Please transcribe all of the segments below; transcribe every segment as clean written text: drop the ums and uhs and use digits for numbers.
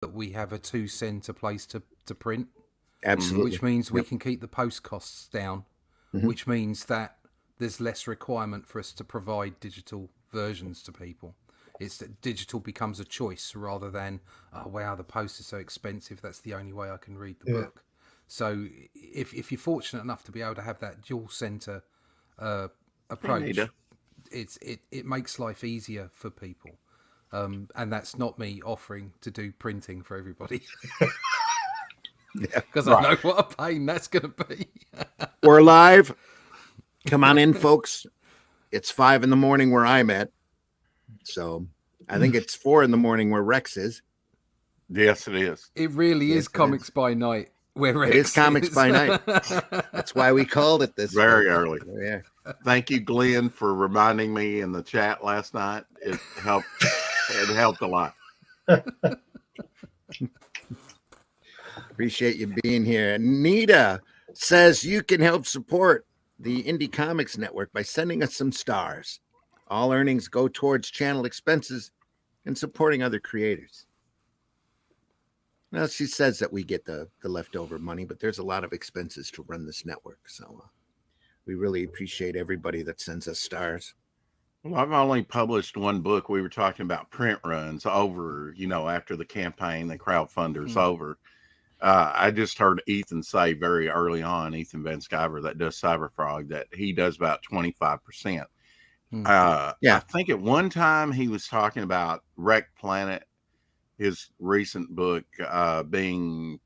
that we have a 2 cent place to print. Absolutely. Which means we can keep the post costs down, which means that there's less requirement for us to provide digital versions to people. It's that digital becomes a choice rather than, oh, wow, the post is so expensive, that's the only way I can read the book. So if you're fortunate enough to be able to have that dual center approach, it makes life easier for people. And that's not me offering to do printing for everybody. Because I know what a pain that's going to be. We're live. Come on in, folks. It's 5 a.m. where I'm at. So I think it's 4 a.m. where Rex is. Yes, it is. It really is Comics by Night. Where Rex it is Comics by Night. That's why we called it this. Very early. Yeah. Thank you, Glenn, for reminding me in the chat last night. It helped. It helped a lot. Appreciate you being here. Nita says you can help support the Indie Comics Network by sending us some stars. All earnings go towards channel expenses and supporting other creators. Well, she says that we get the leftover money, but there's a lot of expenses to run this network. So we really appreciate everybody that sends us stars. Well, I've only published one book. We were talking about print runs over, after the campaign, the crowdfunder's over. I just heard Ethan say very early on, Ethan Van Sciver that does Cyberfrog, that he does about 25%. I think at one time he was talking about Wreck Planet, his recent book, being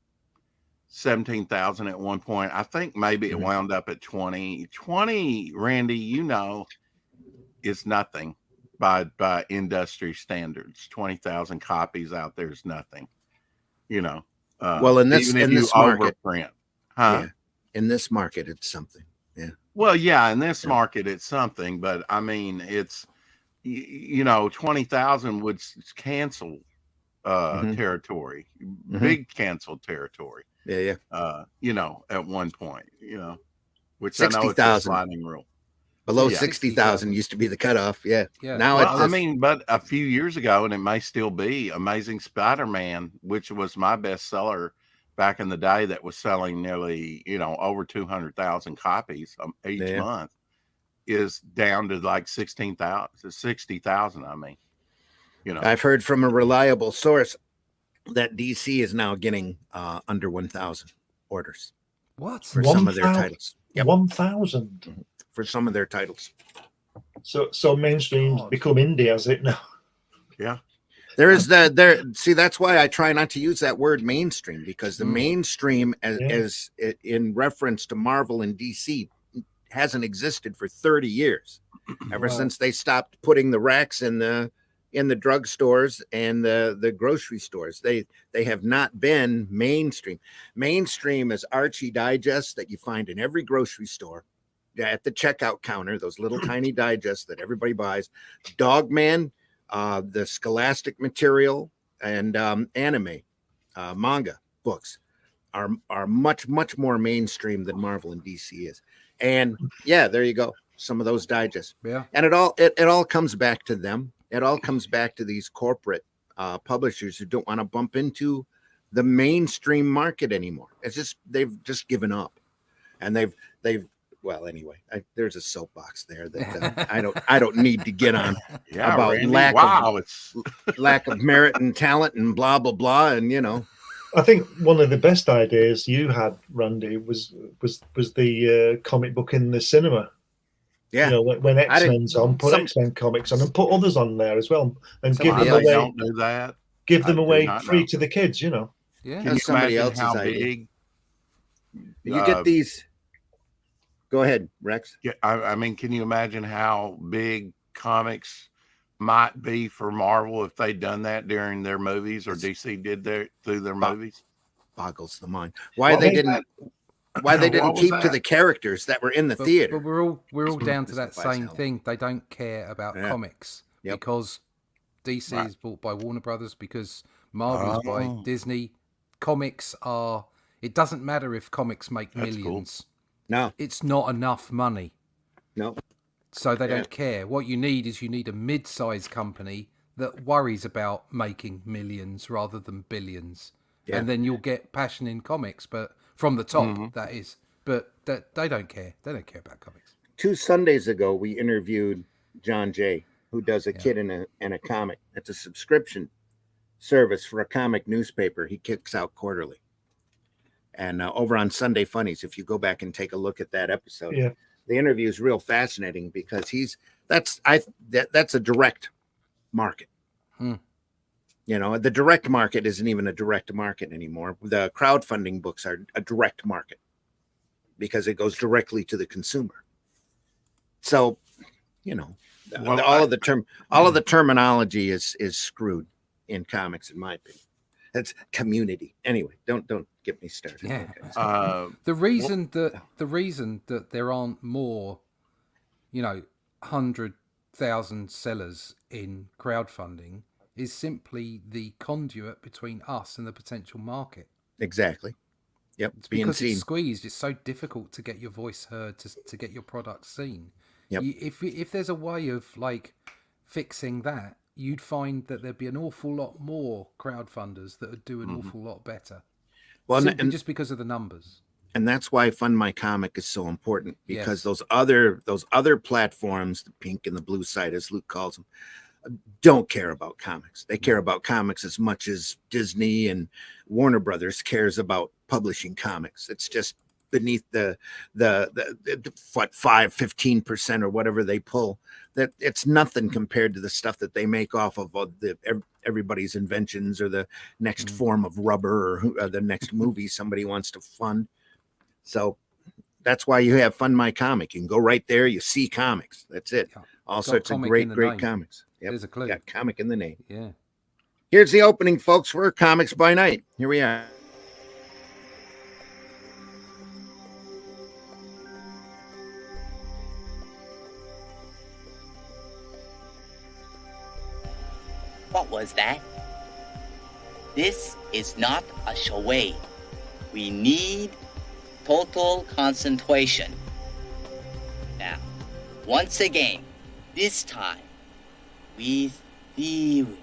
17,000 at one point. I think maybe it wound up at 20. 20, Randy, is nothing by industry standards. 20,000 copies out there is nothing, well, in this market, overprint, in this market, it's something. Yeah. Well, yeah, in this market, it's something, but I mean, it's 20,000 would cancel territory, big canceled territory. Yeah. At one point, which 60, I know it's a sliding rule. Below 60,000 used to be the cutoff. Yeah. Now but a few years ago, and it may still be, Amazing Spider-Man, which was my bestseller back in the day, that was selling nearly, over 200,000 copies each month, is down to like 60,000. I mean, I've heard from a reliable source that DC is now getting under 1,000 orders. What? For some of their titles. Yep. 1,000 for some of their titles. So mainstream's become indie, has it now? Yeah. There is see, that's why I try not to use that word mainstream, because the mainstream as in reference to Marvel and DC hasn't existed for 30 years. Ever since they stopped putting the racks in the drugstores and the grocery stores. They have not been mainstream. Mainstream is Archie digests that you find in every grocery store at the checkout counter, those little tiny digests that everybody buys. Dogman, the Scholastic material, and anime, manga books are much, much more mainstream than Marvel and DC is. And there you go. Some of those digests. Yeah. And it all comes back to them. It all comes back to these corporate publishers who don't want to bump into the mainstream market anymore. It's just, they've just given up, and they've well, anyway, there's a soapbox there that I don't need to get on about Randy, lack of merit and talent and blah blah blah. And I think one of the best ideas you had, Randy, was the comic book in the cinema. Yeah, when X-Men's on, put X-Men comics on, and put others on there as well, and give them away. Don't do that. Give them away free to the kids. Yeah, that's somebody else's idea. You get these. Go ahead, Rex. Yeah, I mean, can you imagine how big comics might be for Marvel if they'd done that during their movies, or DC did through their movies? Boggles the mind. Why they didn't keep to the characters that were in the theater. But we're all down to that same thing. They don't care about comics because DC is bought by Warner Brothers, because Marvel is by Disney. Comics are. It doesn't matter if comics make millions. Cool. No, it's not enough money. No, so they don't care. What you need is a mid-sized company that worries about making millions rather than billions. Yeah. And then you'll get passion in comics, but from the top, Mhm. that is. But they don't care. They don't care about comics. 2 Sundays ago, we interviewed John Jay, who does a Yeah. kid and a comic. It's a subscription service for a comic newspaper he kicks out quarterly. And over on Sunday Funnies, if you go back and take a look at that episode, Yeah. the interview is real fascinating because that's a direct market. Hmm. You know, the direct market isn't even a direct market anymore. The crowdfunding books are a direct market because it goes directly to the consumer. So, you know, Well, all of the terminology is screwed in comics, in my opinion. That's community. Anyway, don't get me started. Yeah. Okay. The reason that there aren't more, 100,000 sellers in crowdfunding is simply the conduit between us and the potential market. Exactly. Yep. It's Being because seen. it's squeezed. It's so difficult to get your voice heard, to get your product seen. Yep. If there's a way of like fixing that, you'd find that there'd be an awful lot more crowdfunders that would do an awful lot better. Well, Simply just because of the numbers. And that's why Fund My Comic is so important, because Yes. those other platforms, the pink and the blue side, as Luke calls them, don't care about comics. They care about comics as much as Disney and Warner Brothers cares about publishing comics. It's just beneath the 15% or whatever they pull. That it's nothing compared to the stuff that they make off of everybody's inventions, or the next form of rubber, or the next movie somebody wants to fund. So that's why you have Fund My Comic. You can go right there. You see comics. That's it. Yeah. All Got sorts of comic great in the name. comics. Yep. There's a clue. Got comic in the name. Yeah. Here's the opening, folks. We're Comics by Night. Here we are. What was that? This is not a charade. We need total concentration. Now, once again, this time, with theory.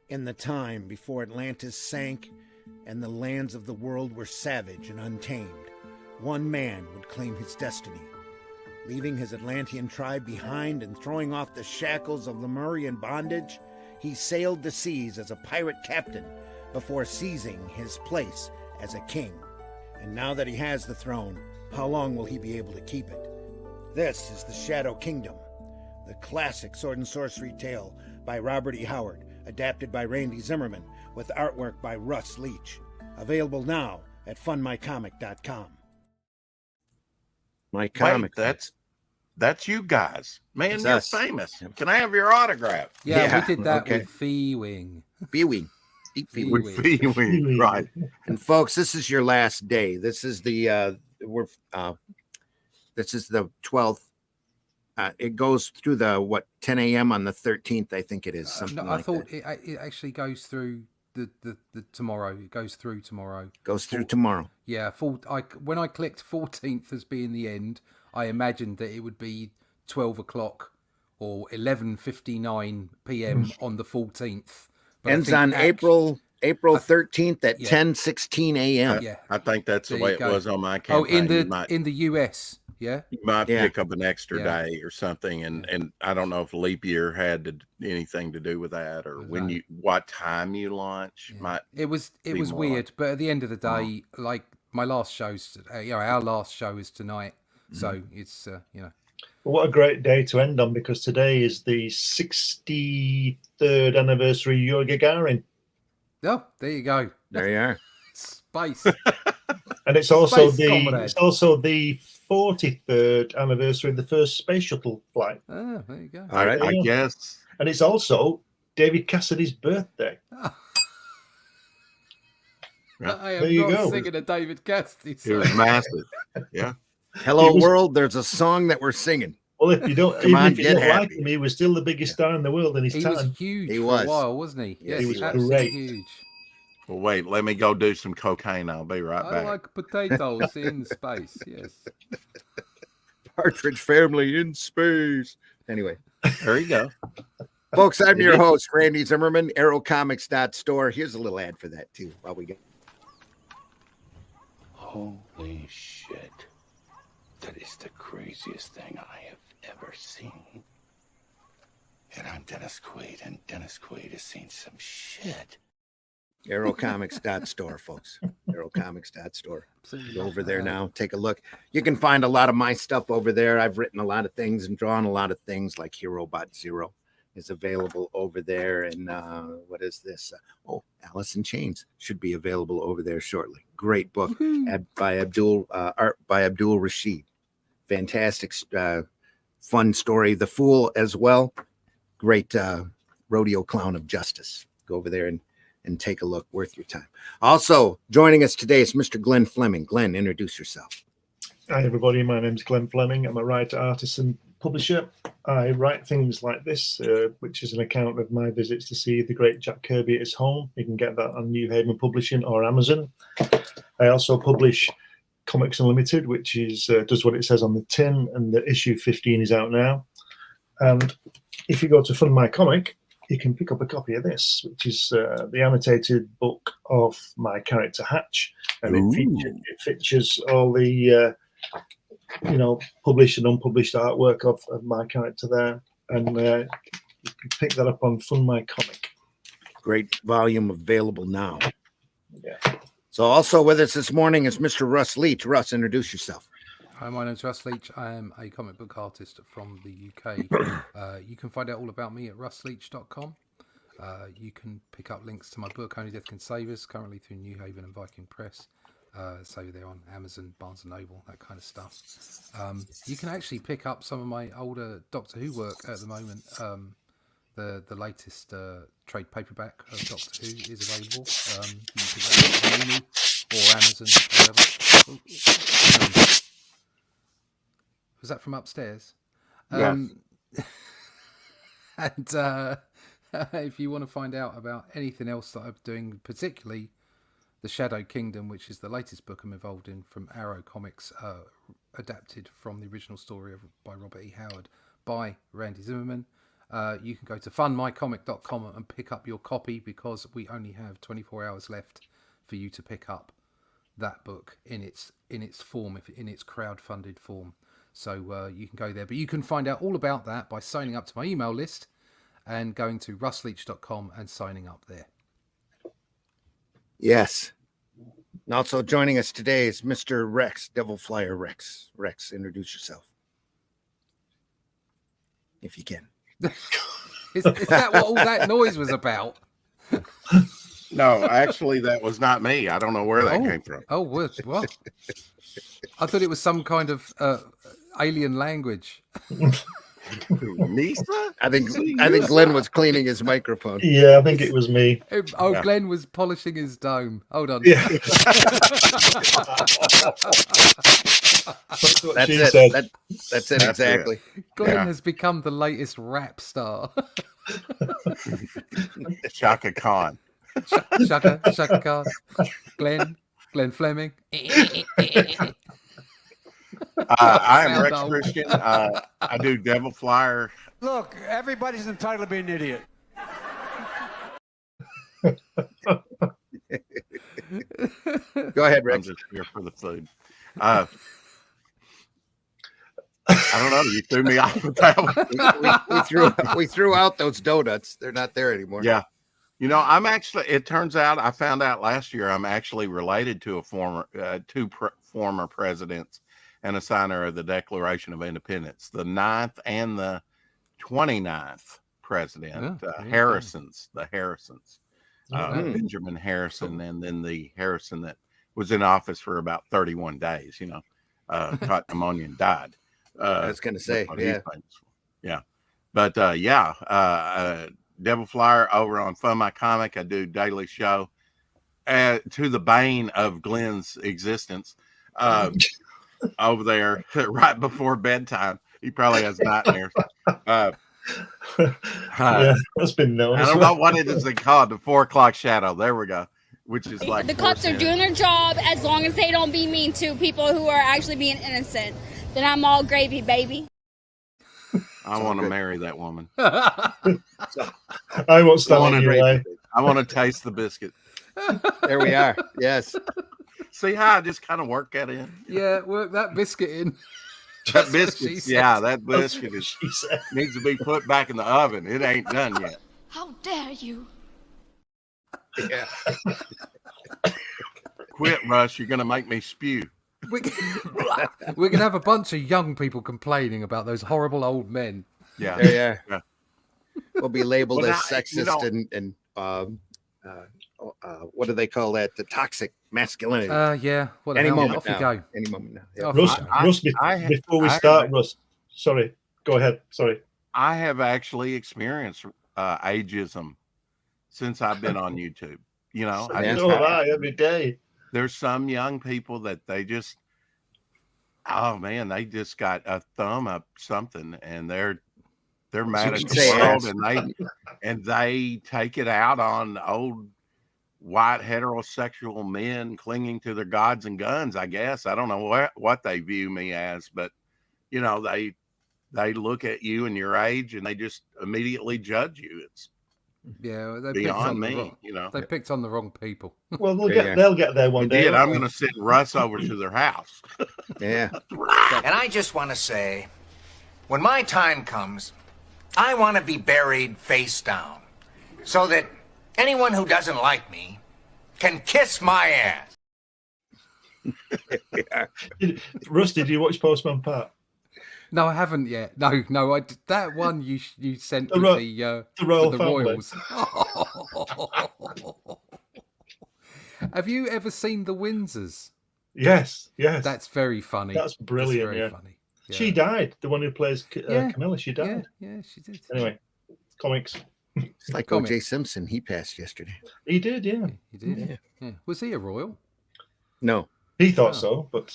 In the time before Atlantis sank and the lands of the world were savage and untamed, one man would claim his destiny. Leaving his Atlantean tribe behind and throwing off the shackles of Lemurian bondage, he sailed the seas as a pirate captain before seizing his place as a king. And now that he has the throne, how long will he be able to keep it? This is the Shadow Kingdom, the classic sword and sorcery tale by Robert E. Howard, adapted by Randy Zimmerman, with artwork by Russ Leach. Available now at fundmycomic.com. My comic. Wait, that's you guys. Man, It's you're us. famous. Can I have your autograph? Yeah, we did that okay. with Fee Wing. Viewing. Deep Fee viewing. With Wing. Pee-wee, right. And folks, this is your last day. This is the this is the 12th. It goes through the 10 a.m. on the 13th, I think it is. Something No, like I thought that. it actually goes through the tomorrow. It goes through tomorrow. Goes through tomorrow. Yeah, when I clicked 14th as being the end, I imagined that it would be 12 o'clock or 11:59 p.m. on the 14th. But I Ends think on April 13th at Yeah. 10:16 a.m. Yeah. I think that's the There way you it go. was on my Oh, campaign. in the US, yeah. You might Yeah. pick up an extra Yeah. day or something, and I don't know if leap year had anything to do with that, or No. what time you launch. Yeah. Might It was be more weird, but at the end of the day, like my last show's, our last show is tonight, so it's Well, what a great day to end on, because today is the 63rd anniversary of Yuri Gagarin. oh, there you go, There you are. space. And it's also Space comrade. it's also the 43rd anniversary of the first space shuttle flight. Oh, there you go. All right. I Yeah. guess. And it's also David Cassidy's birthday. I There am you not go. singing a David Cassidy It was song. massive. Yeah. Hello, He was- world. There's a song that we're singing. Well, if you don't, Come even on, if you get don't like happy. him, he was still the biggest star in the world in his He time. was huge He for was. a while, wasn't he? Yes, Yes, he was absolutely great. huge. Well, wait. Let me go do some cocaine. I'll be right I back. like potatoes in space. Yes. Partridge Family in space. Anyway, There you go. folks, I'm your host, Randy Zimmerman, aerocomics.store. Here's a little ad for that, too, while we get. Holy shit. That is the craziest thing I have ever seen. And I'm Dennis Quaid, and Dennis Quaid has seen some shit. Aerocomics.store, folks. Aerocomics.store. Go over there now. Take a look. You can find a lot of my stuff over there. I've written a lot of things and drawn a lot of things, like HeroBot Zero is available over there. And what is this? Alice in Chains should be available over there shortly. Great book by art by Abdul Rashid. Fantastic, fun story. The Fool as well. Great rodeo clown of justice. Go over there and take a look. Worth your time. Also joining us today is Mr. Glenn Fleming. Glenn, introduce yourself. Hi, everybody. My name's Glenn Fleming. I'm a writer, artist, and publisher. I write things like this, which is an account of my visits to see the great Jack Kirby at his home. You can get that on New Haven Publishing or Amazon. I also publish Comics Unlimited, which is does what it says on the tin, and the issue 15 is out now. And if you go to Fund My Comic, you can pick up a copy of this, which is the annotated book of my character Hatch, and it features all the published and unpublished artwork of my character there, and you can pick that up on Fund My Comic. Great volume available now. Yeah. So also with us this morning is Mr. Russ Leach. Russ, introduce yourself. Hi, my name's Russ Leach. I am a comic book artist from the UK. You can find out all about me at russleach.com. You can pick up links to my book, Only Death Can Save Us, currently through New Haven and Viking Press. It's over there on Amazon, Barnes & Noble, that kind of stuff. You can actually pick up some of my older Doctor Who work at the moment. The latest trade paperback of Doctor Who is available. You can pick that up on Uni or Amazon, whatever. Was that from upstairs? Yes. And if you want to find out about anything else that I'm doing, particularly The Shadow Kingdom, which is the latest book I'm involved in from Arrow Comics, adapted from the original story by Robert E. Howard by Randy Zimmerman, you can go to fundmycomic.com and pick up your copy, because we only have 24 hours left for you to pick up that book in its form, in its crowd-funded form. So you can go there, but you can find out all about that by signing up to my email list and going to russleach.com and signing up there. Yes. And also joining us today is Mr. Rex, Devil Flyer Rex. Rex, introduce yourself, if you can. Is that what all that noise was about? No, actually, that was not me. I don't know where that came from. Oh, what? I thought it was some kind of alien language. Nisa? I think Glenn was cleaning his microphone. Yeah, I think it was me. Oh, yeah. Glenn was polishing his dome. Hold on. Yeah. That's it. That's it, exactly. Glenn has become the latest rap star. Shaka Khan. Shaka Khan. Glenn Fleming. I am Rex Christian. I do Devil Flyer. Look, everybody's entitled to be an idiot. Go ahead, I'm Rex. just here for the food. I don't know. You threw me off with that one. we threw out those donuts. They're not there anymore. Yeah. You know, I'm actually, it turns out, I found out last year, I'm actually related to a two former presidents and a signer of the Declaration of Independence, the 9th and the 29th president, the Harrisons, Benjamin Harrison, and then the Harrison that was in office for about 31 days, caught pneumonia and died. I was going to say, yeah. But Devil Flyer over on Fund My Comic. I do daily show to the bane of Glenn's existence over there right before bedtime. He probably has nightmares. Yeah, that's been known. I don't know what it is they call it, the 4 o'clock shadow. There we go. Which is like the cops are doing their job as long as they don't be mean to people who are actually being innocent. then I'm all gravy, baby. I want to marry that woman. I won't stand in your way. I want to taste the biscuit. There we are. Yes. See how I just kind of work that in? Yeah, work that biscuit in. That That's what she biscuit, said. yeah, that biscuit needs to be put back in the oven. It ain't done yet. How dare you? Yeah. Quit, Russ. You're going to make me spew. We're going to have a bunch of young people complaining about those horrible old men. Yeah. Yeah. We'll be labeled Well, as sexist and what do they call that? The toxic masculinity. Yeah. What the Any hell? moment Off now. you go. Any moment now. Yeah. Off Russ, you go. Russ, before we start, Russ, sorry, go ahead. Sorry. I have actually experienced ageism since I've been on YouTube. You know, every day. There's some young people that they just, oh man, they just got a thumb up something, and they're mad at the world, and they take it out on old white heterosexual men clinging to their gods and guns. I guess I don't know what they view me as, but you know, they look at you and your age, and they just immediately judge you. It's they beyond me, you know. They picked on the wrong people. Well, they'll get there one day. I'm going to send Russ over to their house. Yeah. And I just want to say, when my time comes, I want to be buried face down, so that anyone who doesn't like me can kiss my ass. Russ, did you watch Postman Pat? No, I haven't yet. No, that one you sent the Royal Family. Royals. Have you ever seen The Windsors? Yes. That's very funny. That's brilliant. That's very funny. Yeah. She died. The one who plays Camilla, she died. Yeah, she did. Anyway, comics. It's like O.J. Simpson. He passed yesterday. He did, yeah. He did. Yeah. Was he a royal? No. He thought so, but...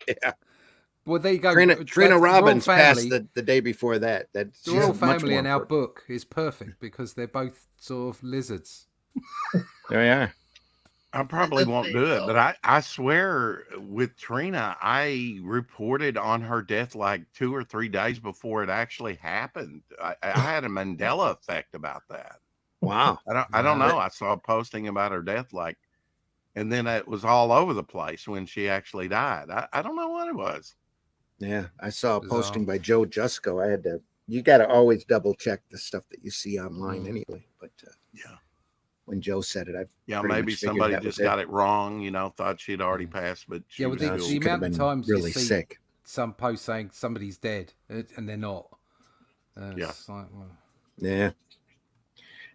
Yeah. Well, there you go. Trina Robbins passed the day before that. The royal family in our book is perfect because they're both sort of lizards. There you are. I probably won't do it, but I swear with Trina, I reported on her death like 2 or 3 days before it actually happened. I had a Mandela effect about that. Wow. I don't know. I saw a posting about her death and then it was all over the place when she actually died. I don't know what it was. Yeah, I saw a posting by Joe Jusko. You got to always double check the stuff that you see online anyway. But yeah, when Joe said it, maybe somebody just got it wrong, thought she'd already passed, but she was the amount of times really you see sick. Some post saying somebody's dead and they're not. Yeah.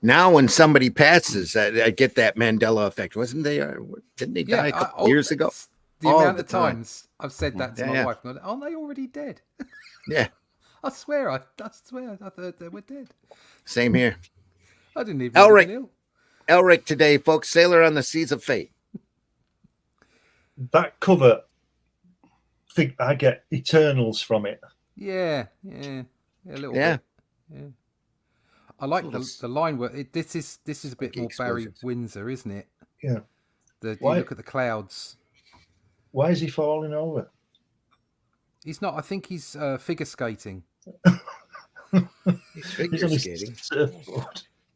Now, when somebody passes, I get that Mandela effect. Didn't they die a couple years ago? The amount of times I've said that to my wife, aren't they already dead? Yeah. I swear, I thought they were dead. Same here. I didn't even ELRIC today, folks. Sailor on the Seas of Fate. That cover, I think I get Eternals from it. Yeah, a little bit. Yeah. I like the line where this is a bit more Barry Windsor, isn't it? Yeah. You look at the clouds. Why is he falling over? He's not. I think he's figure skating. He's figure skating.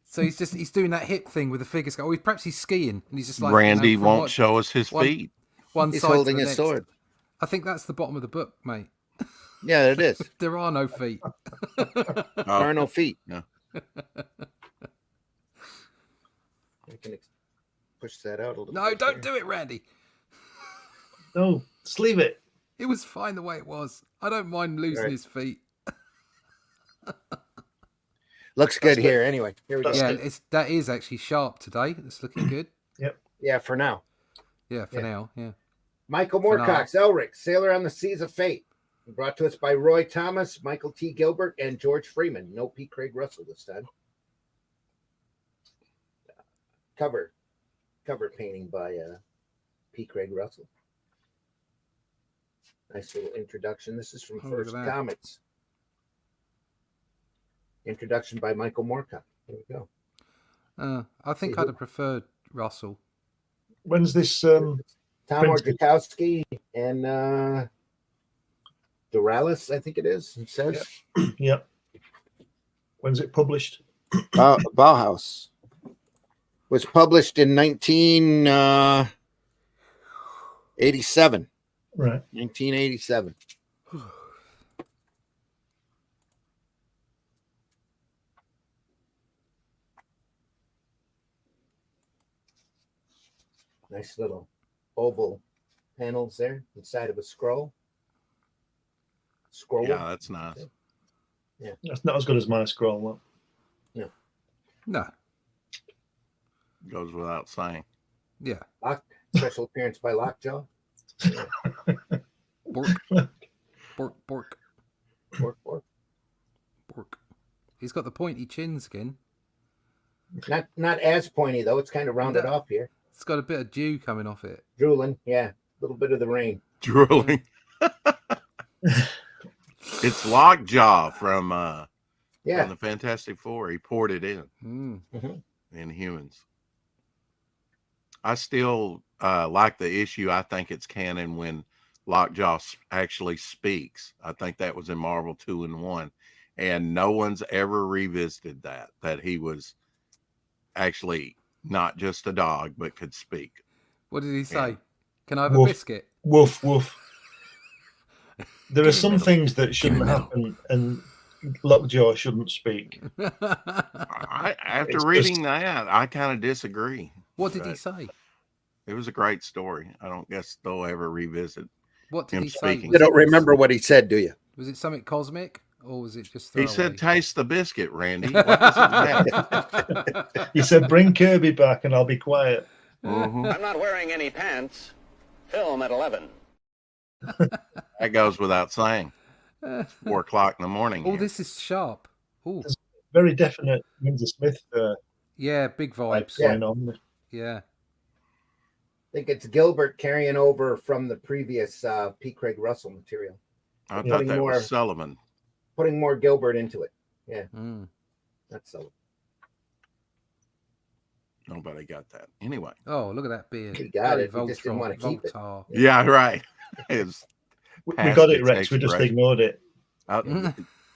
So he's doing that hip thing with the figure skate. Or perhaps he's skiing and he's just like Randy won't show us his feet. He's holding his sword. I think that's the bottom of the book, mate. Yeah, it is. There are no feet. There are no feet. No. I can push that out a little. No, don't do it, Randy. No, just leave it. It was fine the way it was. I don't mind losing his feet. Looks good here. Anyway, here we go. Yeah, that is actually sharp today. It's looking good. Yep. Yeah, for now. Yeah, for now. Yeah. Michael Moorcock's ELRIC, Sailor on the Seas of Fate. Brought to us by Roy Thomas, Michael T. Gilbert, and George Freeman. No P. Craig Russell this time. Cover painting by P. Craig Russell. Nice little introduction. This is from First Comics. Introduction by Michael Moorcock. There we go. I think I'd have preferred Russell. When's this Tom Orjakowski and Doralis, I think it is. It says. Yep. When's it published? Bauhaus was published in 1987. Right. 1987. Nice little oval panels there inside of a scroll. Yeah, that's nice. Yeah, that's not as good as my scroll. Though. No. Goes without saying. Yeah. Special appearance by Lockjaw. Bork. Bork, bork. Bork, bork. Bork. He's got the pointy chin skin. Not as pointy though. It's kind of rounded off here. It's got a bit of dew coming off it. Drooling, yeah. A little bit of the rain. Drooling. It's Lockjaw from the Fantastic Four. He poured it in in Humans. I still like the issue. I think it's canon when Lockjaw actually speaks. I think that was in Marvel 2-in-1, and no one's ever revisited that he was actually not just a dog but could speak. What did he say? Can I have woof, a biscuit? Woof woof. There are some things that shouldn't happen, and Lockjaw shouldn't speak. After reading that, I kind of disagree. What did he say? It was a great story. I don't guess they'll ever revisit. What did him he say? speaking. You don't remember what he said, do you? Was it something cosmic, or was it just? He said, "Taste the biscuit, Randy." What does it matter? He said, "Bring Kirby back, and I'll be quiet." Mm-hmm. I'm not wearing any pants. Film at 11. That goes without saying. 4 o'clock in the morning. Oh, this is sharp. Oh, very definite Windsor Smith. Yeah, big vibes going on. Yeah. I think it's Gilbert carrying over from the previous P. Craig Russell material. I thought that was Sullivan. Putting more Gilbert into it. Yeah. That's Sullivan. Nobody got that. Anyway. Oh, look at that beard. He got it. He just didn't want to keep it. Yeah, right. We got it, Rex. We just ignored it.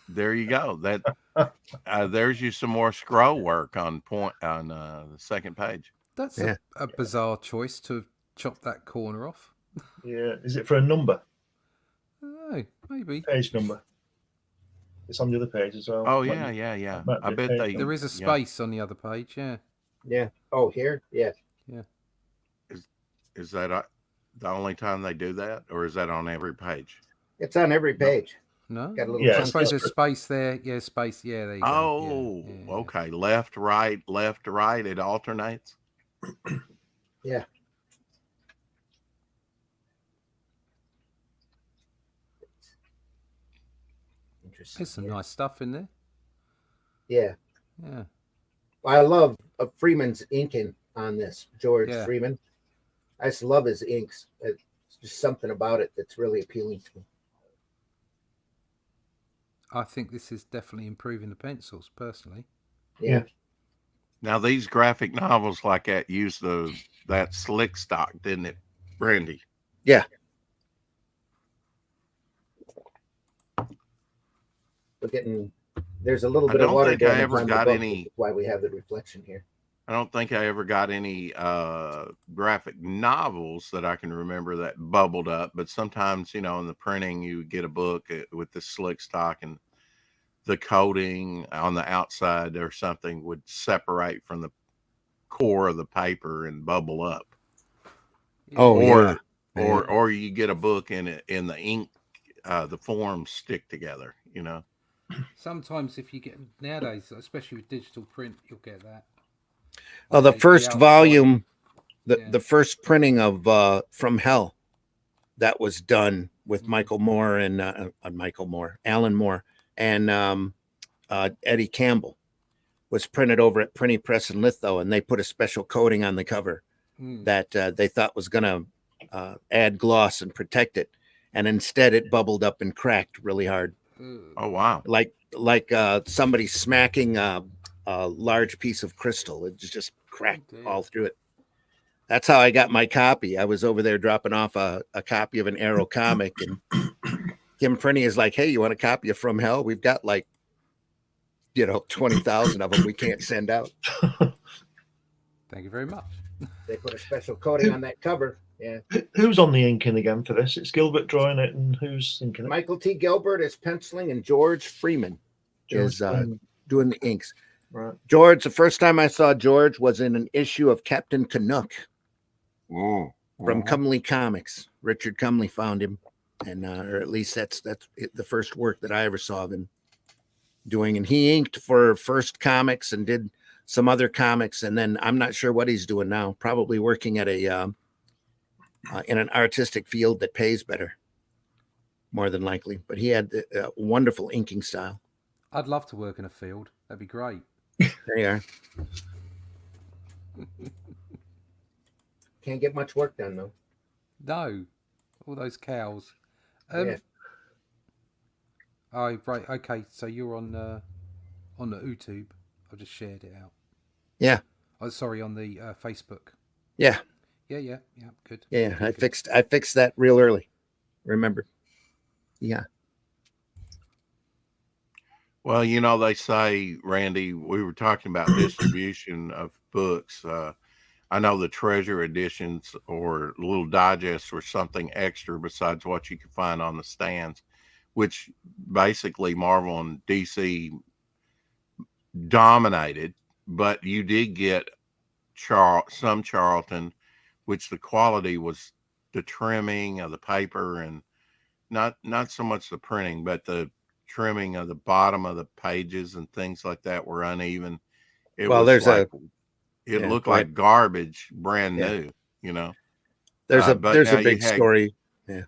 There you go. That there's you some more scroll work on the second page. That's a bizarre choice to chop that corner off. Yeah. Is it for a number? Oh, maybe. Page number. It's on the other page as well. Oh, yeah. I bet there is a space on the other page, yeah. Yeah. Oh, here? Yeah. Yeah. Is that the only time they do that, or is that on every page? It's on every page. No. Got a little I suppose there's space there. Yeah, space. Yeah, there you go. Oh, okay. Left, right. It alternates. Yeah. Interesting. There's some nice stuff in there. Yeah. Yeah. I love Freeman's inking on this, George Freeman. I just love his inks. It's just something about it that's really appealing to me. I think this is definitely improving the pencils, personally. Yeah. Now, these graphic novels like that use that slick stock, didn't it, Brandy? Yeah. We're getting... There's a little bit of water. I don't think I ever got any. Why we have the reflection here. I don't think I ever got any graphic novels that I can remember that bubbled up. But sometimes, in the printing, you get a book with the slick stock and the coating on the outside or something would separate from the core of the paper and bubble up. Oh, or you get a book in the ink, the forms stick together. Sometimes if you get nowadays, especially with digital print, you'll get that. Oh, the first volume, the first printing of From Hell, that was done with Alan Moore and Eddie Campbell, was printed over at Printing Press and Litho, and they put a special coating on the cover that they thought was going to add gloss and protect it, and instead it bubbled up and cracked really hard. Oh wow! Like somebody smacking a large piece of crystal. It just cracked all through it. That's how I got my copy. I was over there dropping off a copy of an Arrow comic, and Kim Prinny is like, "Hey, you want a copy of From Hell? We've got like, 20,000 of them we can't send out." Thank you very much. They put a special coating on that cover. Yeah. Who's on the inking again for this? It's Gilbert drawing it, and who's inking it? Michael T. Gilbert is penciling, and George Freeman is doing the inks. Right. George, the first time I saw George was in an issue of Captain Canuck from Cumley Comics. Richard Cumley found him, and or at least that's the first work that I ever saw of him doing. And he inked for First Comics and did some other comics, and then I'm not sure what he's doing now. Probably working at a in an artistic field that pays better, more than likely. But he had a wonderful inking style. I'd love to work in a field. That'd be great. There you are. Can't get much work done though. No, all those cows. Yeah. Oh, right. Okay, so you're on the YouTube. I just shared it out. Yeah. Oh, sorry, on the Facebook. Yeah. Yeah. Good. Yeah, good, I fixed that real early. Remember? Yeah. Well, they say, Randy, we were talking about distribution of books. I know the treasure editions or little digests were something extra besides what you could find on the stands, which basically Marvel and DC dominated, but you did get some Charlton, which the quality was the trimming of the paper and not so much the printing, but the trimming of the bottom of the pages and things like that were uneven. It looked like garbage, brand new, There's a big story. Yeah.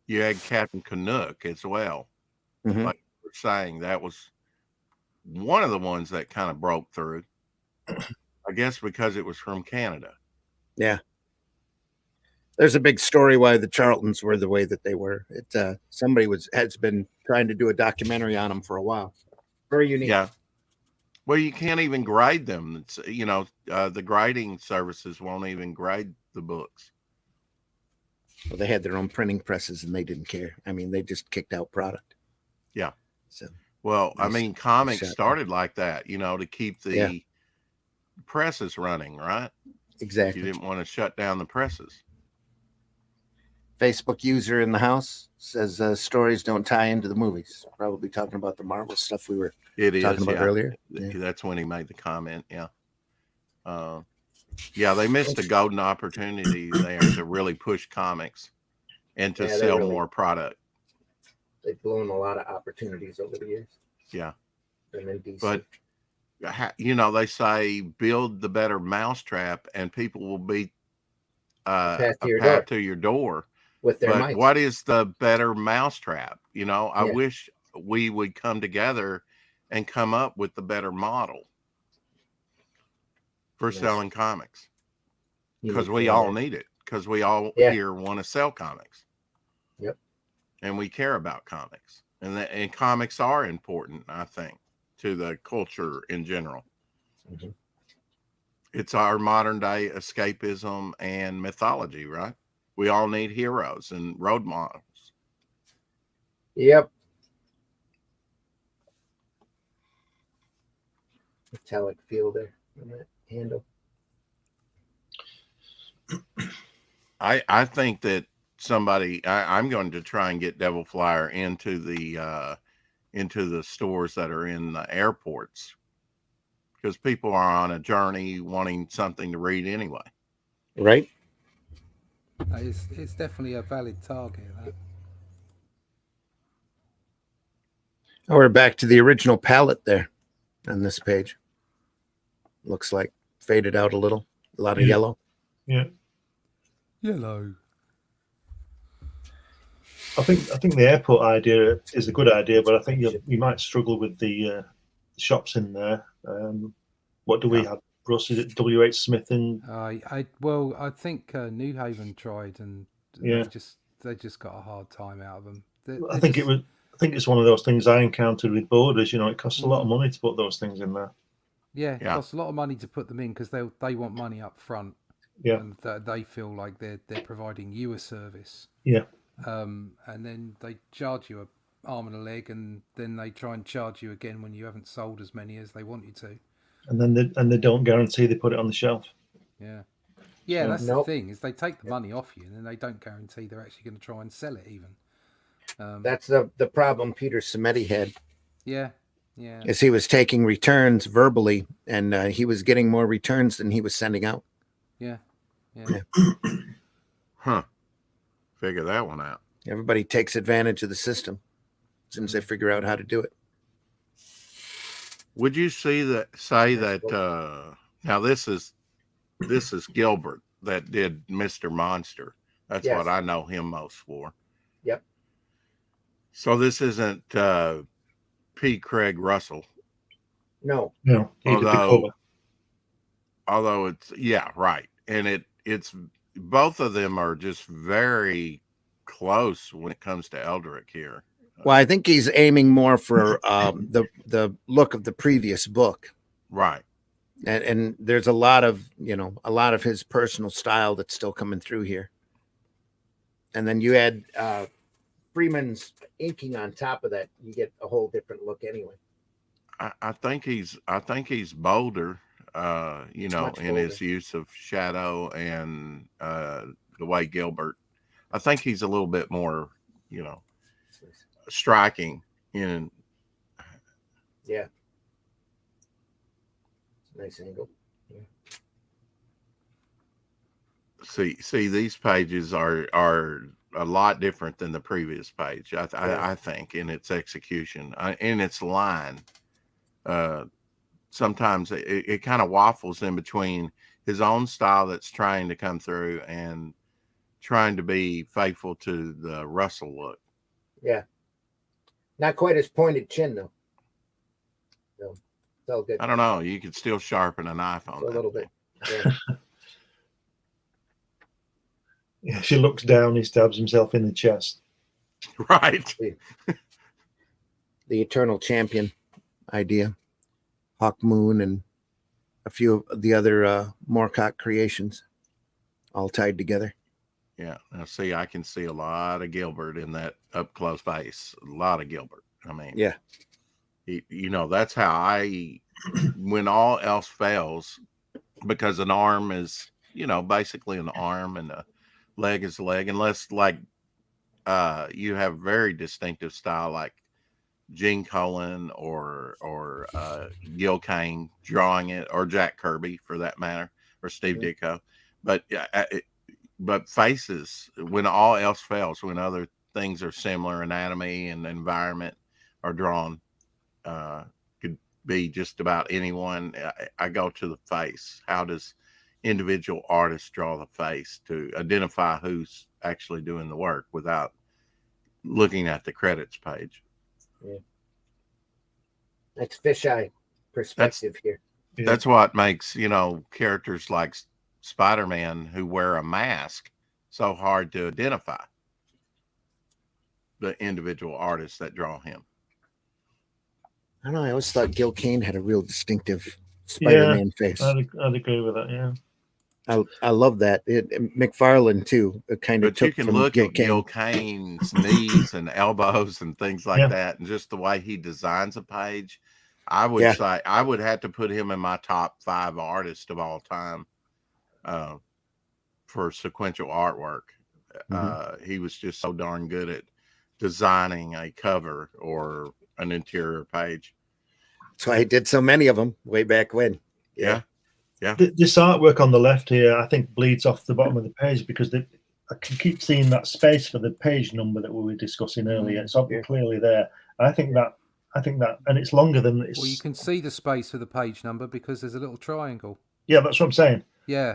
You had Captain Canuck as well. Mm-hmm. Like we're saying, that was one of the ones that kind of broke through. I guess because it was from Canada. Yeah. There's a big story why the Charltons were the way that they were. Somebody has been trying to do a documentary on them for a while. Very unique. Yeah. Well, you can't even grade them. It's, the grading services won't even grade the books. Well, they had their own printing presses and they didn't care. I mean, they just kicked out product. Yeah. So, well, comics started like that, to keep the presses running, right? Exactly. You didn't want to shut down the presses. Facebook user in the house says stories don't tie into the movies. Probably talking about the Marvel stuff we were talking about earlier. Yeah. That's when he made the comment. Yeah. They missed a golden opportunity there to really push comics and to sell more product. They've blown a lot of opportunities over the years. Yeah. And then DC. But, they say build the better mousetrap and people will be a path to your door. With their mics. What is the better mousetrap? I wish we would come together and come up with the better model for selling comics, because we all need it, because we all here want to sell comics. Yep. And we care about comics, and comics are important, I think, to the culture in general. Mm-hmm. It's our modern day escapism and mythology, right? We all need heroes and road models. Yep. Metallic feel there on that handle. I think that I'm going to try and get Devil Flyer into the stores that are in the airports, because people are on a journey wanting something to read anyway. Right. It's definitely a valid target. We're back to the original palette there on this page. Looks like faded out a little. A lot of yellow. Yeah. Yellow. I think the airport idea is a good idea, but I think you might struggle with the shops in there. What do we have? Russ, is it W.H. Smith in? I think New Haven tried, and they just got a hard time out of them. I think it's one of those things I encountered with Borders. It costs a lot of money to put those things in there. Yeah, it costs a lot of money to put them in because they want money up front. Yeah. And they feel like they're providing you a service. Yeah. And then they charge you an arm and a leg, and then they try and charge you again when you haven't sold as many as they want you to. And then they don't guarantee they put it on the shelf. Yeah. Yeah, So, that's the thing, is they take the money off you, and then they don't guarantee they're actually going to try and sell it even. That's the problem Peter Cimeti had. Yeah, yeah. Is he was taking returns verbally, and he was getting more returns than he was sending out. Yeah, yeah. Huh. Figure that one out. Everybody takes advantage of the system as soon as they figure out how to do it. Would you say that now this is Gilbert that did Mr. Monster. That's Yes. what I know him most for. Yep. So this isn't P. Craig Russell. No. No. Although it's right. And it's both of them are just very close when it comes to Eldrick here. Well, I think he's aiming more for the look of the previous book. Right. And there's a lot of his personal style that's still coming through here. And then you add Freeman's inking on top of that, you get a whole different look anyway. I think he's bolder, in his use of shadow and the way Gilbert. I think he's a little bit more, striking in. Yeah. Nice angle. Yeah. See, these pages are a lot different than the previous page. I think in its execution, in its line. Sometimes it kind of waffles in between his own style that's trying to come through and trying to be faithful to the Russell look. Yeah. Not quite as pointed chin though. So it's all good. I don't know. You could still sharpen a knife on a that. little bit. Yeah. If he looks down, he stabs himself in the chest. Right. The Eternal Champion idea. Hawk Moon and a few of the other Moorcock creations all tied together. Yeah. Now, see, I can see a lot of Gilbert in that up close base. A lot of Gilbert. I mean, yeah. That's how when all else fails, because an arm is, basically an arm and a leg is a leg, unless you have very distinctive style like Gene Colan or Gil Kane drawing it, or Jack Kirby for that matter, or Steve Ditko. But faces, when all else fails, when other things are similar, anatomy and environment are drawn, could be just about anyone. I go to the face. How does individual artists draw the face to identify who's actually doing the work without looking at the credits page? Yeah. That's fisheye perspective here. That's what makes, characters like Spider-Man who wear a mask so hard to identify the individual artists that draw him. I don't know. I always thought Gil Kane had a real distinctive Spider-Man face. I'd agree with that. Yeah. I love that. McFarlane too. Kind of. But you can look at Gil Kane's knees and elbows and things like that, and just the way he designs a page. I would say I would have to put him in my top 5 artists of all time for sequential artwork. He was just so darn good at designing a cover or an interior page. That's why I did so many of them way back when. Yeah. This artwork on the left here, I think, bleeds off the bottom of the page because I can keep seeing that space for the page number that we were discussing earlier. It's clearly there. I think that, and it's longer than it's. Well, you can see the space for the page number because there's a little triangle. Yeah, that's what I'm saying. Yeah.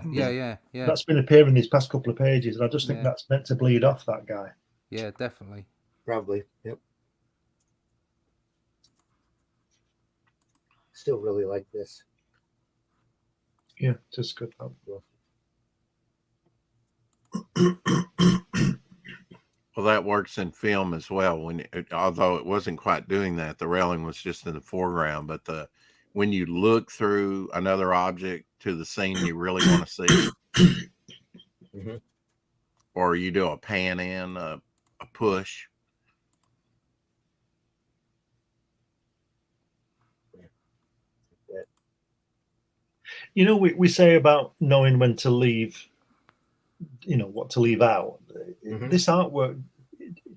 That's been appearing these past couple of pages, and I just think that's meant to bleed off that guy. Yeah, definitely. Probably. Yep. Still really like this. Yeah, just good. Well, that works in film as well. Although it wasn't quite doing that, the railing was just in the foreground. But when you look through another object to the scene you really want to see, or you do a pan in, a push. You know, we say about knowing when to leave, you know, what to leave out. This artwork,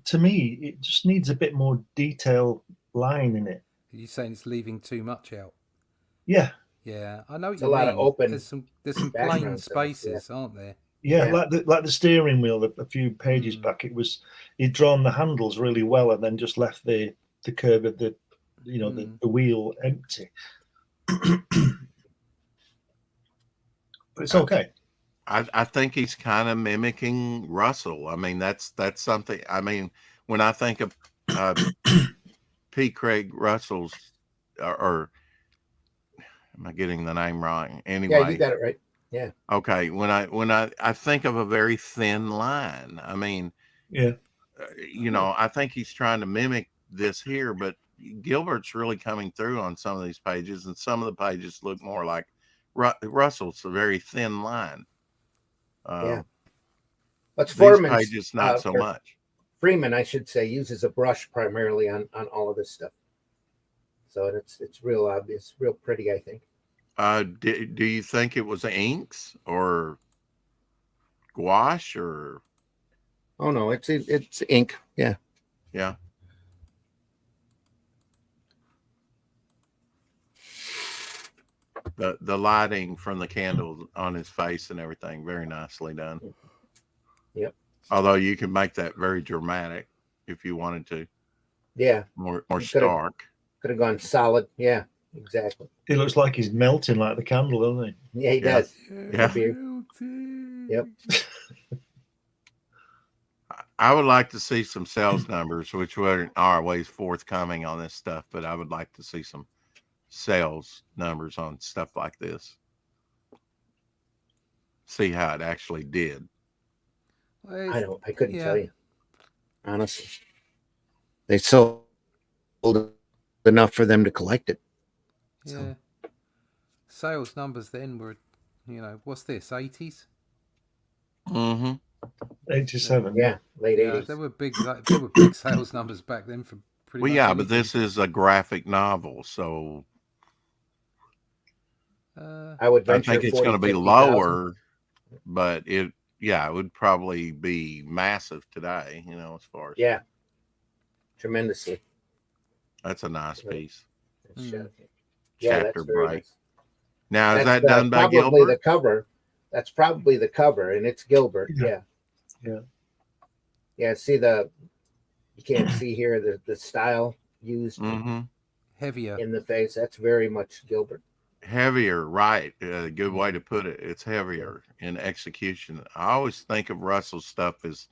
to me, it just needs a bit more detail line in it. Are you saying it's leaving too much out? Yeah. Yeah, I know what It's you a lot mean. of open. There's some plain background stuff, spaces, aren't there? Yeah, like the steering wheel a few pages back. It was he'd drawn the handles really well and then just left the curve of the the wheel empty. But it's okay. I think he's kind of mimicking Russell. I mean, that's something. I mean, when I think of P. Craig Russell's, or am I getting the name wrong? Anyway, Yeah, you got it right. Yeah. Okay. When I think of a very thin line, I mean, yeah, you know, I think he's trying to mimic this here, but Gilbert's really coming through on some of these pages, and some of the pages look more like Russell's a very thin line. Yeah. But Foreman's pages not so much. Freeman, I should say, uses a brush primarily on all of this stuff. So it's real obvious, real pretty, I think. Do you think it was inks or gouache or? Oh no, it's ink. Yeah. Yeah. The lighting from the candles on his face and everything, very nicely done. Yep. Although you can make that very dramatic if you wanted to. Yeah. More stark. Could have gone solid. Yeah, exactly. It looks like he's melting like the candle, doesn't he? Yeah, he does. Yeah. Yep. I would like to see some sales numbers, which weren't always forthcoming on this stuff, but I would like to see some sales numbers on stuff like this. See how it actually did. I couldn't tell you. Honestly. They sold enough for them to collect it. So. Yeah. Sales numbers then were, you know, what's this, 80s? 87. Yeah, late 80s. There were big sales numbers back then for pretty much anything. But this is a graphic novel, so I think it's going to be lower, but it would probably be massive today, you know, as far as tremendously. That's a nice piece. Chapter break. Nice. Now, is that done by Gilbert? The cover. That's probably the cover, and it's Gilbert. Yeah. See you can't see here the style used heavier in the face. That's very much Gilbert. Heavier, right? Good way to put it. It's heavier in execution. I always think of Russell's stuff as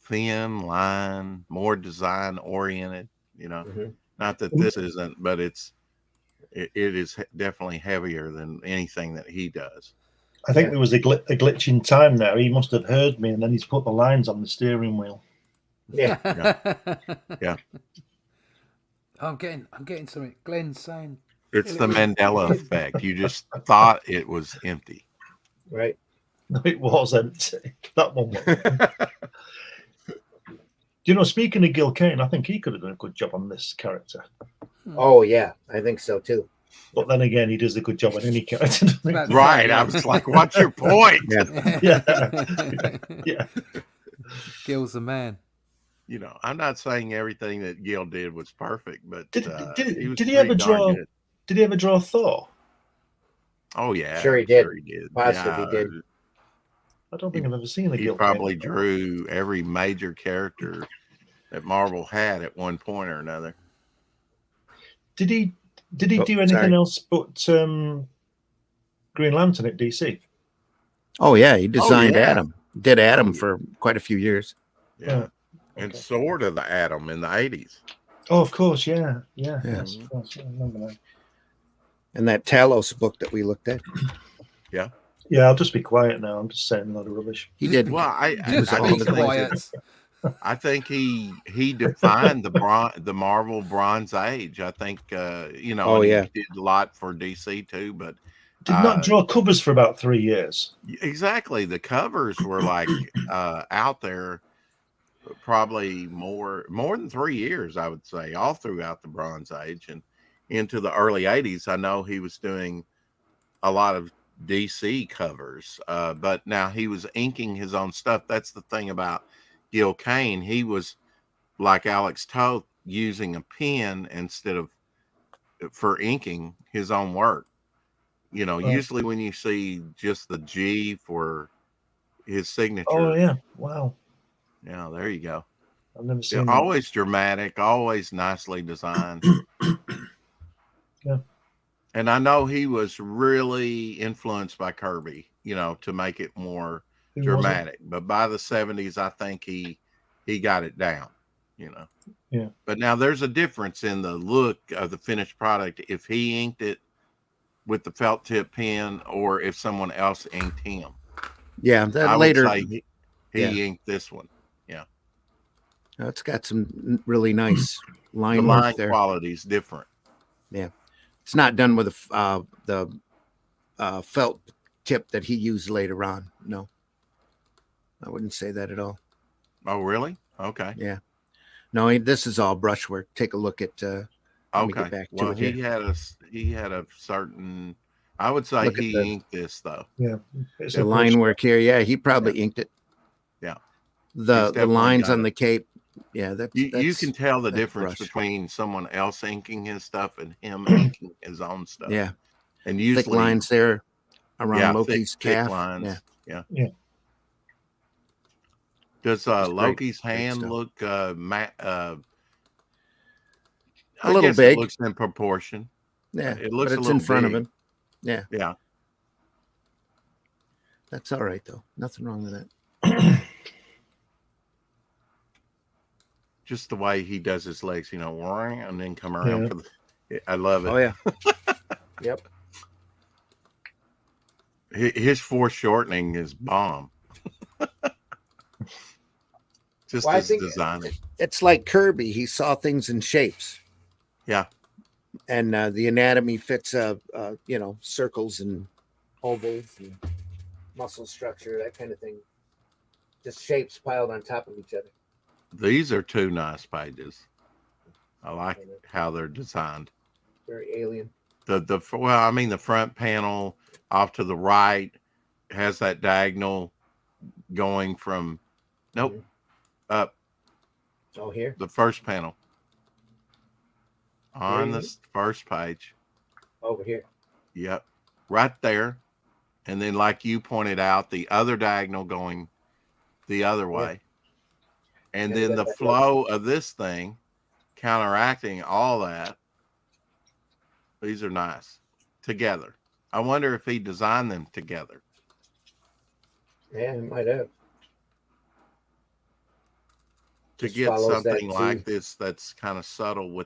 thin line, more design oriented. You know, not that this isn't, but it is definitely heavier than anything that he does. I think there was a glitch in time there. He must have heard me, and then he's put the lines on the steering wheel. Yeah. Yeah. I'm getting something. Glenn's saying it's the Mandela effect. You just thought it was empty. Right. No, it was empty. That one was. You know, speaking of Gil Kane, I think he could have done a good job on this character. Oh yeah, I think so too. But then again, he does a good job on any character. Right. I was like, what's your point? Yeah. Gil's the man. You know, I'm not saying everything that Gil did was perfect, but did he ever draw? Good. Did he ever draw Thor? Oh yeah, sure he did. Sure he did. Positive he did. I don't think I've ever seen a He Gil probably Kane. drew every major character that Marvel had at one point or another. Did he do anything else but Green Lantern at DC? Oh yeah, he designed Adam. Did Adam for quite a few years. Yeah. And sort of the Atom in the 80s. Oh, of course, yeah. Yes, of course, I remember that. And that Talos book that we looked at. Yeah. Yeah, I'll just be quiet now. I'm just saying a lot of rubbish. He did. Well, I be quiet. I think he defined the Marvel Bronze Age. I think he did a lot for DC too, but Did not draw covers for about 3 years. Exactly. The covers were like out there probably more than 3 years, I would say, all throughout the Bronze Age and into the early 80s. I know he was doing a lot of DC covers, but now he was inking his own stuff. That's the thing about Gil Kane. He was, like Alex Toth, using a pen instead of for inking his own work. You know, usually when you see just the G for his signature. Oh, yeah. Wow. Yeah, there you go. I've never seen that. Always dramatic, always nicely designed. Yeah. And I know he was really influenced by Kirby, you know, to make it more dramatic. But by the 70s, I think he got it down, you know. Yeah. But now there's a difference in the look of the finished product if he inked it with the felt tip pen or if someone else inked him. Yeah, that I later would say he inked this one. Yeah. It's got some really nice line The work line there. quality is different. Yeah. It's not done with the felt tip that he used later on. No, I wouldn't say that at all. Oh, really? Okay. Yeah. No, this is all brushwork. Take a look at. Let me get back to Well, it he here. had a certain. I would say Look at he inked this though. Yeah. The line work here. Yeah, he probably inked it. Yeah. The definitely lines got on it. the cape. Yeah, that's You can tell the that's difference brush. between someone else inking his stuff and him inking his own stuff. Yeah. And usually Thick lines there around Loki's calf. thick lines. Yeah. Yeah. Does Loki's great hand stuff. look A I little guess big. it looks in proportion. Yeah, It looks but a it's little in front big. of him. Yeah, Yeah. that's all right though. Nothing wrong with that. Just the way he does his legs, you know, and then come around for the. I love it. Oh yeah. Yep. His foreshortening is bomb. Just Well, I as think designer. it's like Kirby. He saw things in shapes. Yeah. And the anatomy fits, circles and ovals and muscle structure, that kind of thing. Just shapes piled on top of each other. These are two nice pages. I like how they're designed. Very alien. The front panel off to the right has that diagonal going from up. Oh, here? The first panel. On this first page. Over here. Yep. Right there. And then like you pointed out, the other diagonal going the other way. And then the flow of this thing counteracting all that. These are nice together. I wonder if he designed them together. Yeah, it might have. To Just get follows that something like too. this that's kind of subtle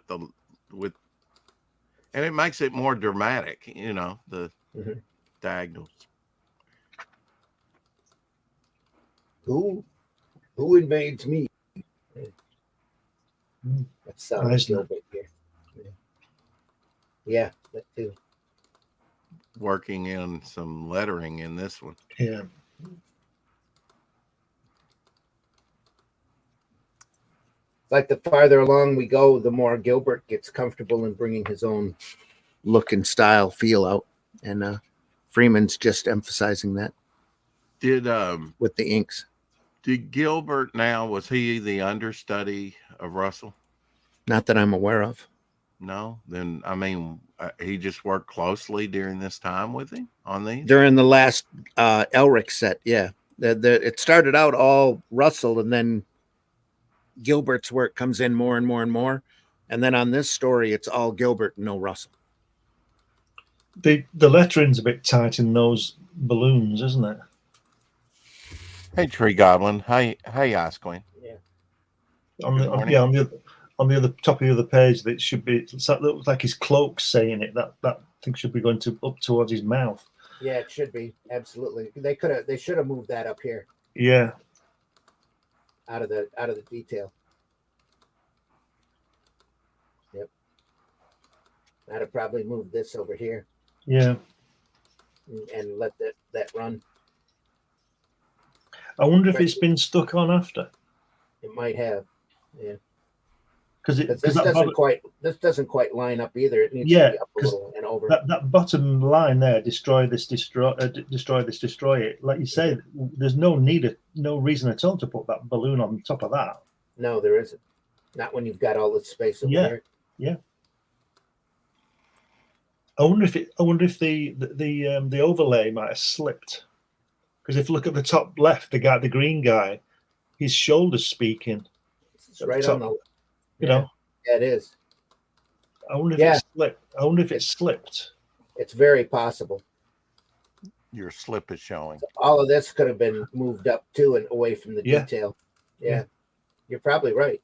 and it makes it more dramatic, you know, the diagonals. Who invades me? That's Gilbert here. Yeah, that too. Working in some lettering in this one. Yeah. Like the farther along we go, the more Gilbert gets comfortable in bringing his own look and style feel out, and Freeman's just emphasizing that. Did with the inks? Did Gilbert was he the understudy of Russell? Not that I'm aware of. No, then I mean he just worked closely during this time with him on these. During the last ELRIC set, yeah. It started out all Russell, and then Gilbert's work comes in more and more and more, and then on this story, it's all Gilbert, no Russell. The lettering's a bit tight in those balloons, isn't it? Hey, Tree Goblin. Hey, Ice Queen. Yeah. On the other top of the other page, that should be. It looks like his cloak's saying it. That thing should be going up towards his mouth. Yeah, it should be absolutely. They should have moved that up here. Yeah. Out of the detail. Yep. I'd have probably moved this over here. Yeah. and let that run. I wonder if it's been stuck on after. It might have, yeah. Because this doesn't quite line up either. It needs to be up a little and over. That bottom line there, destroy this, destroy it. Like you say, there's no reason at all to put that balloon on top of that. No, there isn't. Not when you've got all this space over there. Yeah. I wonder if the overlay might have slipped. Because if you look at the top left, the green guy, his shoulder's speaking. It's right on the. You know. Yeah, it is. I wonder if it slipped. I wonder if it slipped. It's very possible. Your slip is showing. So all of this could have been moved up too and away from the detail. Yeah. You're probably right.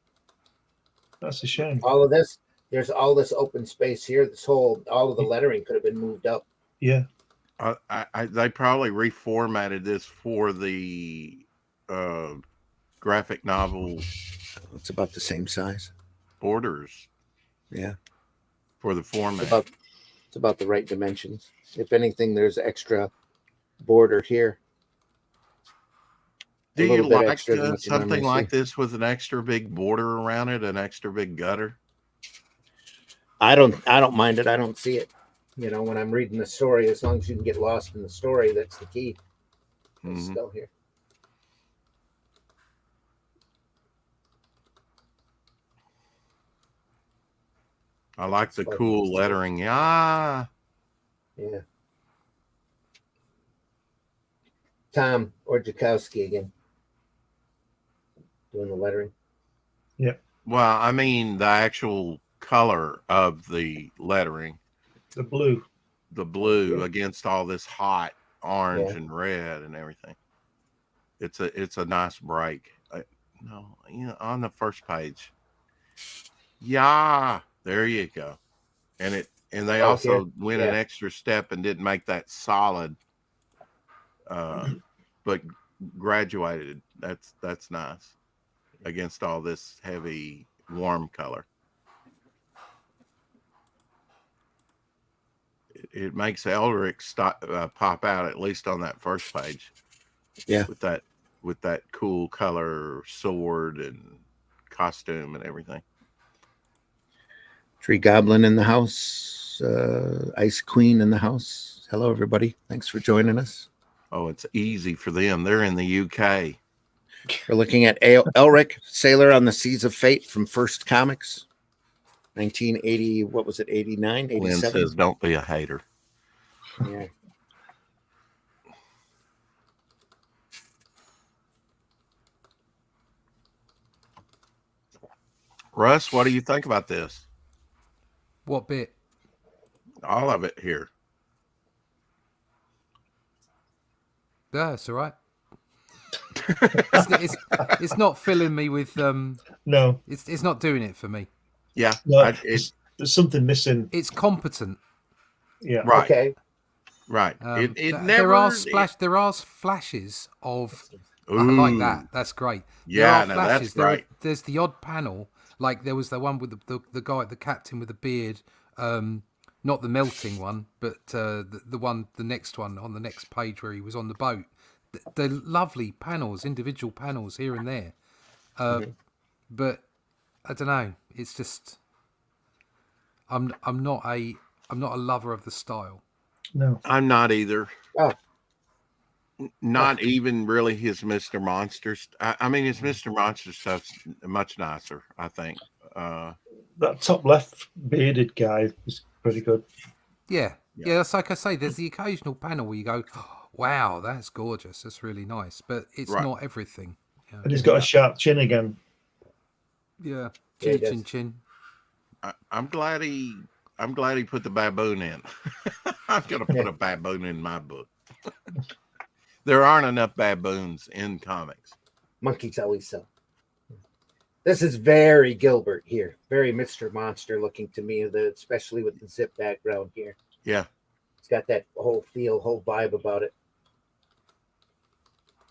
That's a shame. All of this, there's all this open space here. All of the lettering could have been moved up. Yeah. They probably reformatted this for the graphic novel. It's about the same size. Borders. Yeah. For the format. It's about the right dimensions. If anything, there's extra border here. Do you like something like this with an extra big border around it, an extra big gutter? I don't mind it. I don't see it. You know, when I'm reading the story, as long as you can get lost in the story, that's the key. It's still here. I like the cool lettering. Yeah. Tom Ordzikowski again. Doing the lettering. Yeah. Well, I mean the actual color of the lettering. The blue against all this hot orange and red and everything. It's a nice break. On the first page. Yeah, there you go. And they also went an extra step and didn't make that solid, but graduated. That's nice against all this heavy warm color. It makes ELRIC pop out, at least on that first page. Yeah. With that cool color sword and costume and everything. Tree Goblin in the house. Ice Queen in the house. Hello, everybody. Thanks for joining us. Oh, it's easy for them. They're in the UK. We're looking at ELRIC Sailor on the Seas of Fate from First Comics. 1980, what was it, 89, 87? Lynn says, don't be a hater. Yeah. Russ, what do you think about this? What bit? All of it here. Yeah, it's all right. it's not filling me with no. It's not doing it for me. Yeah, no, there's something missing. It's competent. Yeah. Right. Okay. Right. There are flashes of like that. That's great. Yeah, that's great. There's the odd panel, like there was the one with the guy, the captain with the beard. Not the melting one, but the next one on the next page where he was on the boat. The lovely panels, individual panels here and there. But I don't know. It's just I'm not a lover of the style. No, I'm not either. Oh. Not even really his Mr. Monsters. I mean, his Mr. Monster stuff's much nicer, I think. That top left bearded guy is pretty good. Yeah. That's like I say. There's the occasional panel where you go, oh, "Wow, that's gorgeous. That's really nice," but it's not everything. You know? And he's got a sharp chin again. Yeah, chin. I'm glad he put the baboon in. I'm gonna put a baboon in my book. There aren't enough baboons in comics. Monkeys always sell. This is very Gilbert here, very Mr. Monster looking to me, especially with the zip background here. Yeah, it's got that whole feel, whole vibe about it.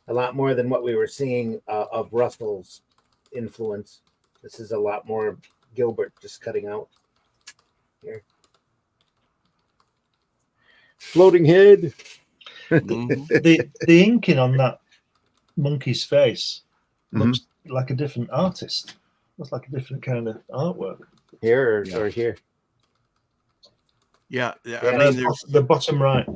A lot more than what we were seeing of Russell's influence. This is a lot more Gilbert just cutting out here. Floating head. The inking on that monkey's face looks like a different artist. Looks like a different kind of artwork. Here or here. Yeah, I mean, there's the bottom right.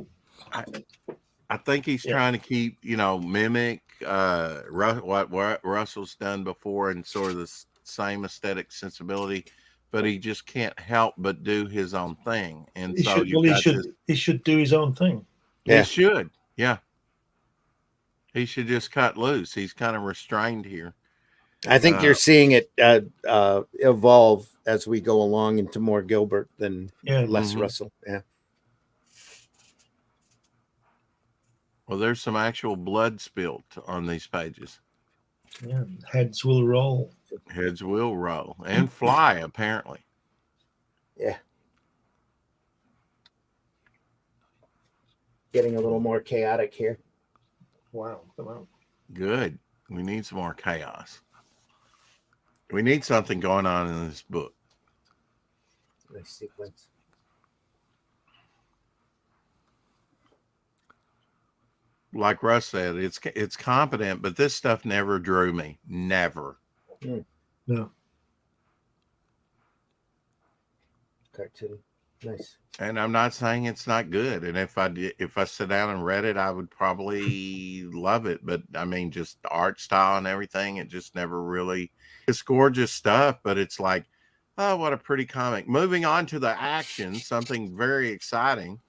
I think he's trying to keep, mimic what Russell's done before and sort of the same aesthetic sensibility, but he just can't help but do his own thing. And he should do his own thing. He should, yeah. He should just cut loose. He's kind of restrained here. I think you're seeing it evolve as we go along into more Gilbert than less Russell. Yeah. Well, there's some actual blood spilt on these pages. Yeah, heads will roll. Heads will roll and fly, apparently. Yeah. Getting a little more chaotic here. Wow. Come on. Good. We need some more chaos. We need something going on in this book. Nice sequence. Like Russ said, it's competent, but this stuff never drew me. Never. No. Cartoon. Nice. And I'm not saying it's not good. And if I sit down and read it, I would probably love it. But I mean, just the art style and everything, it just never really. It's gorgeous stuff, but it's like, oh, what a pretty comic. Moving on to the action, something very exciting.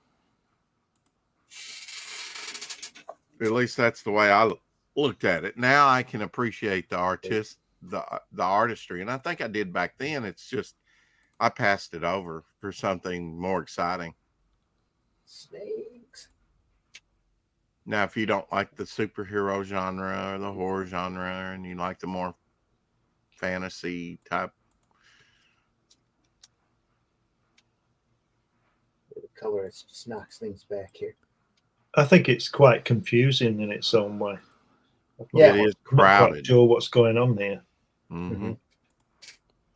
At least that's the way I looked at it. Now I can appreciate the artistry, and I think I did back then. It's just I passed it over for something more exciting. Snakes. Now, if you don't like the superhero genre or the horror genre, and you like the more fantasy type, the colorist just knocks things back here. I think it's quite confusing in its own way. It is crowded. I'm not quite sure what's going on here. Mm-hmm.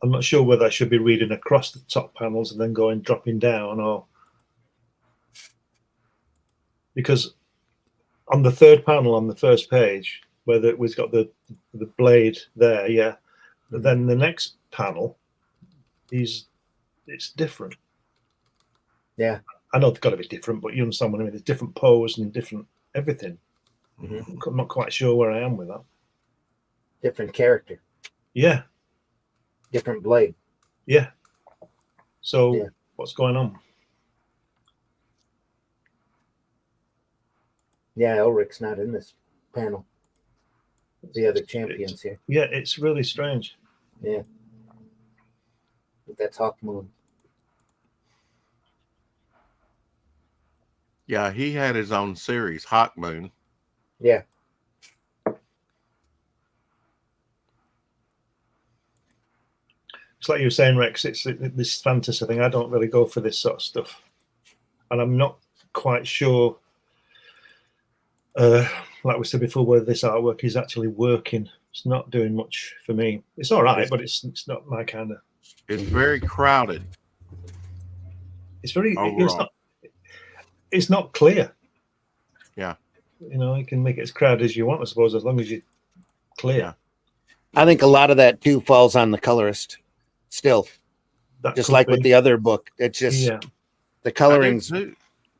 I'm not sure whether I should be reading across the top panels and then dropping down, or because on the third panel on the first page, where we've got the blade there, but then the next panel, it's different. Yeah. I know it's got to be different, but you understand what I mean. There's different pose and different everything. I'm not quite sure where I am with that. Different character. Yeah. Different blade. Yeah. So what's going on? Yeah, ELRIC's not in this panel. The other champions here. Yeah, it's really strange. Yeah. That's Hawkmoon. Yeah, he had his own series, Hawkmoon. Yeah. It's like you were saying, Rex, it's this fantasy thing. I don't really go for this sort of stuff. And I'm not quite sure, like we said before, whether this artwork is actually working. It's not doing much for me. It's all right, but it's not my kind of... It's very crowded. It's very... It's not clear. Yeah. You can make it as crowded as you want, I suppose, as long as you're clear. Yeah. I think a lot of that, too, falls on the colorist. Still, just like with the other book, it's just the coloring's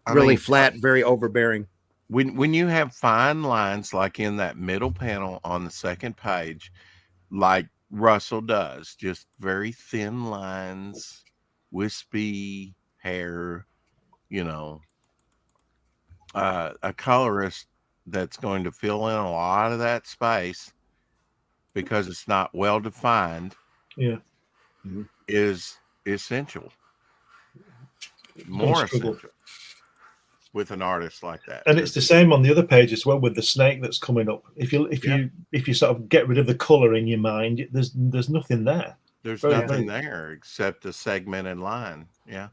really flat, very overbearing. When you have fine lines like in that middle panel on the second page, like Russell does, just very thin lines, wispy hair, a colorist that's going to fill in a lot of that space because it's not well defined. Yeah. Is essential, more essential with an artist like that. And it's the same on the other page as well with the snake that's coming up. If you sort of get rid of the color in your mind, there's nothing there. There's nothing there except a segmented line. Yeah,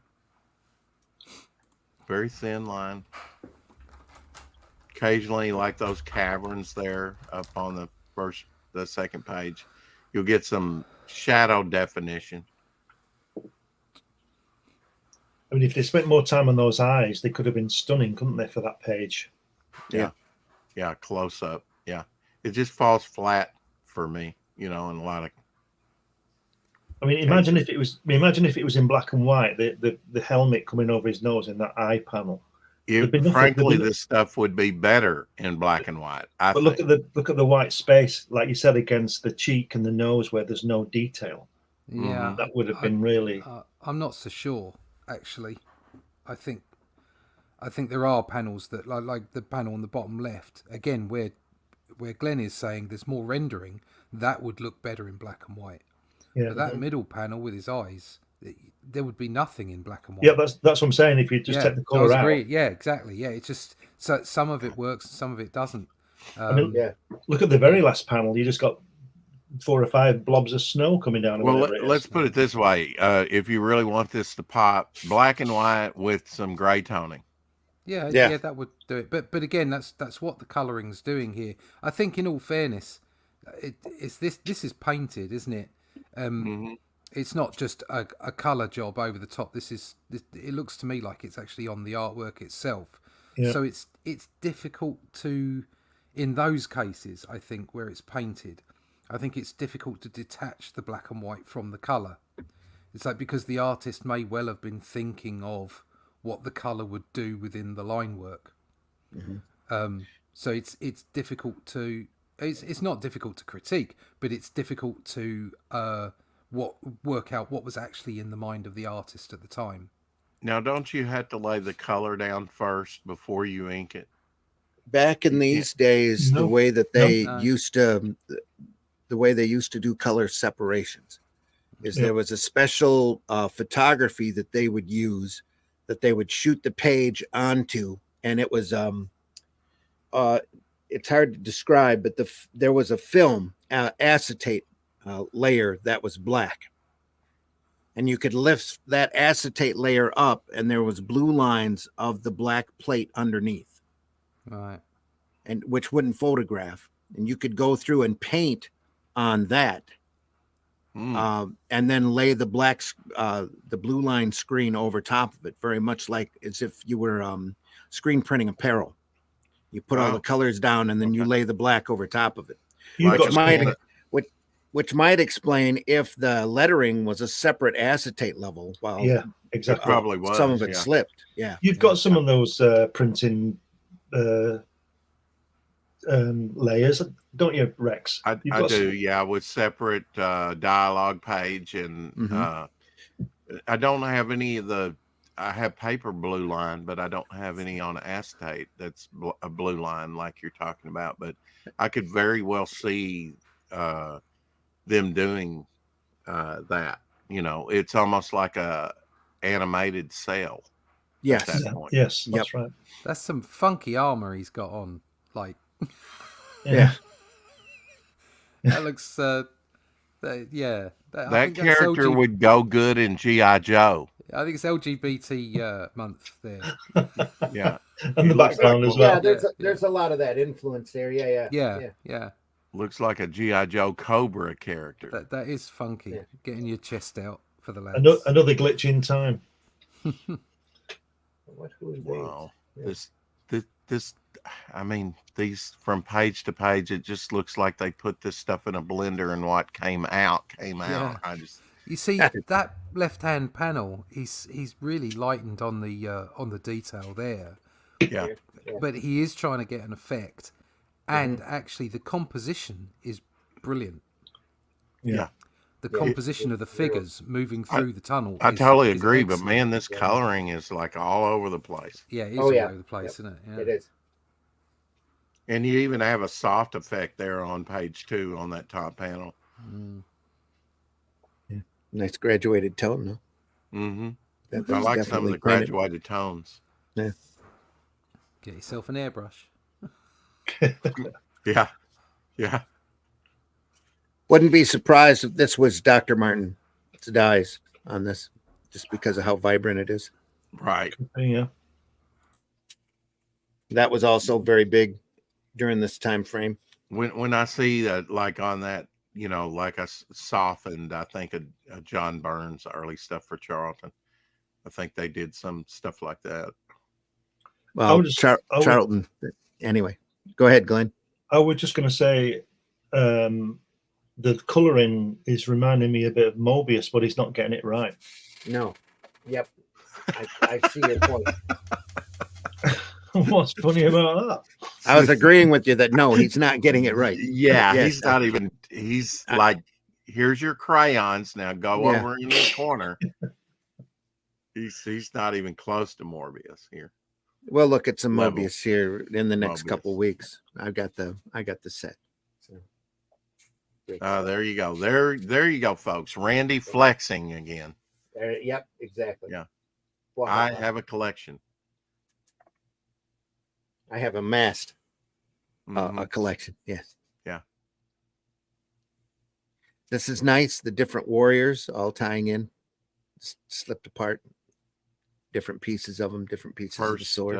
very thin line. Occasionally, like those caverns there up on the second page, you'll get some shadow definition. I mean, if they spent more time on those eyes, they could have been stunning, couldn't they, for that page? Yeah, close up. Yeah, it just falls flat for me, in a lot of. I mean, imagine if it was in black and white, the helmet coming over his nose and that eye panel. Frankly, this stuff would be better in black and white. But look at the white space, like you said, against the cheek and the nose where there's no detail. Yeah, that would have been really. I'm not so sure, actually. I think there are panels that like the panel on the bottom left again, where Glenn is saying there's more rendering, that would look better in black and white. Yeah, but that middle panel with his eyes, there would be nothing in black and white. Yeah, that's what I'm saying. If you just take the color out. Yeah, exactly. Yeah, it's just so some of it works, some of it doesn't. Look at the very last panel. You just got 4 or 5 blobs of snow coming down. Well, let's put it this way: if you really want this to pop, black and white with some gray toning. Yeah, that would do it. But again, that's what the coloring's doing here. I think, in all fairness, this is painted, isn't it? It's not just a color job over the top. It looks to me like it's actually on the artwork itself. Yeah. So it's difficult to, in those cases, I think, where it's painted, I think it's difficult to detach the black and white from the color. It's like, because the artist may well have been thinking of what the color would do within the line work. So it's difficult to. It's not difficult to critique, but it's difficult to work out what was actually in the mind of the artist at the time. Now, don't you have to lay the color down first before you ink it? Back in these days, the way that they used to do color separations is there was a special photography that they would use, that they would shoot the page onto, and it was it's hard to describe, but there was a film acetate layer that was black, and you could lift that acetate layer up, and there was blue lines of the black plate underneath, right, and which wouldn't photograph, and you could go through and paint on that, and then lay the the blue line screen over top of it, very much like as if you were screen printing apparel. You put all the colors down, and then you lay the black over top of it, which might explain if the lettering was a separate acetate level. Well, exactly. Probably was. Some of it slipped. Yeah, you've got some of those printing layers, don't you, Rex? I do. Yeah, with separate dialogue page, and I don't have any of the. I have paper blue line, but I don't have any on acetate that's a blue line like you're talking about. But I could very well see them doing that. It's almost like a animated cell. Yes, yes, that's right. That's some funky armor he's got on. Like, that looks. That character would go good in G.I. Joe. I think it's LGBT month there. Yeah, and the background as well. Yeah, there's a lot of that influence there. Yeah. Looks like a G.I. Joe Cobra character. That is funky. Yeah. Getting your chest out for the lads. Another glitch in time. Wow. This. I mean, these from page to page, it just looks like they put this stuff in a blender, and what came out. You see that left-hand panel, he's really lightened on the detail there. Yeah. But he is trying to get an effect, and actually the composition is brilliant. Yeah. The composition of the figures moving through the tunnel. I totally agree, but man, this coloring is like all over the place. Yeah, it is all over the place, isn't it? Yeah. It is. And you even have a soft effect there on page 2 on that top panel. Nice graduated tone, though. I like some of the graduated tones. Yeah. Get yourself an airbrush. Yeah. Wouldn't be surprised if this was Dr. Martin's dyes on this, just because of how vibrant it is. Right. Yeah. That was also very big during this time frame. When I see that, like on that, like I softened, I think of John Burns' early stuff for Charlton. I think they did some stuff like that. Well, Charlton, Anyway, go ahead, Glenn. I was just going to say the colouring is reminding me a bit of Mobius, but he's not getting it right. No. Yep. I see your point. What's funny about that? I was agreeing with you that no, he's not getting it right. Yeah, Yes. he's not even. He's like, here's your crayons. Now go Yeah. over in the corner. He's not even close to Morbius here. Well, look, it's a Level. Mobius here in the next Mobius. couple weeks. I got the set. So. There you go. There you go, folks. Randy flexing again. Yep, exactly. Yeah. Well, I have a collection. I have amassed Mhm. a collection. Yes. Yeah. This is nice. The different warriors all tying in, slipped apart. Different pieces of them, different pieces of the First sword.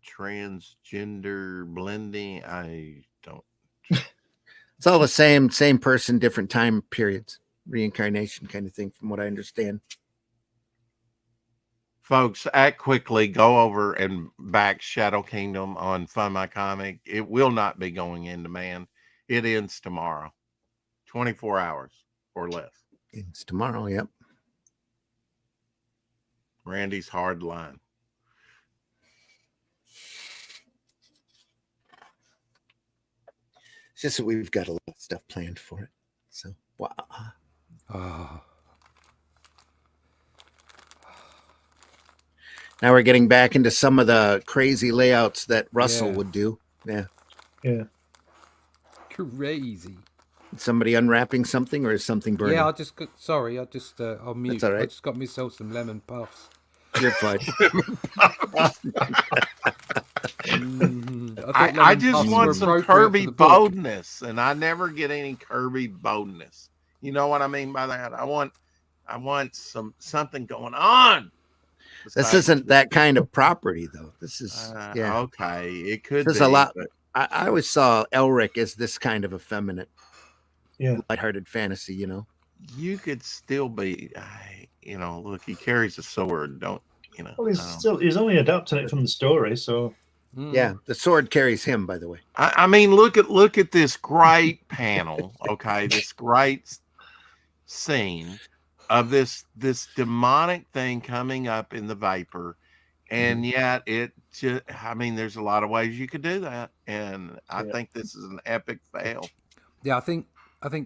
transgender blending. I don't. It's all the same person, different time periods, reincarnation kind of thing, from what I understand. Folks, act quickly. Go over and back Shadow Kingdom on Fund My Comic. It will not be going in demand. It ends tomorrow. 24 hours or less. It's tomorrow. Yep. Randy's hard line. It's just that we've got a lot of stuff planned for it. So, wow. Oh. Now we're getting back into some of the crazy layouts that Russell Yeah. would do. Yeah. Yeah. Crazy. Somebody unwrapping something, or is something burning? Yeah, I just got, sorry, I just I'll mute. That's all right. I just got myself some lemon puffs. You're fine. I just want some Kirby boldness, and I never get any Kirby boldness. You know what I mean by that? I want something going on. This isn't that kind of property, though. This is okay. It could. There's be, a lot. but I always saw ELRIC as this kind of effeminate, lighthearted fantasy. You know, you could still be. Look, he carries a sword. Don't you know? Well, he's only adapting it from the story, so. Yeah, the sword carries him. By the way, I mean, look at this great panel. Okay, this great scene of this demonic thing coming up in the vapor, and yet it just, I mean, there's a lot of ways you could do that, and I think this is an epic fail. Yeah, I think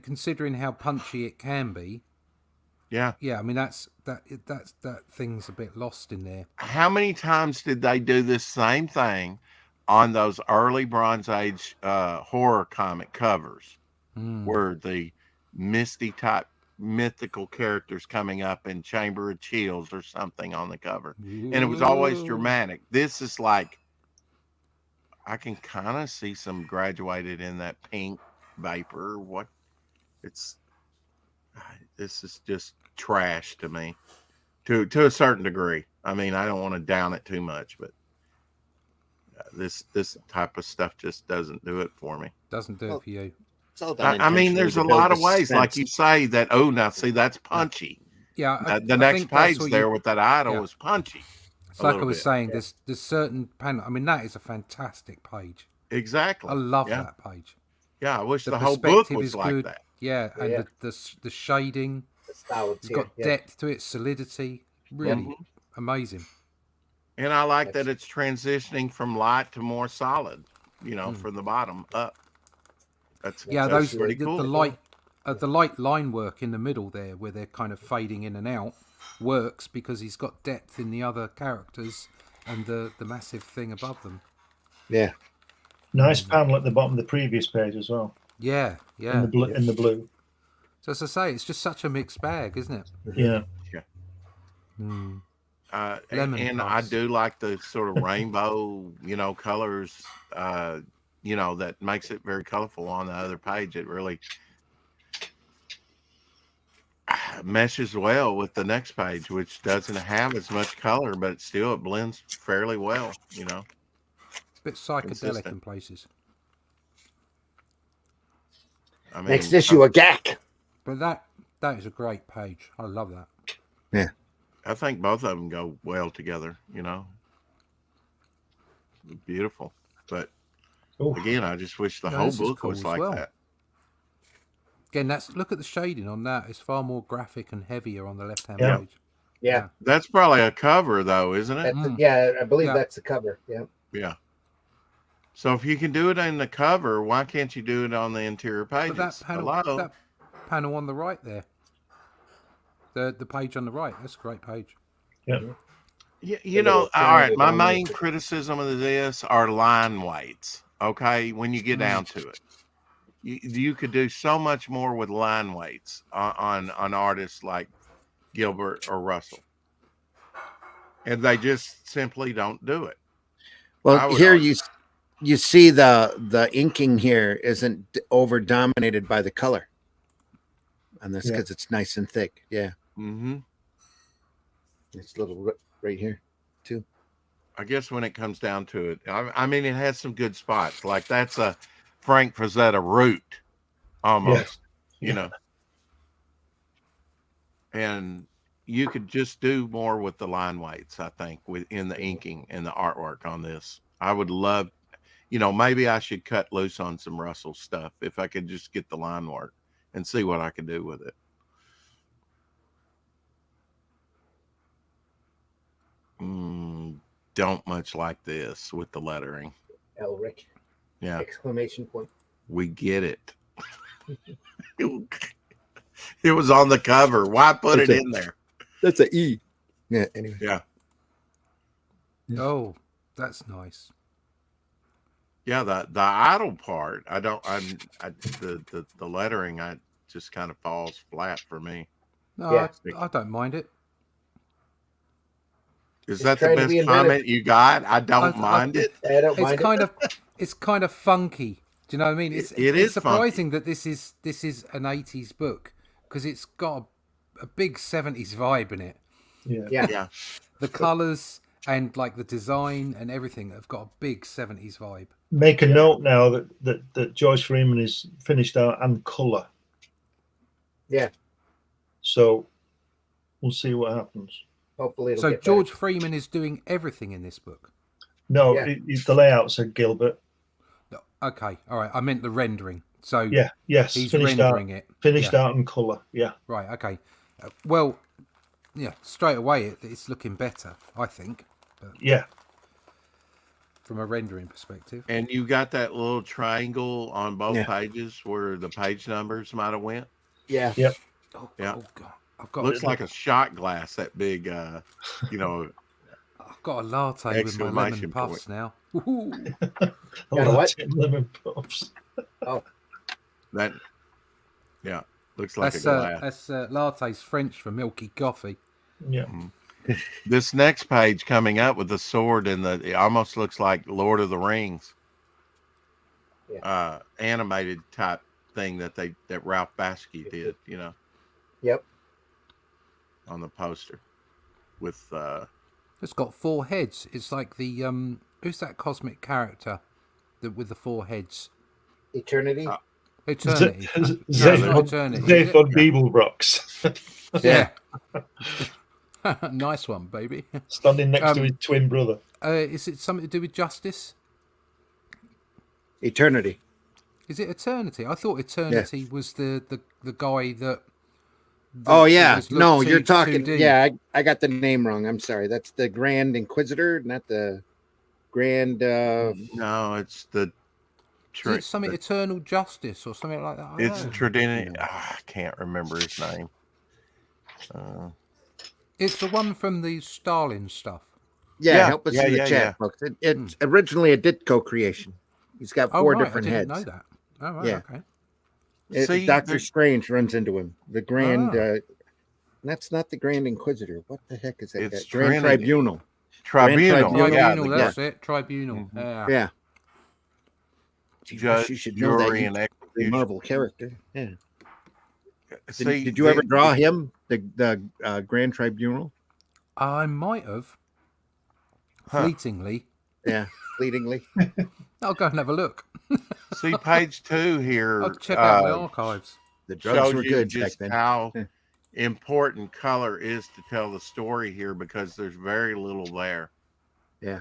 considering how punchy it can be. Yeah. I mean, that thing's a bit lost in there. How many times did they do this same thing on those early Bronze Age horror comic covers, where the misty type mythical characters coming up in Chamber of Chills or something on the cover, and it was always dramatic. This is like, I can kind of see some graduated in that pink vapor. What this is just trash to me, to a certain degree. I mean, I don't want to down it too much, but this type of stuff just doesn't do it for me. Doesn't do it for you. I mean, there's a lot of ways, like you say, that, oh, now see, that's punchy. Yeah. The next page there with that idol was punchy. It's like I was saying, there's certain panel. I mean, that is a fantastic page. Exactly. I love that page. Yeah, I wish the whole book was is like good. that. Yeah, and the shading, it's got depth to it, solidity, really amazing. And I like that it's transitioning from light to more solid, from the bottom up. That's pretty cool. The light line work in the middle there, where they're kind of fading in and out, works because he's got depth in the other characters and the massive thing above them. Yeah. Nice panel at the bottom of the previous page as well. Yeah. In the blue. So as I say, it's just such a mixed bag, isn't it? Yeah. And I do like the sort of rainbow, colors, that makes it very colorful on the other page. It really meshes well with the next page, which doesn't have as much color, but it blends fairly well, It's a bit psychedelic in places. I mean, next issue, a GAC. But that is a great page. I love that. Yeah. I think both of them go well together, Beautiful. But Ooh. Again, I just wish the No, whole this is book cool was as like well. that. Again, look at the shading on that. It's far more graphic and heavier on the left-hand Yeah. page. Yeah. That's probably a cover, though, isn't it? That's yeah, I believe Yeah. that's the cover. Yeah. Yeah. So if you can do it in the cover, why can't you do it on the interior pages? But that panel on the right there, the page on the right, that's a great page. Yeah. You know, all right, my main criticism of this are line weights, okay, when you get down to it. You could do so much more with line weights on artists like Gilbert or Russell. And they just simply don't do it. Well, here you see the inking here isn't over dominated by the color on this because it's nice and thick. Yeah. Mm-hmm. It's a little right here too. I guess when it comes down to it, I mean, it has some good spots. Like that's a Frank Frazetta root almost, you know. And you could just do more with the line weights, I think, within the inking and the artwork on this. I would love, you know, maybe I should cut loose on some Russell stuff if I could just get the line work and see what I could do with it. Don't much like this with the lettering. ELRIC. Yeah. Exclamation point. We get it. It was on the cover. Why put it in there? That's an E. Yeah. Anyway. Yeah. Oh, that's nice. Yeah. The idle part, the lettering, just kind of falls flat for me. No, I don't mind it. Is that the best comment you got? I don't mind it. I don't mind it. It's kind of funky. Do you know what I mean? It's surprising that this is an 80s book because it's got a big 70s vibe in it. Yeah. The colours and like the design and everything have got a big 70s vibe. Make a note now that George Freeman is finished art and colour. Yeah. So we'll see what happens. Hopefully so George Freeman is doing everything in this book? No, the layouts are Gilbert. Okay, all right. I meant the rendering. So yes, he's finished rendering art, it. Finished art and colour. Yeah. Right. Okay. Well, yeah. Straight away, it's looking better, I think. Yeah. From a rendering perspective. And you got that little triangle on both pages where the page numbers might have went. Yeah. Yep. Oh, yeah. Oh God. I've got looks like a shot glass. That big, you know. I've got a latte with my lemon puffs now. What? Lemon puffs. Oh, that. Yeah, looks like a glass. That's latte's French for milky coffee. Yeah. This next page coming up with the sword and it almost looks like Lord of the Rings. Yeah. Animated type thing that Ralph Bakshi did. You know. Yep. On the poster with it's got 4 heads. It's like the who's that cosmic character with the 4 heads? Eternity. Eternity. Zaphod Beeblebrox. Yeah. Nice one, baby. Standing next to his twin brother. Is it something to do with justice? Eternity. Is it Eternity? I thought Eternity was the guy that. Oh yeah, no, you're talking. 2D. Yeah, I got the name wrong. I'm sorry. That's the Grand Inquisitor, not the Grand. No, it's the. It's something Eternal Justice or something like that. It's Trinity. I can't remember his name. It's the one from the Stalin stuff. Yeah, help us in the chat, folks. It's originally a Ditko creation. He's got 4 different heads. I didn't know that. Oh, right, yeah. Okay. Doctor Strange runs into him. The Grand. That's not the Grand Inquisitor. What the heck is that? It's Grand Tribunal. Tribunal. That's it. Tribunal. Mm-hmm. Yeah. Judge, you should know jury, that. and a Marvel character. Yeah. See, did you ever draw him? The Grand Tribunal? I might have. Fleetingly. Yeah, fleetingly. I'll go and have a look. See, page 2 here. I'll check out my archives. The drugs were good just back then. How important color is to tell the story here because there's very little there. Yeah.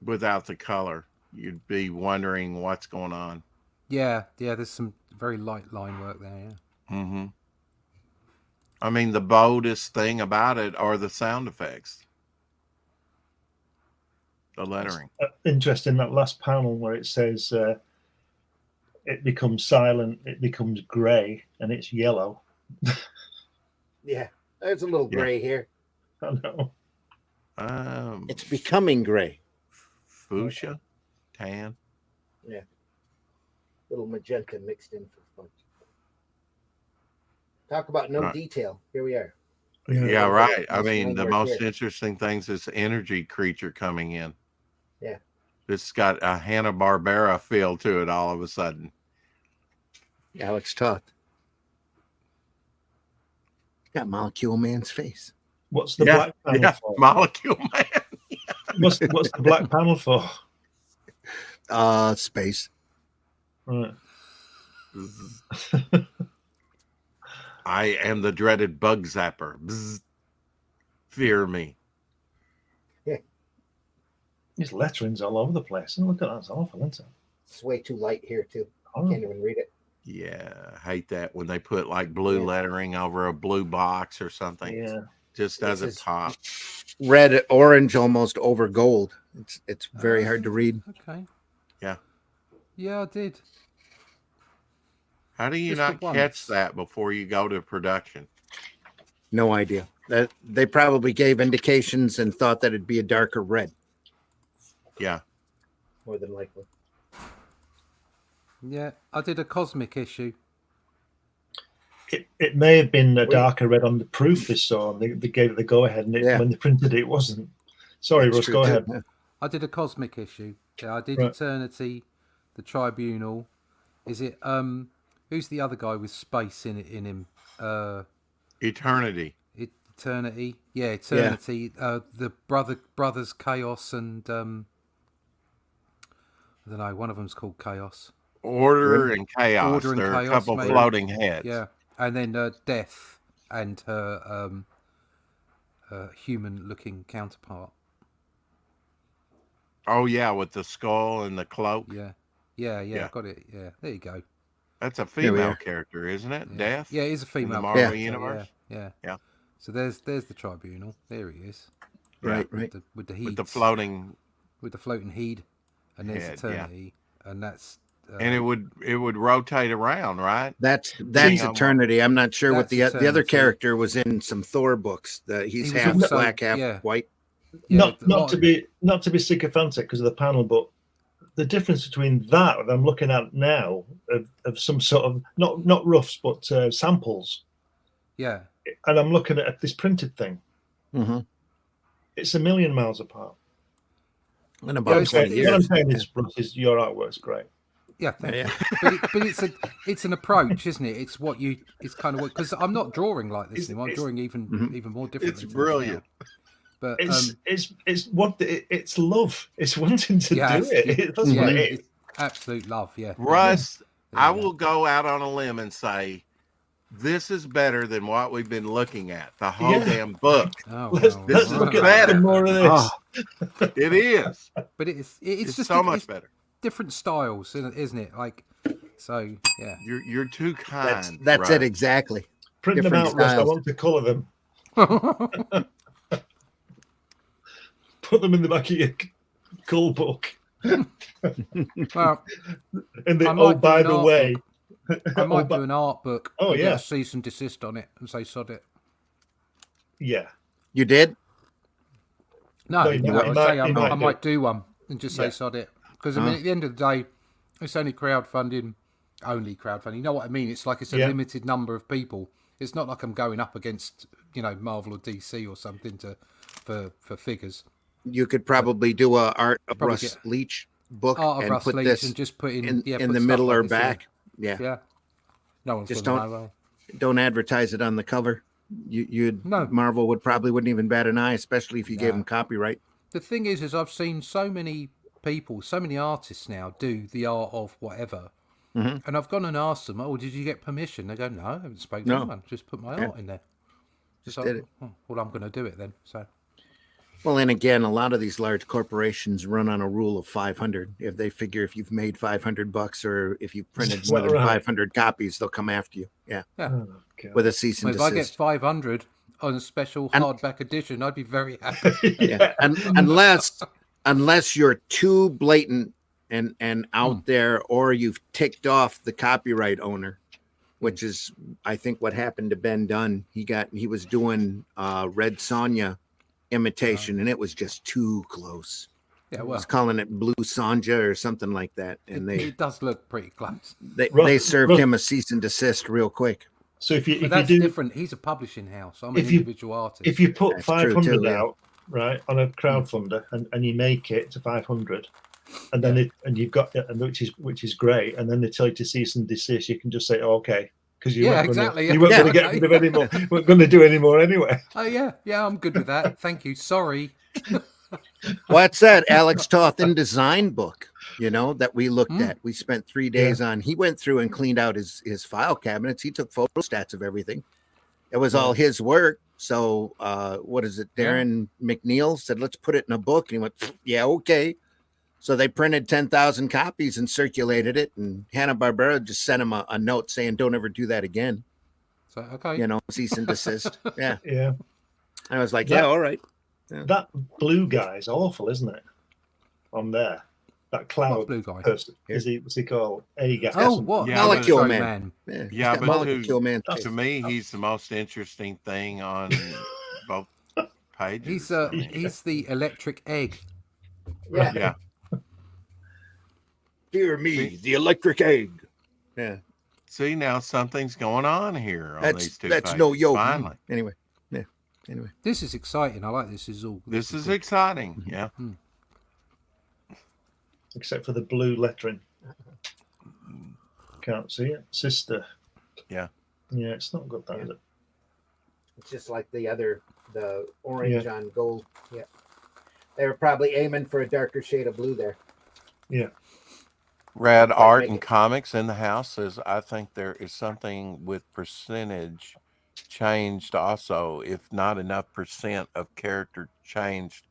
without the color. You'd be wondering what's going on. Yeah, there's some very light line work there, yeah. Mm-hmm. I mean, the boldest thing about it are the sound effects. The lettering. Interesting, that last panel where it says it becomes silent, it becomes grey, and it's yellow. Yeah, there's a little gray here. I know. It's becoming gray. Fuchsia? Tan? Yeah. Little magenta mixed in for fun. Talk about no detail. Here we are. Yeah, right. I mean, the one most here. interesting things is energy creature coming in. Yeah. It's got a Hanna-Barbera feel to it all of a sudden. Alex Toth. Got Molecule Man's face. What's the black panel for? Molecule Man. What's the black panel for? Space. Right. I am the dreaded bug zapper. Bzz. Fear me. Yeah. These lettering's all over the place. And look at that, it's awful, isn't it? It's way too light here too. I can't even read it. Yeah, I hate that when they put like blue lettering over a blue box or something. Yeah. Just doesn't pop. Red, orange, almost over gold. It's very hard to read. Okay. Yeah. Yeah, I did. How do you Just not catch that before you go to production? No idea. That they probably gave indications and thought that it'd be a darker red. Yeah. More than likely. Yeah, I did a cosmic issue. It may have been a darker red on the proof they saw, and they gave it the go ahead, and when they printed it, it wasn't. Sorry, Russ, go ahead. I did a cosmic issue. Yeah, I did Right. Eternity, the Tribunal. Is it who's the other guy with space in him? Eternity. Eternity. Yeah, Eternity. The brothers Chaos and I don't know, one of them's called Chaos. Order and Chaos. Order and There are Chaos, a couple maybe. floating heads. Yeah. And then Death and her human looking counterpart. Oh yeah, with the skull and the cloak. Yeah, got it. Yeah, there you go. That's a female character, isn't it? Yeah. Death. Yeah, it is a female. In the Marvel character, universe. Yeah. So there's the Tribunal. There he is. Right. With the heat. With the floating heat, and there's head, Eternity, and that's. And it would rotate around, right? That's Eternity. I'm not sure what the other Eternity. character was in some Thor books. He's He was half also- black, half yeah. white. Yeah, Not to be sycophantic because of the panel, but the difference between that I'm looking at now of some sort of not roughs but samples, Yeah. and I'm looking at this printed thing. Mm-hmm. It's a million miles apart. And Yeah, about it's 20 like- years. What I'm saying is, Russ, is your artwork's great. Yeah, thank you. But it's an approach, isn't it? It's what you. It's kind of what, because I'm not drawing like this anymore. I'm drawing even more differently. It's brilliant. But It's love. It's wanting to do it. That's what it is. It's absolute love. Yeah, Russ, Yeah. I will go out on a limb and say this is better than what we've been looking at. The whole damn book. Oh, Let's This is look at better. more of this. It is. But it's just so much better. Different styles, isn't it? Like, so yeah. You're too kind. That's Russ. it exactly. Print them Different out, Russ. I styles. want to colour them. Put them in the back of your cool book. Well, And they, I might do by an the art way, I might do an art book. Oh, and yeah. get a cease and desist on it and say sod it. yeah. You did? No, No, you I might- say you I might might do. do one and just say Yeah. sod it. Because I mean, at the end of the day, it's only crowdfunding. You know what I mean? It's like it's a Yeah. limited number of people. It's not like I'm going up against Marvel or DC or something for figures. You could probably do a art of Probably Russ get- Leach book Art of and Russ put Leach this and just put in in put the stuff middle like or this in. back. Yeah. Yeah. No one's Just gonna don't- know. Well, Don't advertise it on the cover. Marvel would probably wouldn't even bat an eye, especially if you gave them copyright. the thing is I've seen so many people, so many artists now do the art of whatever. Mm-hmm. And I've gone and asked them, "Oh, did you get permission?" They go, "No, I haven't spoken to No. anyone. Just put my Yeah. art in there." Just So, did it. oh, well, I'm going to do it then. So Well, and again, a lot of these large corporations run on a rule of 500. If they figure if you've made $500 or if you've printed more than 500 copies, they'll come after you. Yeah. Oh, With a cease and If I get desist. 500 on a special hardback edition, I'd be very happy. Yeah. Unless you're too blatant and out there, or you've ticked off the copyright owner, which is, I think, what happened to Ben Dunn. He was doing Red Sonja imitation, and it was just too close. Yeah, I well, was calling it Blue Sonja or something like that, and it does look pretty close. they served him a cease and desist real quick. So if you do different, he's a publishing house. I'm an individual artist. If you put That's 500 true too, out right on a crowdfunder and you make it to 500, and then you've got which is great, and then they tell you to cease and desist, you can just say, oh, okay. Because you weren't going to get rid of any more. We're going to do any more anyway. Oh yeah, I'm good with that. Thank you. Sorry. What's that Alex Toth InDesign book? That we looked at. We spent 3 days on. He went through and cleaned out his file cabinets. He took photostats of everything. It was all his work. So what is it? Darren McNeil said, "Let's put it in a book." And he went, "Yeah, okay." So they printed 10,000 copies and circulated it, and Hanna-Barbera just sent him a note saying, "Don't ever do that again." So okay, cease and desist. Yeah, yeah. I was like, all right. Yeah. That blue guy is awful, isn't it? On there, that cloud blue guy. person. What's he called? Agas. Oh, what? Yeah, Molecule Man. Yeah, but Molecule Man. to me, he's the most interesting thing on both pages. He's the electric egg. Yeah. Dear me, the electric egg. Yeah. See, now something's going on here on these two That's pages. no yoke. Finally. Anyway. Yeah. Anyway. This is exciting. I like this. This is exciting. Yeah. Except for the blue lettering. Can't see it. Sister. Yeah. Yeah, it's not good, that is it? It's just like the orange on gold. Yeah. They were probably aiming for a darker shade of blue there. Yeah. Rad Art and Comics in the house says, I think there is something with percentage changed also. If not enough percent of character changed,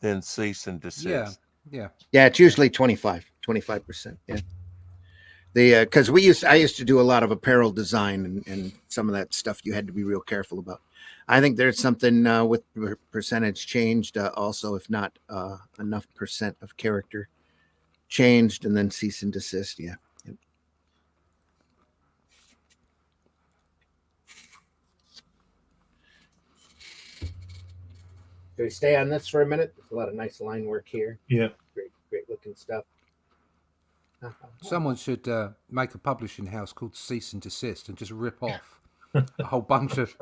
then cease and desist. Yeah. Yeah, it's usually 25%. Yeah. Because I used to do a lot of apparel design, and some of that stuff you had to be real careful about. I think there's something with percentage changed also, if not enough percent of character changed, and then cease and desist. Yeah. Yep. Do we stay on this for a minute? There's a lot of nice line work here. Yeah. Great looking stuff. Someone should make a publishing house called Cease and Desist and just rip off a whole bunch of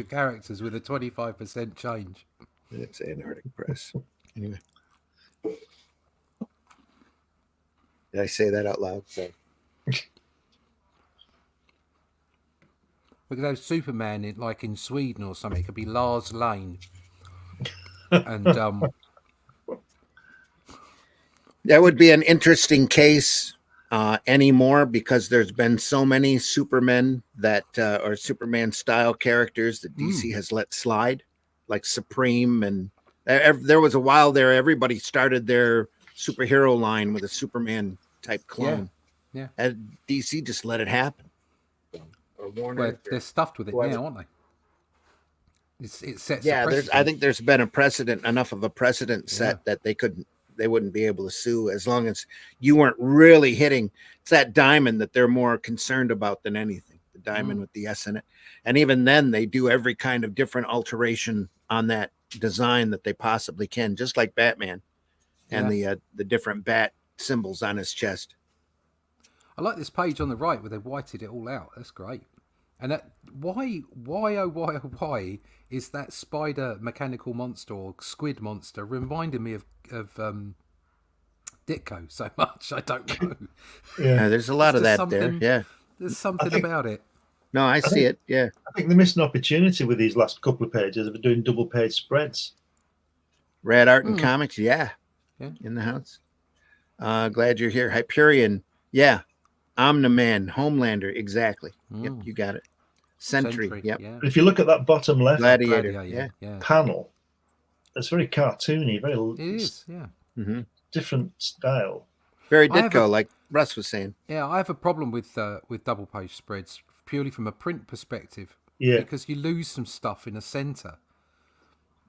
characters with a 25% change. It's Antarctic Press. Anyway. Did I say that out loud? So. We could have Superman in Sweden or something. It could be Lars Lane. And that would be an interesting case anymore, because there's been so many Supermen that or Superman style characters that DC has let slide, like Supreme, and there was a while there everybody started their superhero line with a Superman type clone. Yeah. And DC just let it happen. Or Warner. They're stuffed with it now, aren't they? It sets. Yeah, I think there's been enough of a precedent set that they wouldn't be able to sue, as long as you weren't really hitting. It's that diamond that they're more concerned about than anything. The diamond with the S in it. And even then they do every kind of different alteration on that design that they possibly can, just like Batman and the different bat symbols on his chest. I like this page on the right where they've whited it all out. That's great. And that why is that spider mechanical monster or squid monster reminding me of Ditko so much? I don't know. Yeah, there's a lot of that there. Yeah, there's something about it. No, I see it. Yeah, I think they missed an opportunity with these last couple of pages of doing double page spreads. Rad Art and Comics, yeah, in the house. Glad you're here, Hyperion. Yeah, Omni-Man, Homelander, exactly. Yep, you got it. Sentry. Yep. Yeah. If you look at that bottom left Gladiator, panel, It's very cartoony, very It is, yeah. Mm-hmm. different style. Very I have Ditko, a- like Russ was saying. Yeah, I have a problem with double page spreads purely from a print perspective. Yeah. Because you lose some stuff in a centre.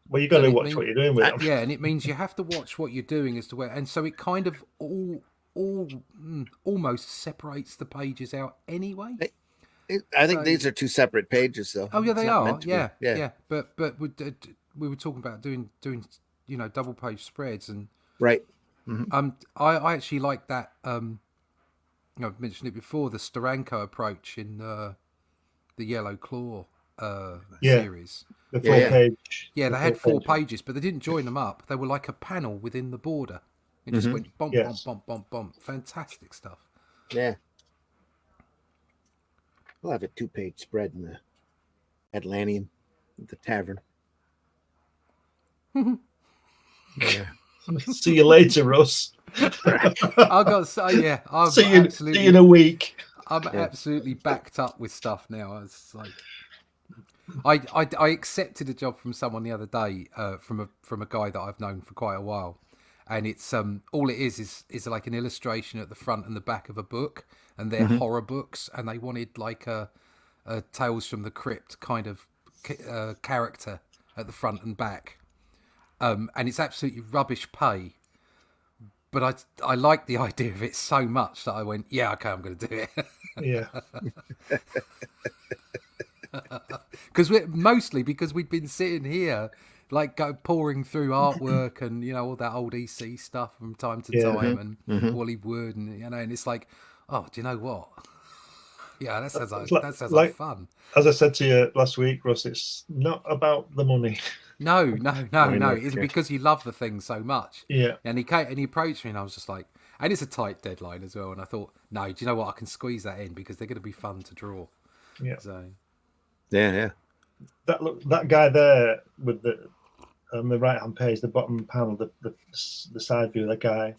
Well, you got to And it watch what you're doing with it. Yeah, and it means you have to watch what you're doing as to where, and so it kind of almost separates the pages out anyway. I think these are two separate pages, though. Oh yeah, It's they not are. meant to be. Yeah. But we were talking about doing double page spreads, and Right. I actually like that. I've mentioned it before, the Steranko approach in the Yellow Claw series. The 4-page. Yeah, they had 4 pages, but they didn't join them up. They were like a panel within the border. It just went bump, bump, bump, bump. Fantastic stuff. Yeah. We'll have a 2-page spread in the Atlantean, at the tavern. Yeah. See you later, Russ. I got to say, yeah, I'm See you in a week. I'm absolutely backed up with stuff now. It's like I accepted a job from someone the other day from a guy that I've known for quite a while, and it's all it is like an illustration at the front and the back of a book, and they're horror books, and they wanted like a Tales from the Crypt kind of character at the front and back, and it's absolutely rubbish pay. But I like the idea of it so much that I went, yeah, okay, I'm going to do it. Yeah. Because we'd been sitting here, like pouring through artwork and all that old EC stuff from time to time, and Wally Wood, and and it's like, oh, do you know what? Yeah, that sounds like fun. As I said to you last week, Russ, it's not about the money. No. It's because you love the thing so much. Yeah. And he approached me, and I was just like, and it's a tight deadline as well. And I thought, no, do you know what? I can squeeze that in because they're going to be fun to draw. Yeah. So. Yeah. That guy there with the on the right hand page, the bottom panel, the side view of the guy,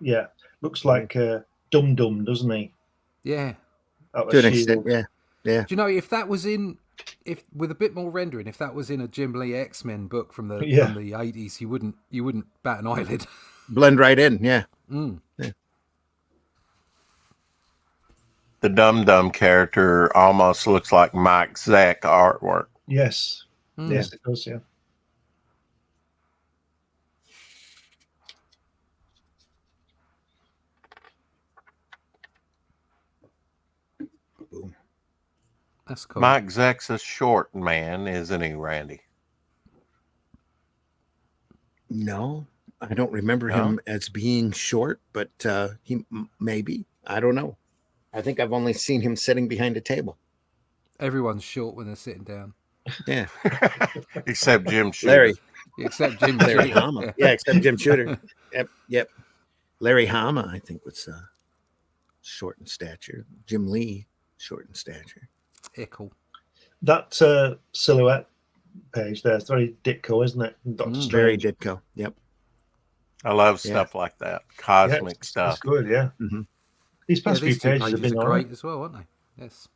yeah, looks like Dum Dum, doesn't he? Yeah. To an extent, yeah. Do you know if that was with a bit more rendering, if that was in a Jim Lee X-Men book from the 80s, you wouldn't bat an eyelid. Blend right in, yeah. The Dum Dum character almost looks like Mike Zack artwork. Yes. Yes, it does, yeah. That's cool. Mike Zack's a short man, isn't he, Randy? No, I don't remember him as being short, but he maybe. I don't know. I think I've only seen him sitting behind a table. Everyone's short when they're sitting down. Yeah. Except Jim Shooter. Larry. Except Jim Larry Shooter. Hama. Yeah, except Jim Shooter. Yep. Larry Hama, I think, was short in stature. Jim Lee, short in stature. Ickle. That silhouette page there is very Ditko, isn't it? Dr. Very Strange. Ditko. Yep. I love stuff like that. Cosmic stuff. That's good, yeah. Mm-hmm. These past few these two pages have been are all great right. as well, aren't they? Yes.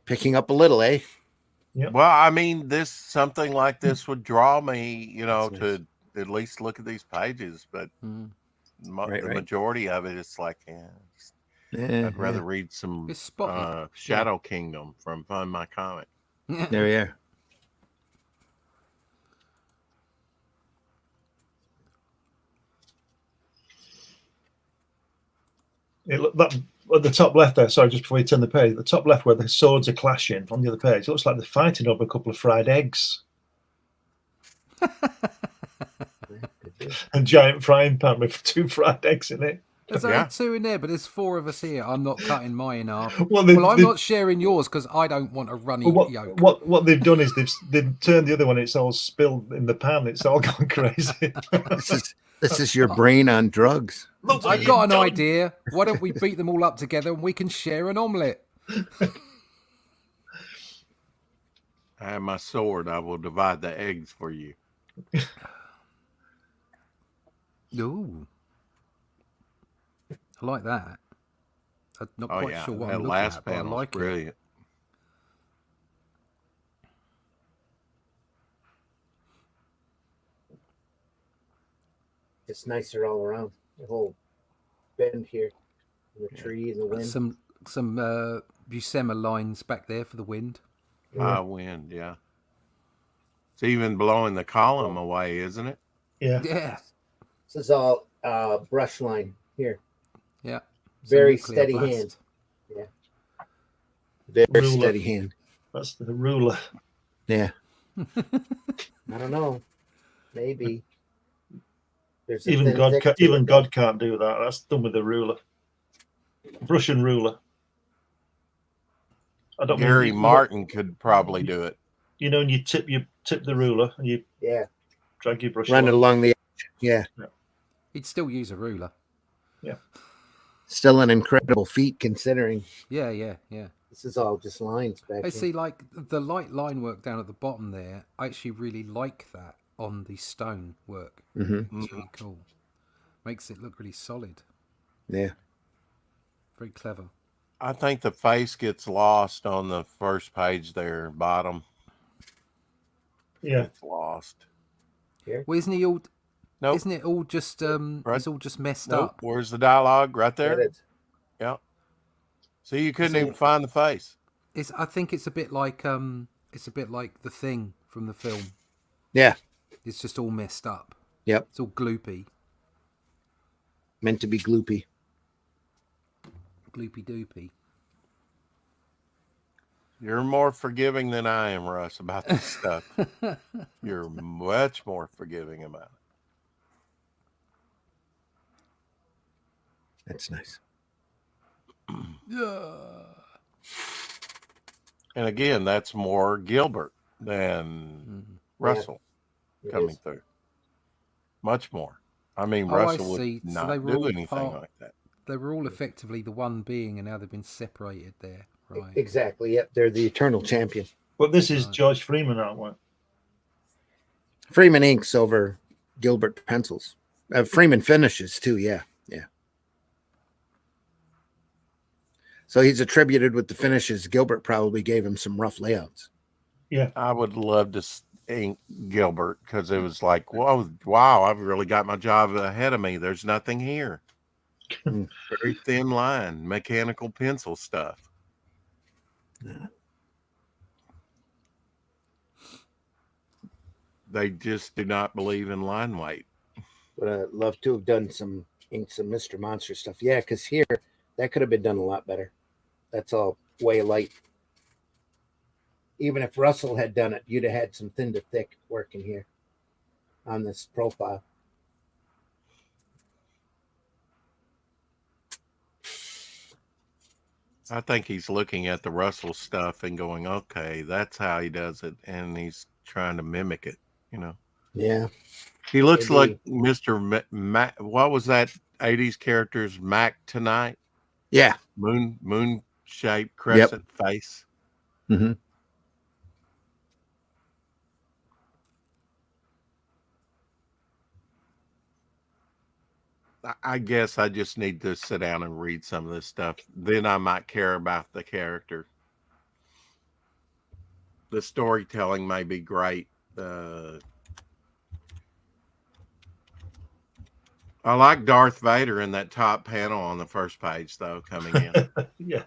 Picking up a little, eh? Yep. Well, I mean, something like this would draw me, That's nice. to at least look at these pages. But the majority of it, it's like, I'd rather read some It's spotty. Shadow Kingdom from Fun My Comic. There we are. That at the top left there, sorry, just before you turn the page, the top left where the swords are clashing on the other page, it looks like they're fighting over a couple of fried eggs. A giant frying pan with 2 fried eggs in it. There's only 2 in there, but there's 4 of us here. I'm not cutting mine in half. Well, I'm not sharing yours because I don't want a runny yolk. What they've done is they've turned the other one. It's all spilled in the pan. It's all gone crazy. This is your brain on drugs. I've got an idea. Why don't we beat them all up together and we can share an omelette? I have my sword. I will divide the eggs for you. Ooh. I like that. I'm not quite sure what that I'm looking last at, but I panel's like it. brilliant. just nicer all around. The whole bend here, and the tree and the wind. Some Buscema lines back there for the wind. High wind, yeah. It's even blowing the column away, isn't it? Yeah. Yeah. This is all brush line here. Yeah. Very Nuclear steady blast. hand. Yeah. Very Ruler. steady hand. That's the ruler. Yeah. I don't know. Maybe. There's a Even thin God, thick ca- to even it. God can't do that. That's done with a ruler, brush and ruler. I don't Gary mean, Martin could probably do it. You know, and you tip the ruler and you drag your brush. Run it along the edge. Yeah. He'd still use a ruler. Yeah. Still an incredible feat considering. Yeah, yeah, yeah. This is all just lines back I here. see, like the light line work down at the bottom there. I actually really like that on the stone work. Mm-hmm. It's really cool. Makes it look really solid. Yeah. Very clever. I think the face gets lost on the first page there, bottom. Yeah. It's lost. Well, isn't he all? Nope. Isn't it all just it's all just messed up? Where's the dialogue? Right there. Yeah. See, you couldn't even find the face. I think it's a bit like the Thing from the film. Yeah. It's just all messed up. Yep. It's all gloopy. Meant to be gloopy. Gloopy doopy. You're more forgiving than I am, Russ, about this stuff. You're much more forgiving about it. That's nice. Yeah. And again, that's more Gilbert than Russell coming through. Much more. I mean, Russell would not do anything like that. They were all effectively the one being, and now they've been separated there. Right. Exactly. Yep. They're the eternal champion. But this is George Freeman, aren't we? Freeman inks over Gilbert pencils. Freeman finishes too. Yeah. Yeah. So he's attributed with the finishes. Gilbert probably gave him some rough layouts. Yeah. I would love to ink Gilbert because it was like, whoa, wow, I've really got my job ahead of me. There's nothing here. Very thin line, mechanical pencil stuff. They just do not believe in line weight. But I'd love to have done some Mr. Monster stuff. Yeah, because here that could have been done a lot better. That's all way light. Even if Russell had done it, you'd have had some thin to thick working here on this profile. I think he's looking at the Russell stuff and going, okay, that's how he does it. And he's trying to mimic it, you know? Yeah. He looks like Mr. Mac. What was that 80s character's Mac Tonight? Yeah. Moon shaped crescent face. Mm-hmm. I guess I just need to sit down and read some of this stuff. Then I might care about the character. The storytelling may be great. I like Darth Vader in that top panel on the first page, though, coming in. Yeah.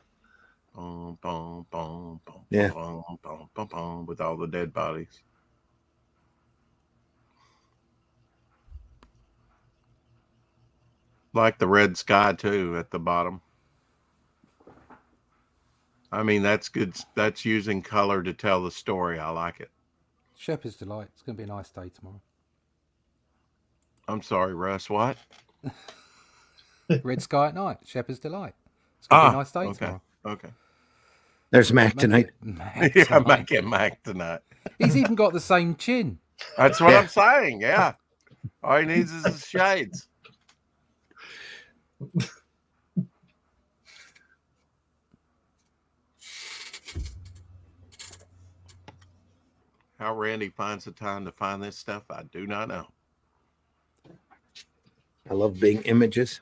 Boom, boom, boom, boom, Yeah. boom, boom, boom, boom, with all the dead bodies. Like the red sky, too, at the bottom. I mean, that's good. That's using color to tell the story. I like it. Shepherd's Delight. It's going to be a nice day tomorrow. I'm sorry, Russ. What? Red sky at night. Shepherd's Delight. It's going to be a nice day okay. tomorrow. Okay. There's Mac tonight. Mac tonight. He's even got the same chin. That's what I'm saying. Yeah. All he needs is his shades. How Randy finds the time to find this stuff, I do not know. I love big images.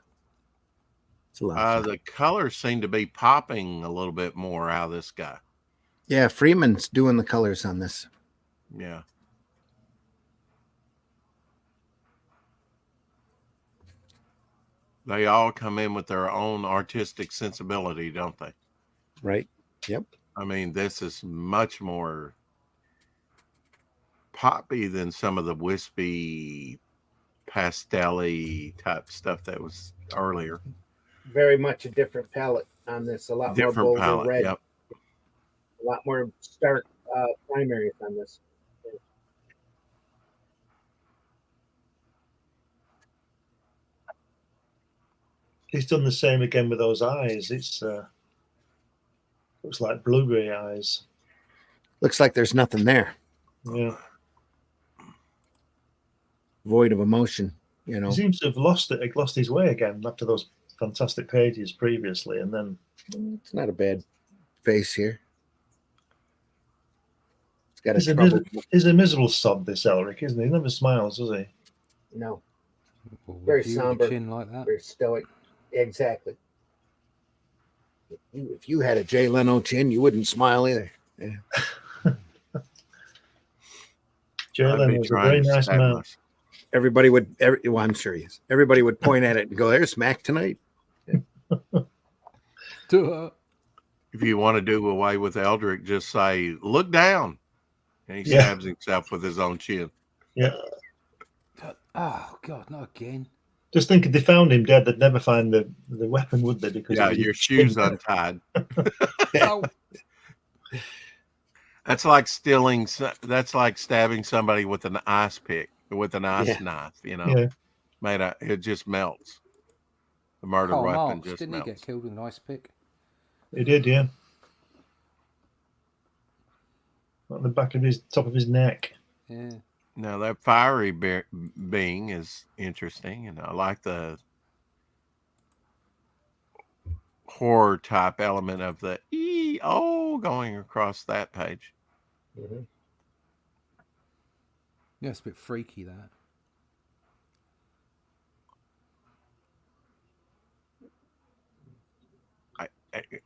It's a lot of fun. The colors seem to be popping a little bit more out of this guy. Yeah, Freeman's doing the colors on this. Yeah. They all come in with their own artistic sensibility, don't they? Right. Yep. I mean, this is much more poppy than some of the wispy, pastel-y type stuff that was earlier. Very much a different palette on this. A lot Different more bolder palette. red. Yep. A lot more stark primaries on this. He's done the same again with those eyes. It's looks like blueberry eyes. Looks like there's nothing there. Yeah. Void of emotion, you know. He seems to have lost his way again after those fantastic pages previously, and then It's not a bad face here. It's got he's a miserable sod, this ELRIC, isn't he? He never smiles, does he? No. Well, Very with you with a somber. chin like that. Very stoic. Exactly. If you had a Jay Leno chin, you wouldn't smile either. Yeah. Jay I'd be Leno was a trying very to nice stab man. myself. Everybody would. Well, I'm sure he is. Everybody would point at it and go, "There's Mac tonight." Duh. If you want to do away with Eldrick, just say, "Look down," and he Yeah. stabs himself with his own chin. Yeah. Oh God, not again. Just think if they found him dead, they'd never find the weapon, would they? Because it Yeah, was your his shoes chin. untied. Oh, That's like stealing. That's like stabbing somebody with an ice pick, with an ice knife. You know, Yeah. it just melts. The murder Karl weapon Marx, just didn't melts. he get killed with an ice pick? He did, yeah. On the back of his top of his neck. Yeah. Now that fiery being is interesting, and I like the horror type element of the going across that page. Mm-hmm. Yeah, it's a bit freaky, that.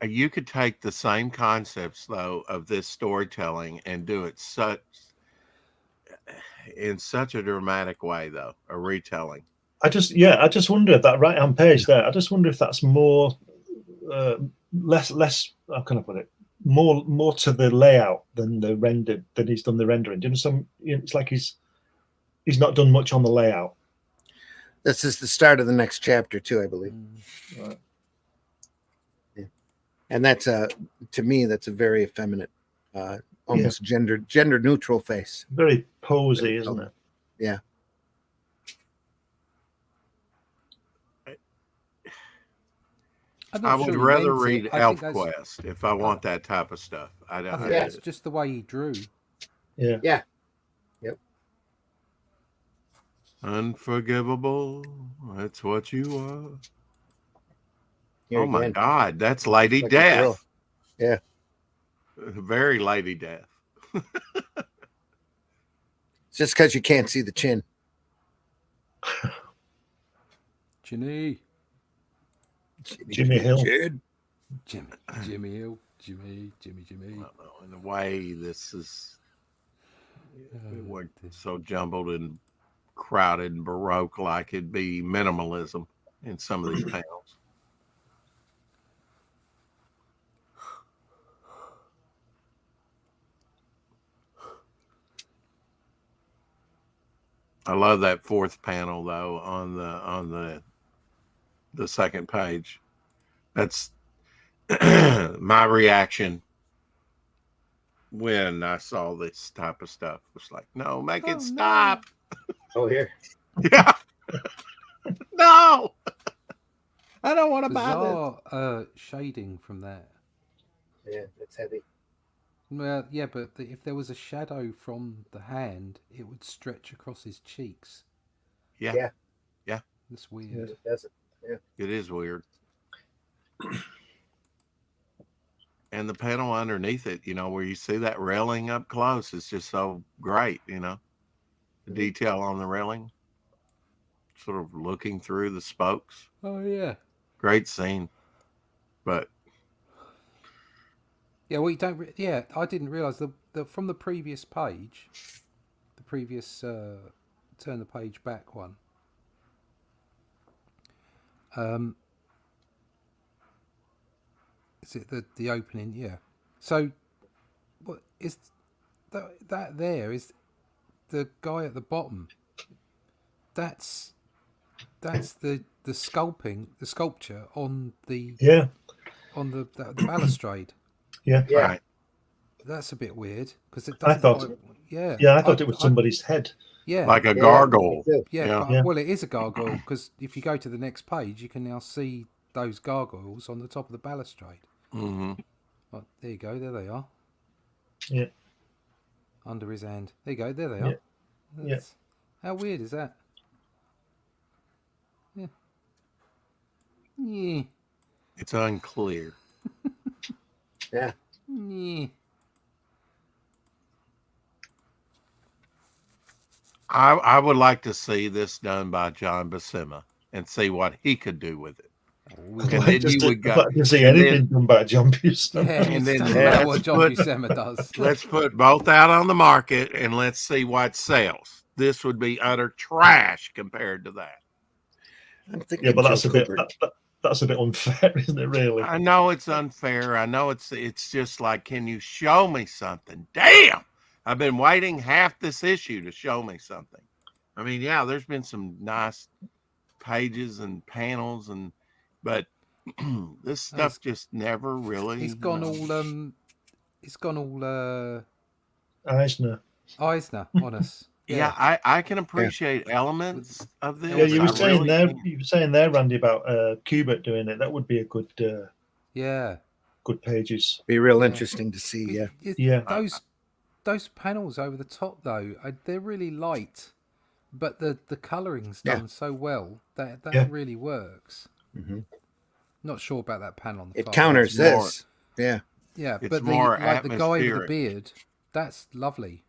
You could take the same concepts though of this storytelling and do it in such a dramatic way, though, a retelling. I just wonder if that right hand page there. I just wonder if that's more, less. How can I put it? More to the layout than the render than he's done the rendering. Do you know, it's like he's not done much on the layout. This is the start of the next chapter too, I believe. Right. Yeah. And that's to me, that's a very effeminate, almost gender neutral face. Very posy, isn't it? Yeah. I would rather read Elf Quest if I want that type of stuff. I think that's just the way he drew. Yeah. Yeah. Yep. Unforgivable. That's what you are. Here oh my again. God, that's Lady Like Death. Yeah. Very Lady Death. It's just because you can't see the chin. Jimmy Hill. Jimmy Hill. Jimmy. In the way this is so jumbled and crowded and baroque, like it'd be minimalism in some of these panels. I love that fourth panel though on the second page. That's my reaction when I saw this type of stuff. It was like, no, make it stop. Oh, here. Yeah. No. I don't want to buy Bizarre shading from that. Yeah, it's heavy. Well, yeah, but if there was a shadow from the hand, it would stretch across his cheeks. Yeah. That's weird. It doesn't. Yeah. It is weird. And the panel underneath it, where you see that railing up close, is just so great, the detail on the railing, sort of looking through the spokes. Oh, yeah. Great scene. But yeah, well, you don't. Yeah, I didn't realize the from the previous page, the previous turn the page back one. Is it the opening? Yeah. So, what is that? There is the guy at the bottom. That's the sculpture on the balustrade. Yeah. Yeah. That's a bit weird because it I doesn't. thought, I thought it was somebody's head. Yeah, like a gargoyle. Well, it is a gargoyle because if you go to the next page, you can now see those gargoyles on the top of the balustrade. Mm-hmm. Oh, there you go. There they are. Yeah. Under his hand. There you go. There they are. Yeah. How weird is that? Yeah. Yeah. It's unclear. Yeah. Yeah. I would like to see this done by John Buscema and see what he could do with it. I'd like to see anything done by John Buscema. Yeah, and then that's what John Buscema does. Let's put both out on the market and let's see what sells. This would be utter trash compared to that. I'm thinking Yeah, but that's Joe a bit Cooper. that's a bit unfair, isn't it? Really. I know it's unfair. I know it's just like, can you show me something? Damn! I've been waiting half this issue to show me something. I mean, yeah, there's been some nice pages and panels, but this stuff just never really. It's gone all Eisner on us. Yeah, I can appreciate elements of this. Yeah, you were saying really you were saying there, Randy, about Gilbert doing it. That would be a good good pages. Be real interesting to see. Yeah. Those panels over the top though, they're really light, but the coloring's done so well that really works. Mm-hmm. Not sure about that panel on the It far counters right. this. Yeah. Yeah, It's but more the guy with the atmospheric. beard, that's lovely.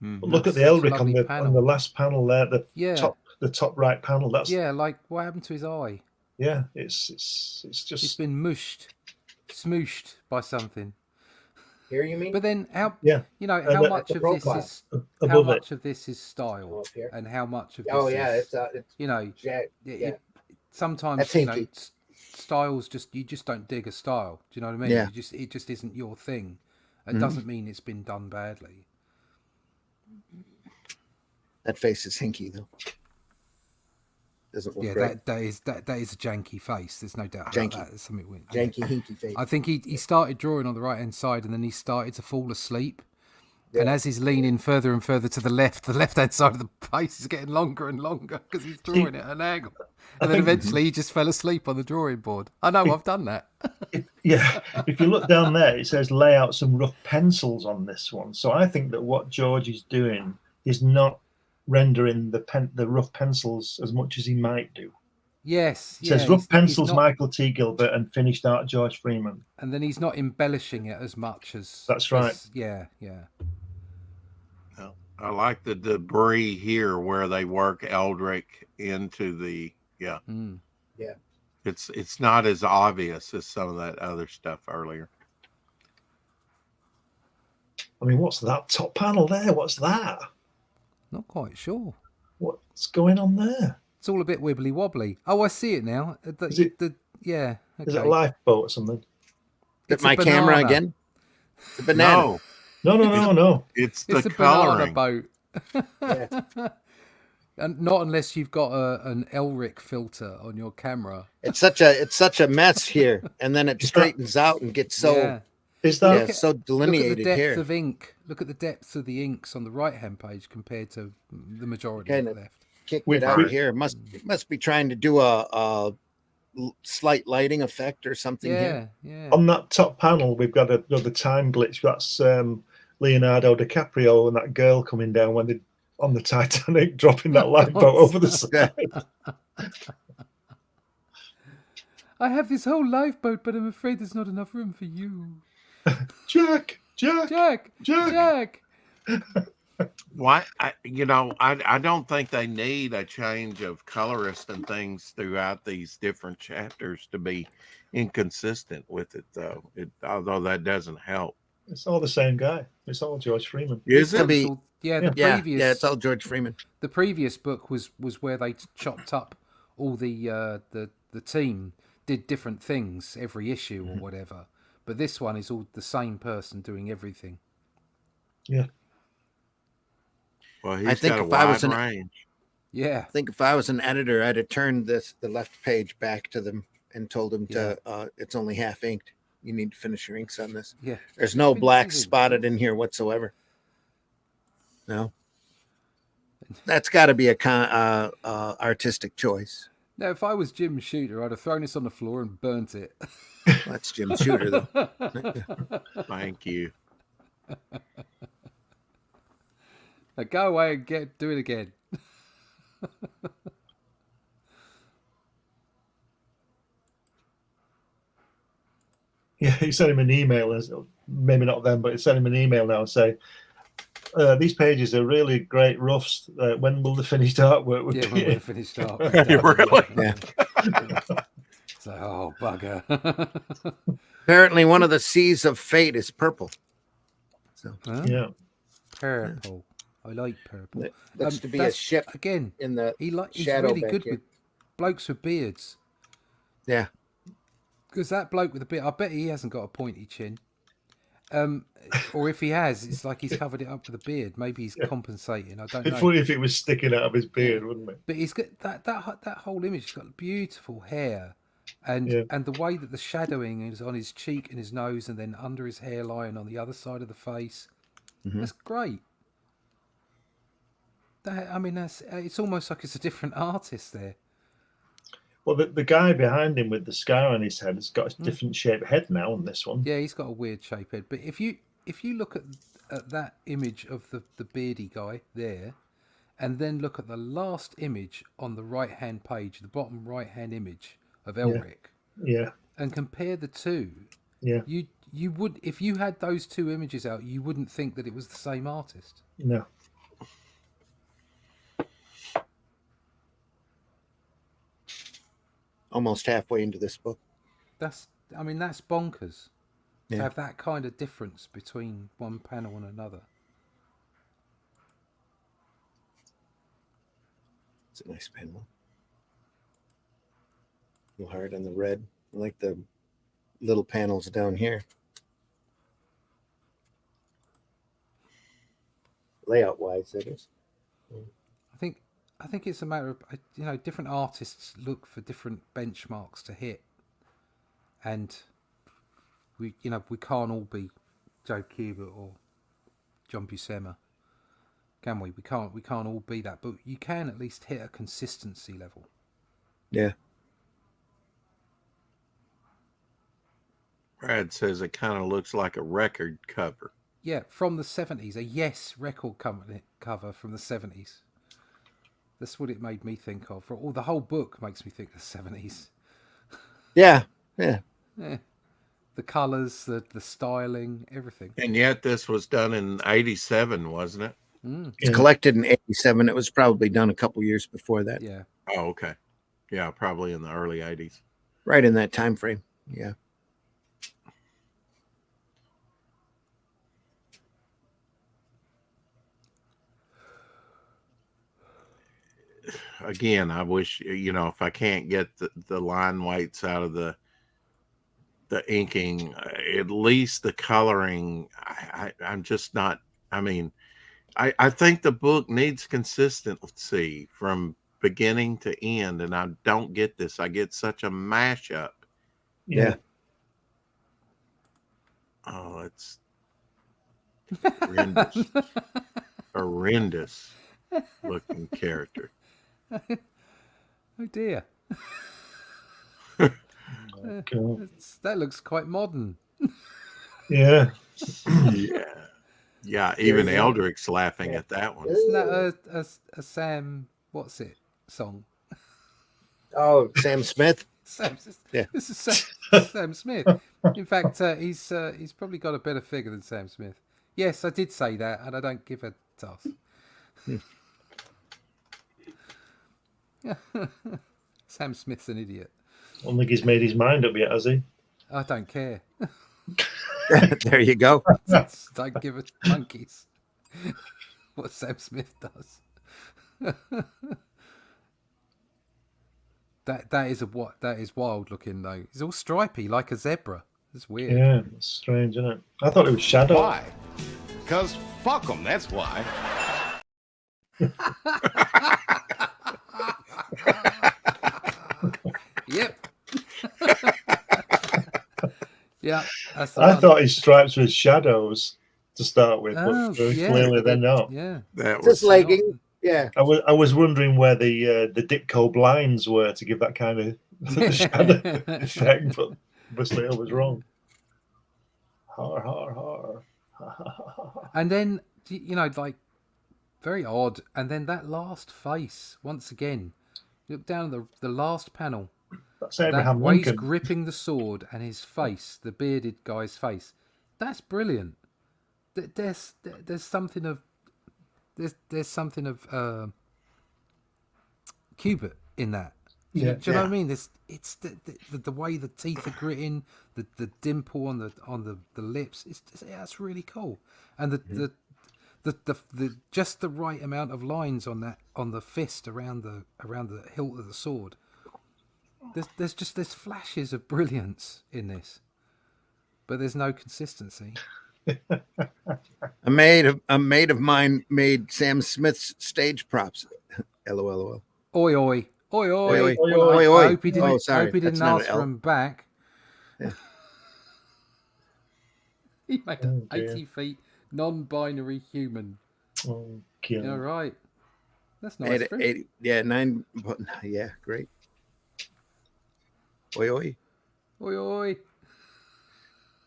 Mm-hmm. Look at the That's such a ELRIC lovely on panel. the last panel there, Yeah. the top right panel. That's like what happened to his eye? yeah. It's It's just been smooshed by something. Here you mean? But then how yeah. how much of this is above it. style and how much of this it's sometimes That's hinky. styles you just don't dig a style. Do you know what I mean? Yeah. It just isn't your thing. It doesn't mean it's been done badly. That face is hinky though. Doesn't look Yeah, great. that is a janky face. There's no doubt Janky. about that. There's something weird. Janky, hinky face. I think he started drawing on the right hand side and then he started to fall asleep. And as he's leaning further and further to the left hand side of the face is getting longer and longer because he's drawing at an angle. And then eventually he just fell asleep on the drawing board. I know, I've done that. Yeah, if you look down there, it says lay out some rough pencils on this one. So I think that what George is doing is not rendering the rough pencils as much as he might do. Yes. It says rough pencils, Michael T. Gilbert, and finished art, George Freeman. And then he's not embellishing it as much as. That's right. Yeah. I like the debris here where they work ELRIC into the Yeah. It's not as obvious as some of that other stuff earlier. I mean, what's that top panel there? What's that? Not quite sure. What's going on there? It's all a bit wibbly wobbly. Oh, I see it now. Is it a lifeboat or something? Is my camera again? The banana. No. It's a coloring. banana boat. And not unless you've got an ELRIC filter on your camera. It's such a mess here, and then it straightens out and gets so so delineated look at the depth here. of ink. Look at the depth of the inks on the right hand page compared to the majority of the left. Kick it out here. It must be trying to do a slight lighting effect or something here. Yeah. On that top panel, we've got another time glitch. That's Leonardo DiCaprio and that girl coming down when they on the Titanic, dropping that lifeboat over the side. I have this whole lifeboat, but I'm afraid there's not enough room for you. Jack. Why? I don't think they need a change of colorist and things throughout these different chapters to be inconsistent with it, though. Although that doesn't help. It's all the same guy. It's all George Freeman. Is it? The previous it's all George Freeman. The previous book was where they chopped up all the team did different things every issue or whatever. But this one is all the same person doing everything. Yeah. Well, I he's think got a if I was wide an- range. Yeah. I think if I was an editor, I'd have turned the left page back to them and told them to it's only half inked. You need to finish your inks on this. Yeah. There's no black Finish it. spotted in here whatsoever. No. That's got to be a artistic choice. Now, if I was Jim Shooter, I'd have thrown this on the floor and burnt it. Well, that's Jim Shooter, though. Thank you. Now go away and do it again. Yeah, he sent him an email, maybe not then, but he sent him an email now and say, these pages are really great roughs. When will the finished artwork Yeah, be? when we finished up. Really? Yeah. So, oh, bugger. Apparently, one of the C's of fate is purple. So Huh? Yeah. Purple. I like purple. looks to be a ship Again, in the he's shadow really back good here. with blokes with beards. Yeah. Because that bloke with the beard, I bet he hasn't got a pointy chin. Or if he has, it's like he's covered it up with a beard. Maybe he's compensating. I don't It'd know. be funny if it was sticking out of his beard, wouldn't it? But he's got that whole image. He's got beautiful hair, and the way that the shadowing is on his cheek and his nose, and then under his hairline on the other side of the face. That's great. It's almost like it's a different artist there. Well, the guy behind him with the scar on his head has got a different shaped head now on this one. Yeah, he's got a weird shaped head. But if you look at that image of the beardy guy there, and then look at the last image on the right hand page, the bottom right hand image of ELRIC, and compare the two, you would, if you had those two images out, you wouldn't think that it was the same artist. No. Almost halfway into this book. That's bonkers. Yeah. To have that kind of difference between one panel and another. It's a nice panel. A little hard on the red. I like the little panels down here. Layout wise, that is. I think it's a matter of, different artists look for different benchmarks to hit, and we can't all be Joe Kubert or John Buscema, can we? We can't all be that, but you can at least hit a consistency level. Yeah. Brad says it kind of looks like a record cover. Yeah, from the 70s, a Yes record cover from the 70s. That's what it made me think of. Or the whole book makes me think of the 70s. Yeah. The colours, the styling, everything. And yet this was done in 87, wasn't it? It's collected in 87. It was probably done a couple years before that. Yeah. Oh, okay. Yeah, probably in the early 80s. Right in that time frame. Yeah. Again, I wish, if I can't get the line weights out of the inking, at least the coloring, I'm just not, I think the book needs consistency from beginning to end, and I don't get this. I get such a mashup. Yeah. Oh, it's horrendous. Horrendous looking character. Oh dear. That looks quite modern. Yeah. Yeah. Even Eldric's laughing at that one. Isn't that a Sam song? Oh, Sam Smith. Yeah. This is Sam Smith. In fact, he's probably got a better figure than Sam Smith. Yes, I did say that, and I don't give a toss. Sam Smith's an idiot. I don't think he's made his mind up yet, has he? I don't care. There you go. Don't give a monkeys what Sam Smith does. That is wild looking though. It's all stripy like a zebra. It's weird. Yeah, it's strange, isn't it? I thought it was shadow. Why? Because fuck them, that's why. Yep. Yeah. That's the I one. thought his stripes were shadows to start with, Oh, but yeah. clearly they're not. Yeah. That Just was legging. Yeah. I was wondering where the Ditko blinds were to give that kind of shadow effect, but obviously I was wrong. Har har har. And then like very odd. And then that last face once again. You look down at the last panel. That's Abraham That way he's Lincoln. gripping the sword and his face, the bearded guy's face. That's brilliant. There's something of Cubit in that. Do you know what I mean? It's the way the teeth are gritting, the dimple on the lips. That's really cool, and the just the right amount of lines on the fist around the hilt of the sword. There's just flashes of brilliance in this, but there's no consistency. A maid of mine made Sam Smith's stage props. LOL. Oi oi oi oi Oi, oi. Well, Oi, oi. I hope he didn't. Oh, sorry. Hope he That's didn't not ask an for L. him back. Yeah. He made Oh, an dear. 80 feet non-binary human. Oh, kill. Yeah, right. That's nice. for him. 80, yeah, 9. Yeah, great. Oi, oi. Oi oi.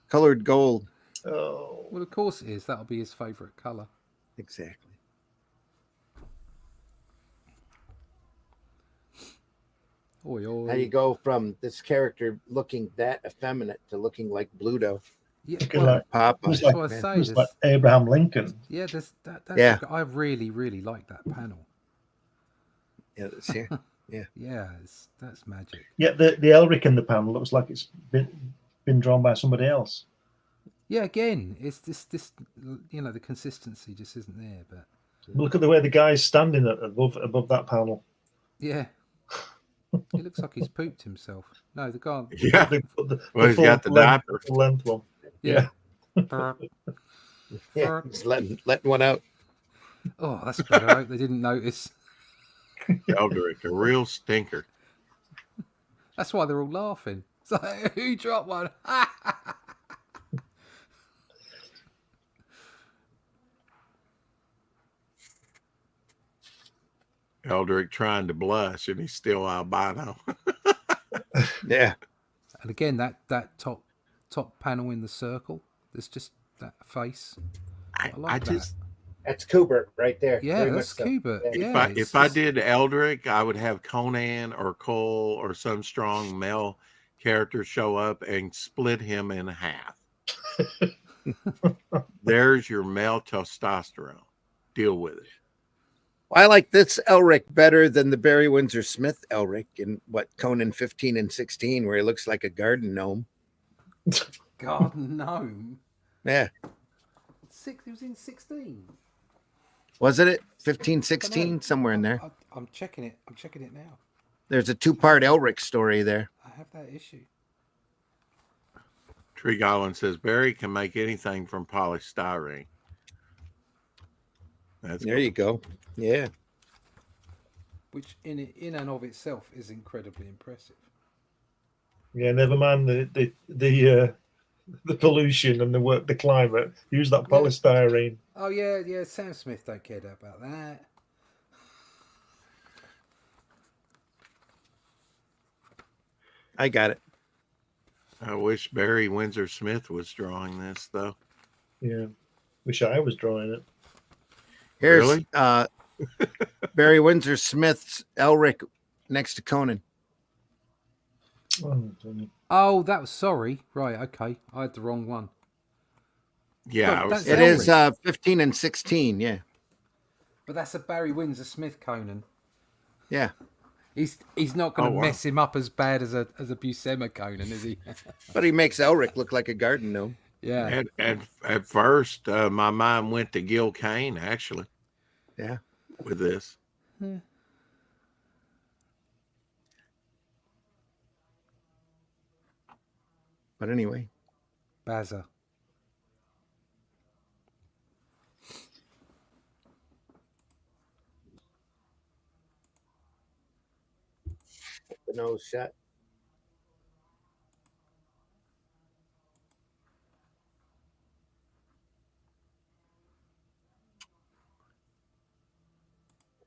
Colored gold. Oh, Well, of course it is. That'll be his favourite colour. Exactly. Oi oi. How do you go from this character looking that effeminate to looking like Bluto? Yeah, looking well, like Papa. Looks that's like, what I say. looks There's- like Abraham Lincoln. Yeah, that's Yeah. I really like that panel. Yeah, that's here. Yeah, that's magic. Yeah, the ELRIC in the panel looks like it's been drawn by somebody else. Yeah, again, it's this the consistency just isn't there. But Look at the way the guy's standing above that panel. yeah, it looks like he's pooped himself. No, the guy. Yeah. The Well, he's got the length, diaper. full length one. Yeah. Yeah, he's letting one out. Oh, that's better. I hope they didn't notice. Eldrick, a real stinker. That's why they're all laughing. It's like, who dropped one? Eldrick trying to blush, and he's still albino. Yeah. And again, that top panel in the circle. There's just that face. I like that. just That's Kubert right there. Yeah, Very that's much so. Cuba. Yeah. Yeah, if I did Eldrick, I would have Conan or Cole or some strong male character show up and split him in half. There's your male testosterone. Deal with it. I like this Elric better than the Barry Windsor Smith Elric in Conan 15 and 16, where he looks like a garden gnome. Garden Gnome. Yeah. He was in 16. Wasn't it 15, 16? Somewhere in there. I'm checking it. I'm checking it now. There's a 2-part Elric story there. I have that issue. Tree Goblin says Barry can make anything from polystyrene. That's There you go. Yeah. Which in and of itself is incredibly impressive. Yeah, never mind the pollution and the climate. Use that polystyrene. Oh yeah. Sam Smith don't care about that. I got it. I wish Barry Windsor Smith was drawing this though. Yeah. Wish I was drawing it. Here's Really? Barry Windsor Smith's Elric next to Conan. Oh, that was sorry. Right, okay. I had the wrong one. Yeah, Look, that's It Elric. is 15 and 16. Yeah. But that's a Barry Windsor Smith Conan. Yeah. He's not going to Oh, wow. mess him up as bad as a Buscema Conan, is he? But he makes Elric look like a garden gnome. Yeah. At first, my mind went to Gil Kane actually. Yeah. With this. But anyway. Bazza. The nose shut.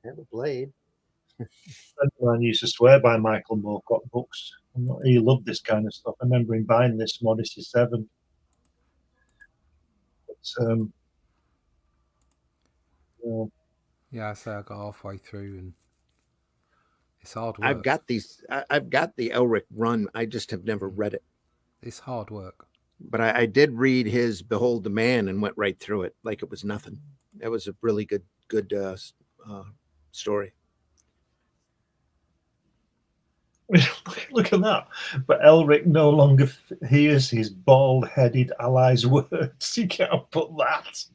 Have a blade. I used to swear by Michael Moorcock books. He loved this kind of stuff. I remember him buying this from Odyssey 7. But, Yeah, I say I got halfway through and it's hard work. I've got the ELRIC run. I just have never read it. It's hard work. But I did read his Behold the Man and went right through it like it was nothing. It was a really good story. Look at that. But Elric no longer hears his bald-headed allies' words. You can't put that.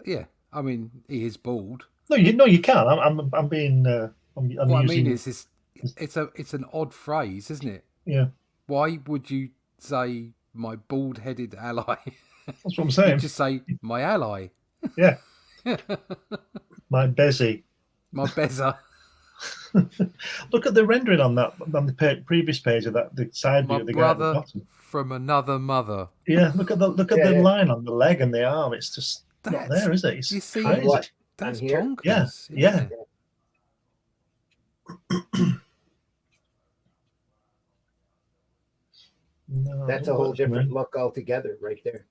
Yeah. I mean, he is bald. No, you can't. I'm being. I'm what I using, mean is, it's an odd phrase, isn't it? Yeah. Why would you say my bald-headed ally? That's what I'm saying. You just say my ally. Yeah. My Bezzy. My Bezza. Look at the rendering on the previous page of that. The side view of the guy at the bottom. From another mother. Yeah. Look at the line on the leg and the arm. It's just not there, is it? It's you see, that's bonkers. Yeah. No, that's a whole different look altogether right there.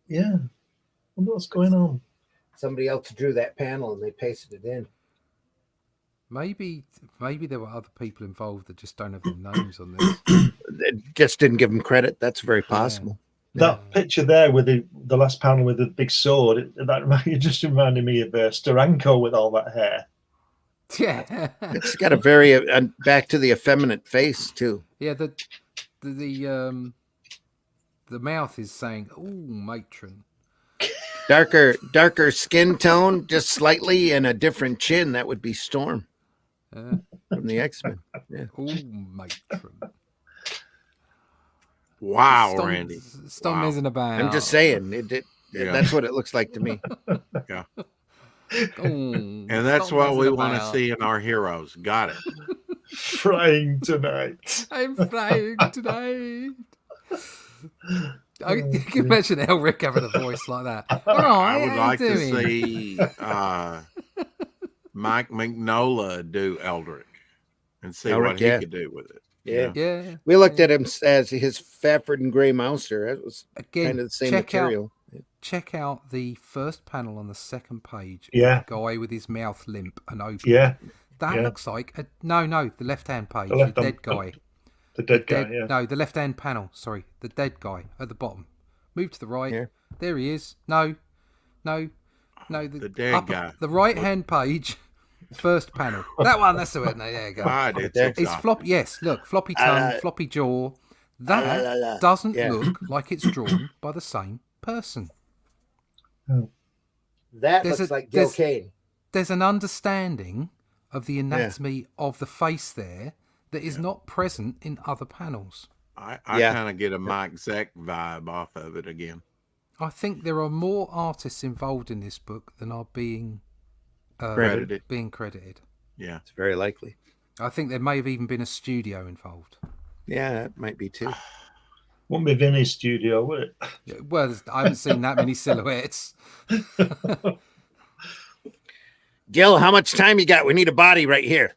Yeah. I wonder what's going on. Somebody else drew that panel and they pasted it in. Maybe there were other people involved that just don't have their names on this. It just didn't give them credit. That's very possible. That picture there with the last panel with the big sword, it just reminded me of Steranko with all that hair. Yeah. It's got a very back to the effeminate face too. Yeah, the mouth is saying, "Ooh, matron." Darker skin tone, just slightly, and a different chin. That would be Storm from the X-Men. Yeah. Ooh, matron. Wow, Randy. Storm isn't about. I'm just saying, that's what it looks like to me. Yeah. And that's what we want to see in our heroes. Got it. Frying tonight. I'm frying tonight. You can imagine Elric having a voice like that. Oh, I would like to see Mike Mignola do Eldrick and see what he could do with it. Yeah. We looked at him as his Fafford and Grey Mouser. It was kind of the same material. Check out the first panel on the second page. Yeah. The guy with his mouth limp and open. Yeah. That looks like the left-hand page. The dead guy. The dead guy, yeah. No, the left-hand panel. Sorry, the dead guy at the bottom. Move to the right. Yeah. There he is. No. The dead guy. The right-hand page, first panel. That one. That's the one. No, there you go. It's floppy. Yes, look, floppy tongue, floppy jaw. That doesn't look like it's drawn by the same person. That looks like Gil Kane. There's an understanding of the anatomy of the face there that is not present in other panels. I kind of get a Mike Zeck vibe off of it again. I think there are more artists involved in this book than are being credited. Yeah, it's very likely. I think there may have even been a studio involved. Yeah, that might be too. Wouldn't be Vinny's studio, would it? Well, I haven't seen that many silhouettes. Gil, how much time you got? We need a body right here.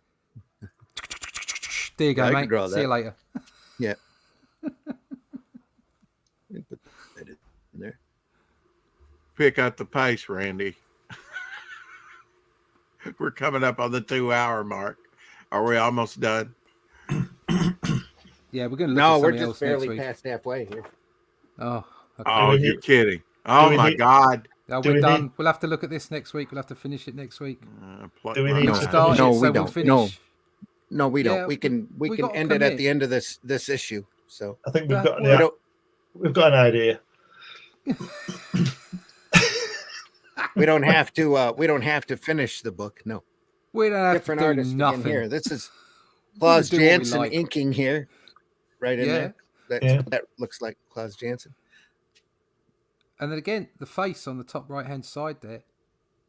There you go, mate. See you later. Yeah. Put that in there. Pick up the pace, Randy. We're coming up on the 2-hour mark. Are we almost done? Yeah, we're going to look at something else. No, we're just barely past halfway here. Oh, okay. Oh, you're kidding. Oh, my God. No, we're done. We'll have to look at this next week. We'll have to finish it next week. Do we need to start? No, we don't. No, we don't. Yeah, we can end it at the end of this issue. So I think we've got an idea. We don't have to. We don't have to finish the book. No, we don't have different to do artists nothing here. This is Klaus do what we Janson like. inking here, right in Yeah. there. That looks like Klaus Janson. And then again, the face on the top right-hand side there,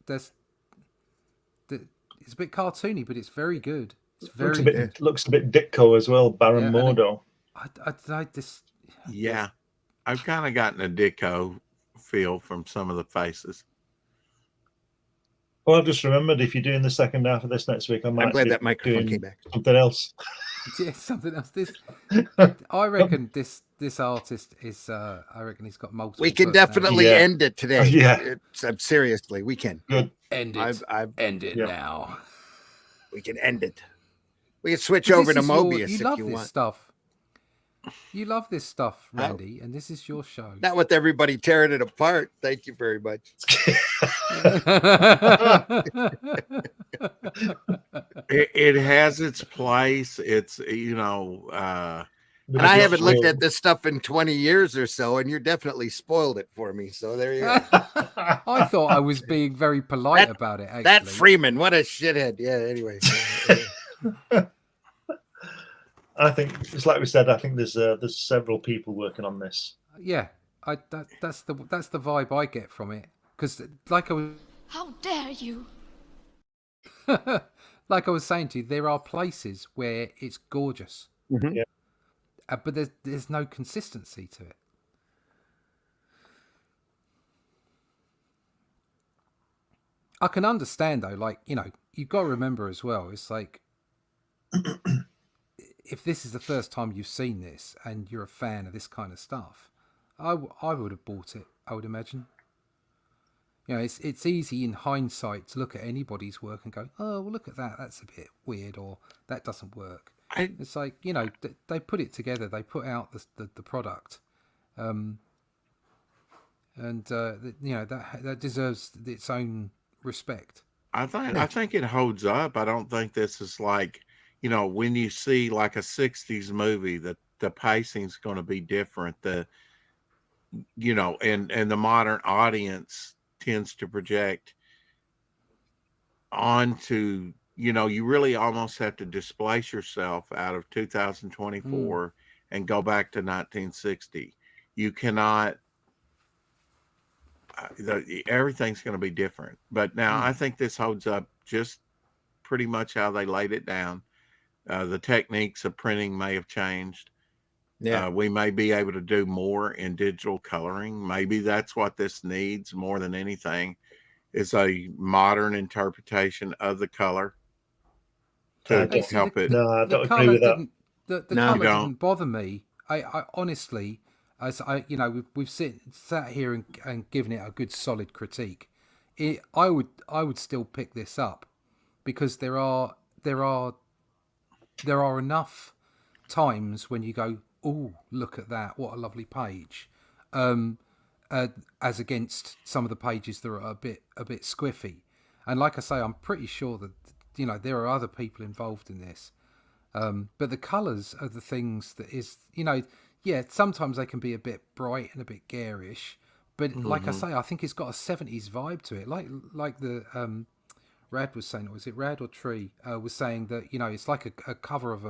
it's a bit cartoony, but it's very good. It's very good. Looks a bit Ditko as well, Baron Mordo. Yeah, I've kind of gotten a Ditko feel from some of the faces. Well, I've just remembered if you're doing the second half of this next week, I might I'm glad be that microphone doing came back. something else. Yeah, something else. I reckon this artist is. I reckon he's got multiple. We can definitely end it today. Seriously, we can. Good. End it. End it now. We can end it. We can switch over to Mobius if you want. You love this stuff, Randy, and this is your show. Not with everybody tearing it apart. Thank you very much. It has its place. It's, and I haven't looked at this stuff in 20 years or so, and you're definitely spoiled it for me. So there you go. I thought I was being very polite about it. Actually. That Freeman, what a shithead. Yeah. Anyway. I think it's like we said. I think there's several people working on this. Yeah, that's the vibe I get from it. Because like I was, how dare you? Like I was saying to you, there are places where it's gorgeous, Yeah. But there's no consistency to it. I can understand though, like you've got to remember as well. It's like. If this is the first time you've seen this and you're a fan of this kind of stuff, I would have bought it, I would imagine. It's easy in hindsight to look at anybody's work and go, oh, well, look at that. That's a bit weird, or that doesn't work. It's like, they put it together. They put out the product. That deserves its own respect. I think it holds up. I don't think this is like, when you see like a 60s movie, that the pacing's going to be different. And the modern audience tends to project onto, you really almost have to displace yourself out of 2024 and go back to 1960. You cannot, everything's going to be different. But now I think this holds up just pretty much how they laid it down. The techniques of printing may have changed. Yeah, we may be able to do more in digital coloring. Maybe that's what this needs more than anything, is a modern interpretation of the color to help it. No, I don't agree with that. The color didn't bother me. I honestly, as we've sat here and given it a good solid critique. I would still pick this up because there are enough times when you go, oh, look at that, what a lovely page, as against some of the pages that are a bit squiffy. And like I say, I'm pretty sure that there are other people involved in this, but the colours are the things that is, sometimes they can be a bit bright and a bit garish, but like I say, I think it's got a 70s vibe to it, like the Rad was saying, or was it Rad or Tree was saying that it's like a cover of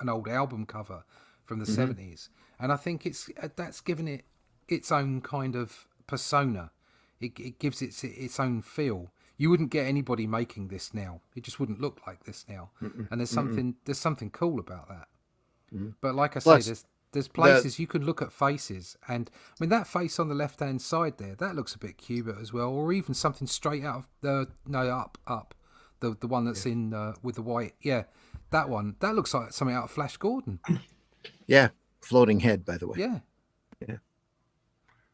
an old album cover from the 70s, and I think that's given it its own kind of persona. It gives it its own feel. You wouldn't get anybody making this now. It just wouldn't look like this now. And there's something cool about that. But like I say, there's places you can look at faces, and I mean that face on the left hand side there, that looks a bit Cubert as well, or even something straight out of the the one that's in with the white, that one, that looks like something out of Flash Gordon. Floating head, by the way. Yeah.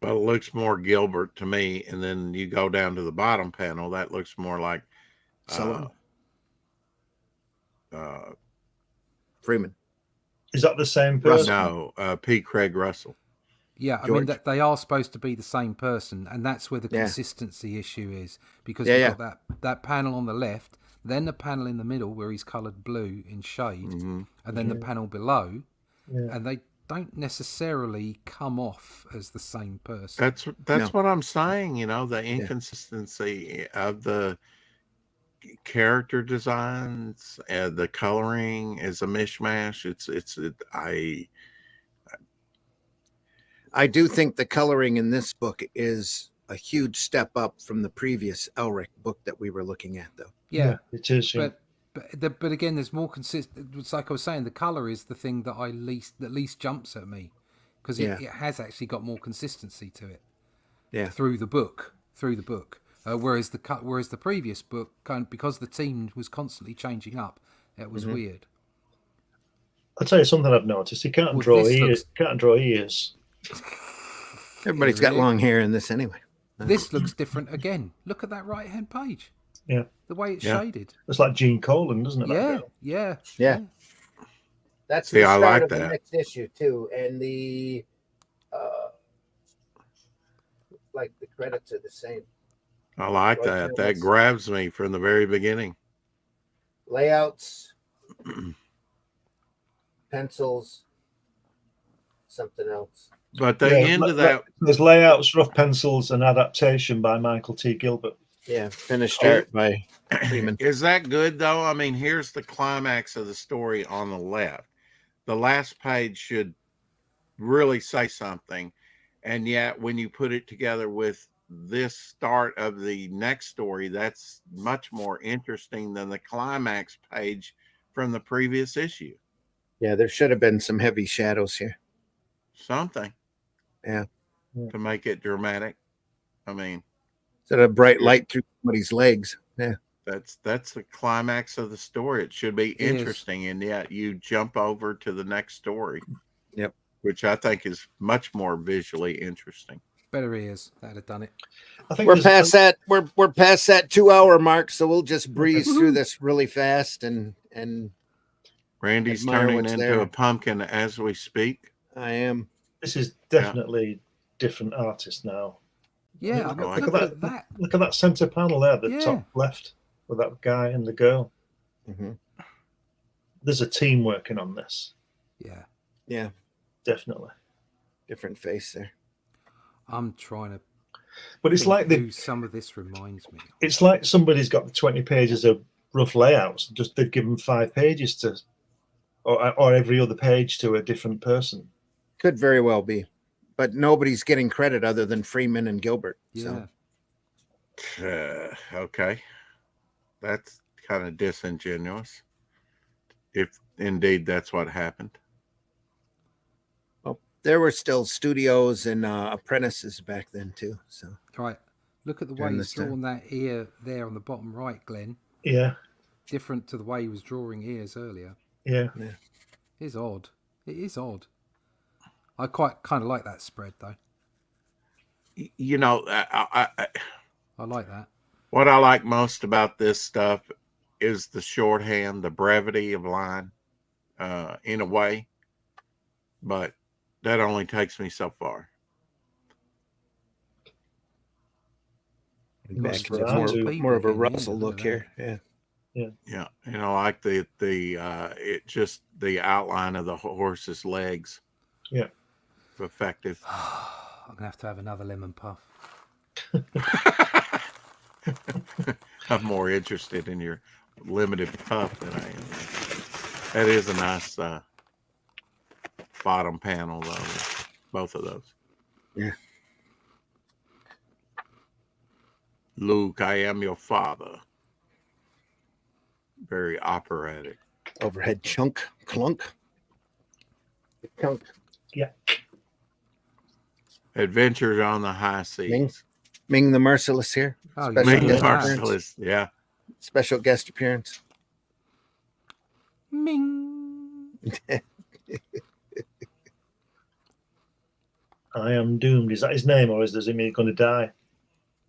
Well, it looks more Gilbert to me, and then you go down to the bottom panel, that looks more like Freeman. Is that the same person? No, P. Craig Russell. Yeah, I mean that they are supposed to be the same person, and that's where the consistency issue is, because you've got that panel on the left, then the panel in the middle where he's coloured blue in shade, and then the panel below, and they don't necessarily come off as the same person. That's what I'm saying. The inconsistency of the character designs, the coloring is a mishmash. I do think the coloring in this book is a huge step up from the previous ELRIC book that we were looking at, though. Yeah, it is. Yeah. But again, there's more consistent. It's like I was saying, the color is the thing that least jumps at me, because it has actually got more consistency to it. Yeah. Through the book. Whereas the previous book, because the team was constantly changing up, it was weird. I'll tell you something I've noticed. You can't draw ears. Can't draw ears. Everybody's got long hair in this anyway. This looks different again. Look at that right-hand page. Yeah. The way it's shaded. It's like Gene Colan, doesn't it? Yeah. That's the start like of the that. next issue too, and the like the credits are the same. I like that. That grabs me from the very beginning. Layouts, pencils, something else. But the end of that, there's layouts, rough pencils, and adaptation by Michael T. Gilbert. Yeah, finished art by Freeman. Is that good though? I mean, here's the climax of the story on the left. The last page should really say something, and yet when you put it together with this start of the next story, that's much more interesting than the climax page from the previous issue. Yeah, there should have been some heavy shadows here. Something. Yeah. To make it dramatic. I mean, instead of bright light through somebody's legs. Yeah. That's the climax of the story. It should be interesting, and yet you jump over to the next story. Yep. Which I think is much more visually interesting. Better ears. That'd have done it. I think we're past that. We're past that 2-hour mark, so we'll just breeze through this really fast and Randy's admire turning what's into there. a pumpkin as we speak. I am. This is definitely different artist now. Yeah, look at that. Look at that center panel there, the top left, with that guy and the girl. Mm-hmm. There's a team working on this. Yeah, definitely. Different face there. I'm trying to. But it's like some of this reminds me. It's like somebody's got 20 pages of rough layouts. Just they've given 5 pages to, or every other page to a different person. Could very well be, but nobody's getting credit other than Freeman and Gilbert. Yeah. So. Okay, that's kind of disingenuous, if indeed that's what happened. Well, there were still studios and apprentices back then too. So. Right. Look at the way he's drawn that ear there on the bottom right, Glenn. Yeah. Different to the way he was drawing ears earlier. Yeah. It's odd. It is odd. I quite kind of like that spread though. You know, I like that. What I like most about this stuff is the shorthand, the brevity of line, in a way. But that only takes me so far. Back to more of a Russell look here. Yeah. Yeah. You know, like the outline of the horse's legs. Yeah. Effective. I'm gonna have to have another lemon puff. I'm more interested in your limited puff than I am. That is a nice bottom panel, though. Both of those. Yeah. Luke, I am your father. Very operatic. Overhead chunk, clunk. Chunk. Yeah. Adventures on the high seas. Ming the Merciless here. Ming the Merciless, yeah. Special guest appearance. Ming. I am doomed. Is that his name, or does it mean he's going to die?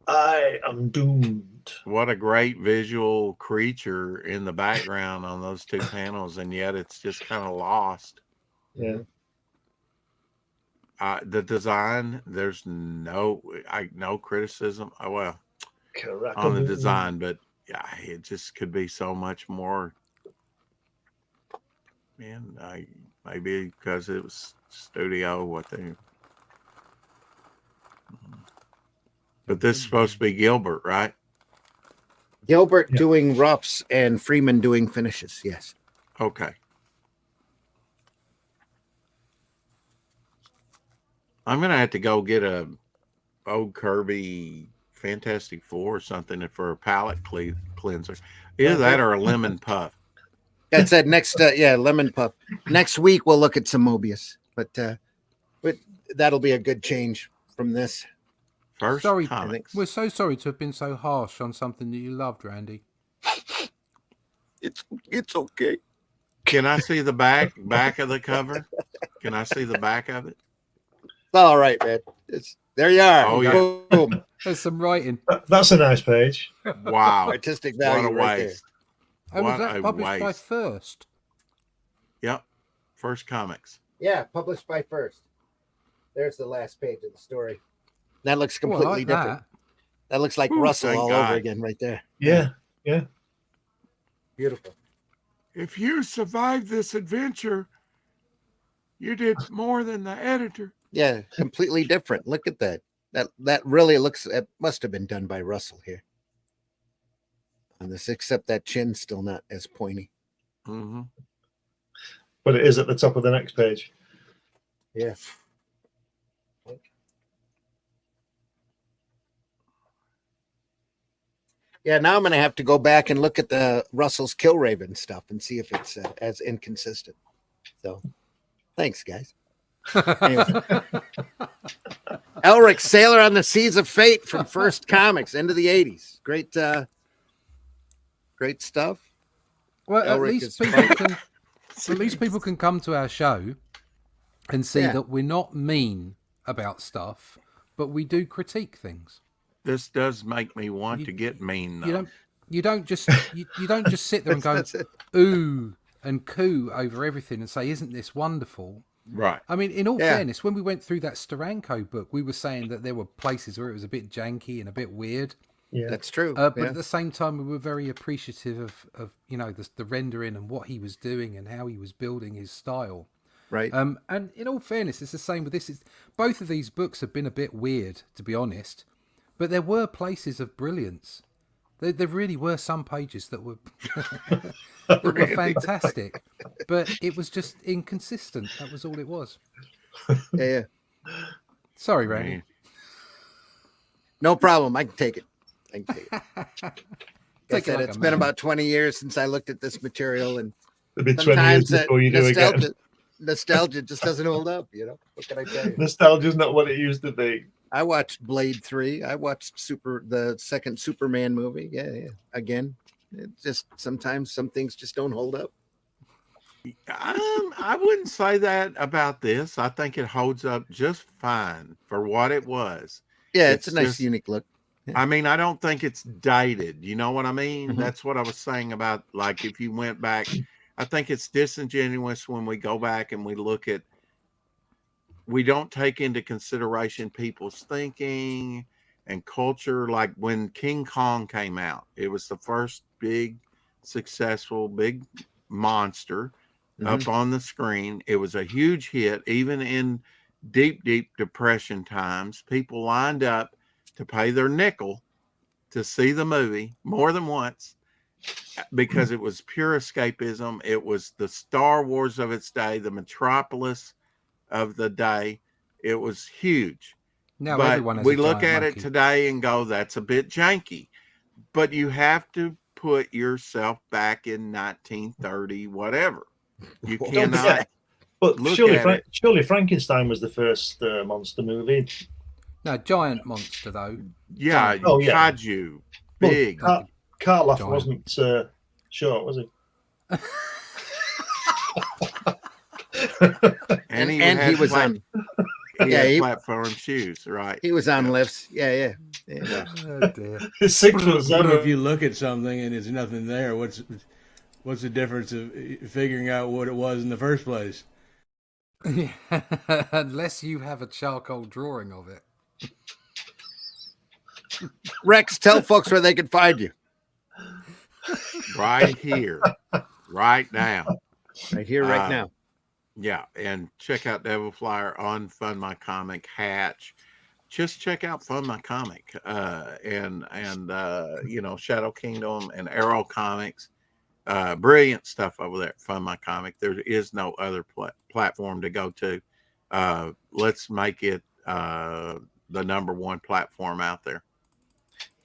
I am doomed. What a great visual creature in the background on those two panels, and yet it's just kind of lost. Yeah. The design, there's no criticism. On the design, but yeah, it just could be so much more. Man, maybe because it was studio, but this is supposed to be Gilbert, right? Gilbert doing roughs and Freeman doing finishes. Yes. Okay. I'm gonna have to go get a old Kirby Fantastic Four or something for a palate cleanser. Either that or a lemon puff. That's that next. Lemon puff. Next week we'll look at some Mobius, but that'll be a good change from this. First Sorry, comics. we're so sorry to have been so harsh on something that you loved, Randy. It's okay. Can I see the back of the cover? Can I see the back of it? All right, man. There you are. Oh, yeah. Boom. There's some writing. That's a nice page. Wow. Artistic value What a right waste. Oh, was What that a published by waste. First? Yep. First comics. there. Yeah, published by First. There's the last page of the story. That looks Oh, I completely like different. That looks like Ooh, Russell thank all God. over again right there. Yeah. Beautiful. If you survived this adventure, you did more than the editor. Yeah, completely different. Look at that. That really looks. It must have been done by Russell here. On this, except that chin's still not as pointy. Mm-hmm. But it is at the top of the next page. Yeah. Yeah, now I'm going to have to go back and look at the Russell's Killraven stuff and see if it's as inconsistent. So, thanks, guys. Anyway. ELRIC Sailor on the Seas of Fate from First Comics, end of the 80s. Great stuff. Well, at ELRIC least is people can come to our show and see that we're not mean about stuff, but we do critique things. This does make me want to get mean, though. You don't just sit there and go ooh and coo over everything and say, "Isn't this wonderful?" Right. I mean, in all fairness, when we went through that Steranko book, we were saying that there were places where it was a bit janky and a bit weird. Yeah, that's true. But at the same time, we were very appreciative of the rendering and what he was doing and how he was building his style. Right. And in all fairness, it's the same with this. Both of these books have been a bit weird, to be honest. But there were places of brilliance. There really were some pages that were that were fantastic, but it was just inconsistent. That was all it was. Yeah. Sorry, Randy. No problem. I can take it. It's been about 20 years since I looked at this material, and it'll be 20 years before you do again. Nostalgia just doesn't hold up. What can I tell you? Nostalgia's not what it used to be. I watched Blade 3. I watched the second Superman movie. Yeah. Again, it just sometimes some things just don't hold up. I wouldn't say that about this. I think it holds up just fine for what it was. Yeah, it's a nice, unique look. Yeah. I mean, I don't think it's dated. You know what I mean? Mm-hmm. That's what I was saying about, like, if you went back, I think it's disingenuous when we go back and we look at, we don't take into consideration people's thinking and culture. Like when King Kong came out, it was the first big, successful, big monster up on the screen. It was a huge hit. Even in deep depression times, people lined up to pay their nickel to see the movie more than once because it was pure escapism. It was the Star Wars of its day, the Metropolis of the day. It was huge. Now but everyone has we a look giant at monkey. it today and go, that's a bit janky. But you have to put yourself back in 1930, whatever. You cannot. Yeah. But look surely, at it. surely Frankenstein was the first monster movie. No, giant monster though. Yeah, Oh, yeah. kaiju, big. Well, Karloff Giant. wasn't short, was he? And he he was on. He platform shoes, right? He was on lifts. Yeah. Oh dear. His 6 foot But seven. if you look at something and there's nothing there, what's the difference of figuring out what it was in the first place? Unless you have a charcoal drawing of it. Rex, tell folks where they can find you. Right here, right now. Right here, right now. Yeah, and check out Devil Flyer on Fund My Comic, Hatch. just check out Fund My Comic and Shadow Kingdom and Arrow Comics. Brilliant stuff over there at Fund My Comic. There is no other platform to go to. Let's make it the number one platform out there.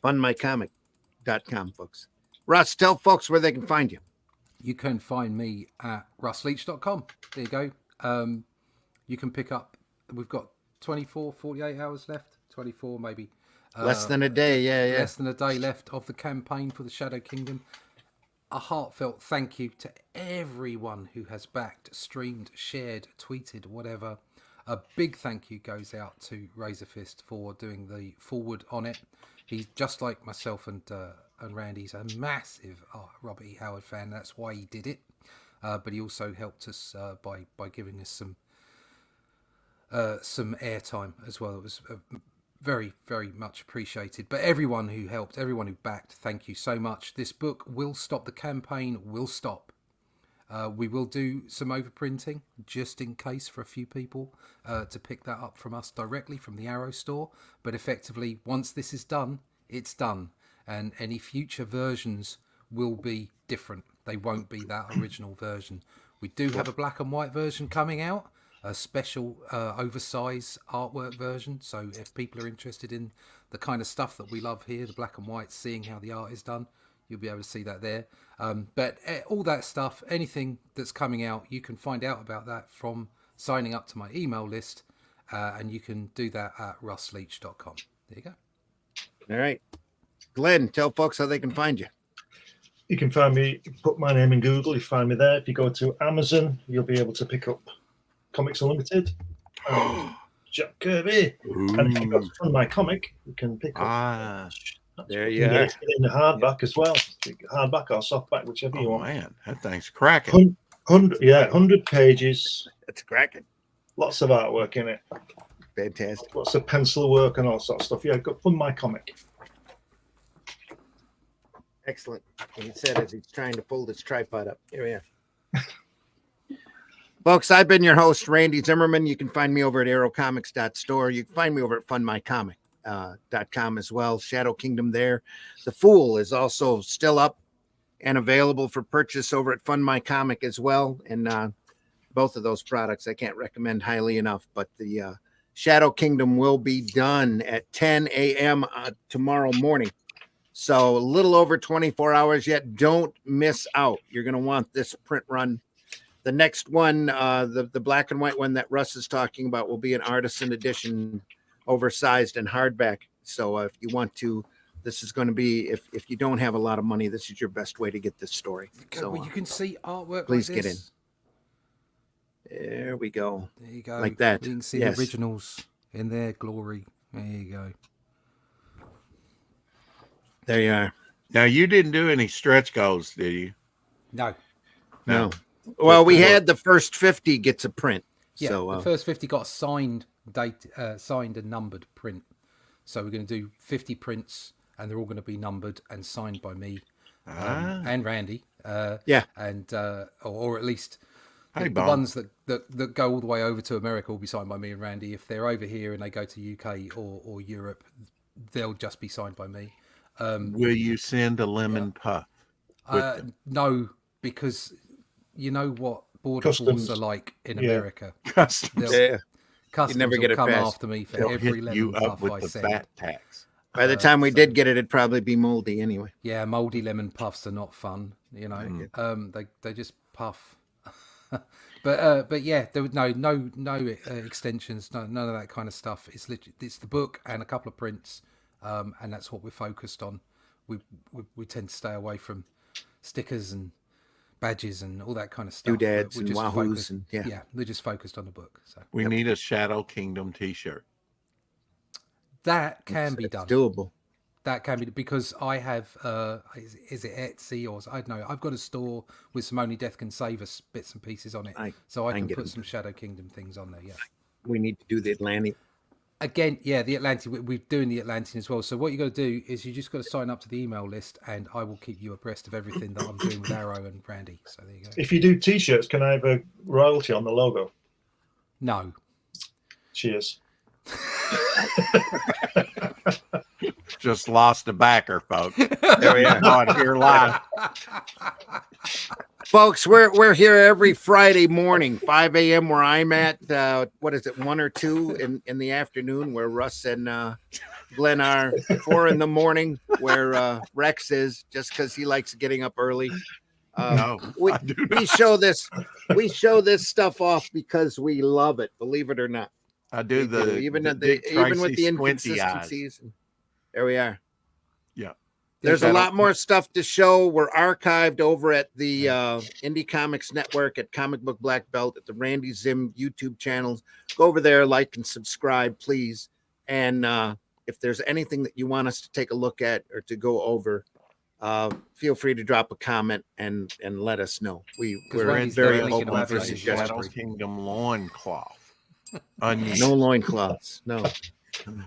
fundmycomic.com, folks. Russ, tell folks where they can find you. You can find me at russleach.com. There you go. You can pick up, we've got 24, 48 hours left, 24 maybe. Less than a day, yeah. Less than a day left of the campaign for the Shadow Kingdom. A heartfelt thank you to everyone who has backed, streamed, shared, tweeted, whatever. A big thank you goes out to Razorfist for doing the forward on it. He's just like myself and Randy's a massive Robert E. Howard fan. That's why he did it. But he also helped us by giving us some airtime as well. It was very, very much appreciated. But everyone who helped, everyone who backed, thank you so much. This book will stop. The campaign will stop. We will do some overprinting just in case for a few people to pick that up from us directly from the Arrow store. But effectively, once this is done, it's done. And any future versions will be different. They won't be that original version. We do have a black and white version coming out, a special oversized artwork version. So if people are interested in the kind of stuff that we love here, the black and white, seeing how the art is done, you'll be able to see that there. But all that stuff, anything that's coming out, you can find out about that from signing up to my email list. And you can do that at russleach.com. There you go. All right. Glenn, tell folks how they can find you. You can find me, put my name in Google, you find me there. If you go to Amazon, you'll be able to pick up Comics Unlimited, Jack Kirby. And if you go to Fund My Comic, you can pick up. There you are. In the hardback as well. Hardback or softback, whichever you want. Man, that thing's cracking. 100 pages. It's cracking. Lots of artwork in it. Fantastic. Lots of pencil work and all sorts of stuff. Yeah, go Fund My Comic. Excellent. And he said as he's trying to pull this tripod up. Here we are. Folks, I've been your host, Randy Zimmerman. You can find me over at arrowcomics.store. You can find me over at fundmycomic.com as well. Shadow Kingdom there. The Fool is also still up and available for purchase over at Fund My Comic as well. And both of those products I can't recommend highly enough. But the Shadow Kingdom will be done at 10 a.m. Tomorrow morning. So a little over 24 hours yet. Don't miss out. You're going to want this print run. The next one, the black and white one that Russ is talking about, will be an artisan edition, oversized and hardback. So if you want to, this is going to be, if you don't have a lot of money, this is your best way to get this story. So you can see artwork. Please like get in. There we go. There you go. Like that. You can see the originals in their glory. There you go. There you are. Now, you didn't do any stretch goals, did you? No. Well, we had the first 50 gets a print. Yeah, so, the first 50 got a signed and numbered print. So we're going to do 50 prints, and they're all going to be numbered and signed by me and Randy. And or at least the ones that go all the way over to America will be signed by me and Randy. If they're over here and they go to UK or Europe, they'll just be signed by me. Will you send a lemon puff? No, because you know what border force are like in America. Customs. Customs never will get it come passed. after me for They'll every hit you lemon up puff with I the send. VAT tax. By the time we did get it, it'd probably be moldy anyway. Yeah, moldy lemon puffs are not fun. You know, they just puff. But yeah, there was no extensions, none of that kind of stuff. It's the book and a couple of prints, and that's what we're focused on. We tend to stay away from stickers and badges and all that kind of stuff. Doodads and wahoos focused, and we're just focused on the book. So we need a Shadow Kingdom T-shirt. That can be done. It's doable. That can be, because I have is it Etsy or I don't know. I've got a store with some Only Death Can Save Us bits and pieces on it, so I can put some Shadow Kingdom things on there. Yeah, we need to do the Atlantic. Again, yeah, the Atlantic. We're doing the Atlantic as well. So what you got to do is you just got to sign up to the email list, and I will keep you abreast of everything that I'm doing with Arrow and Randy. So there you go. If you do T-shirts, can I have a royalty on the logo? No. Cheers. Just lost a backer, folks. There we are. Not here live. Folks, we're here every Friday morning, 5 a.m. where I'm at. What is it, 1 or 2 in the afternoon, where Russ and Glenn are. 4 in the morning, where Rex is, just because he likes getting up early. No, we I do not. show this stuff off because we love it. Believe it or not, I do even the with Dick the Tracy squinty eyes. inconsistencies. There we are. Yeah. There's a lot more stuff to show. We're archived over at the Indie Comics Network, at Comic Book Black Belt, at the Randy Zim YouTube channels. Go over there, like and subscribe, please. And if there's anything that you want us to take a look at or to go over, feel free to drop a comment and let us know. We're very open for suggestions. Shadow Kingdom loincloth. No loincloths. No. No.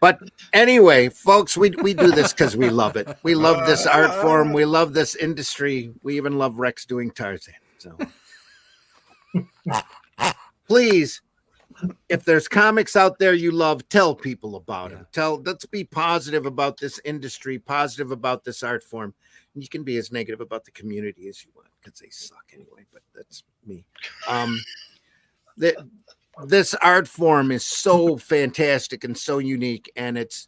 But anyway, folks, we do this because we love it. We love this art form. We love this industry. We even love Rex doing Tarzan. So please, if there's comics out there you love, tell people about them. Let's be positive about this industry, positive about this art form. And you can be as negative about the community as you want because they suck anyway, but that's me. This art form is so fantastic and so unique, and it's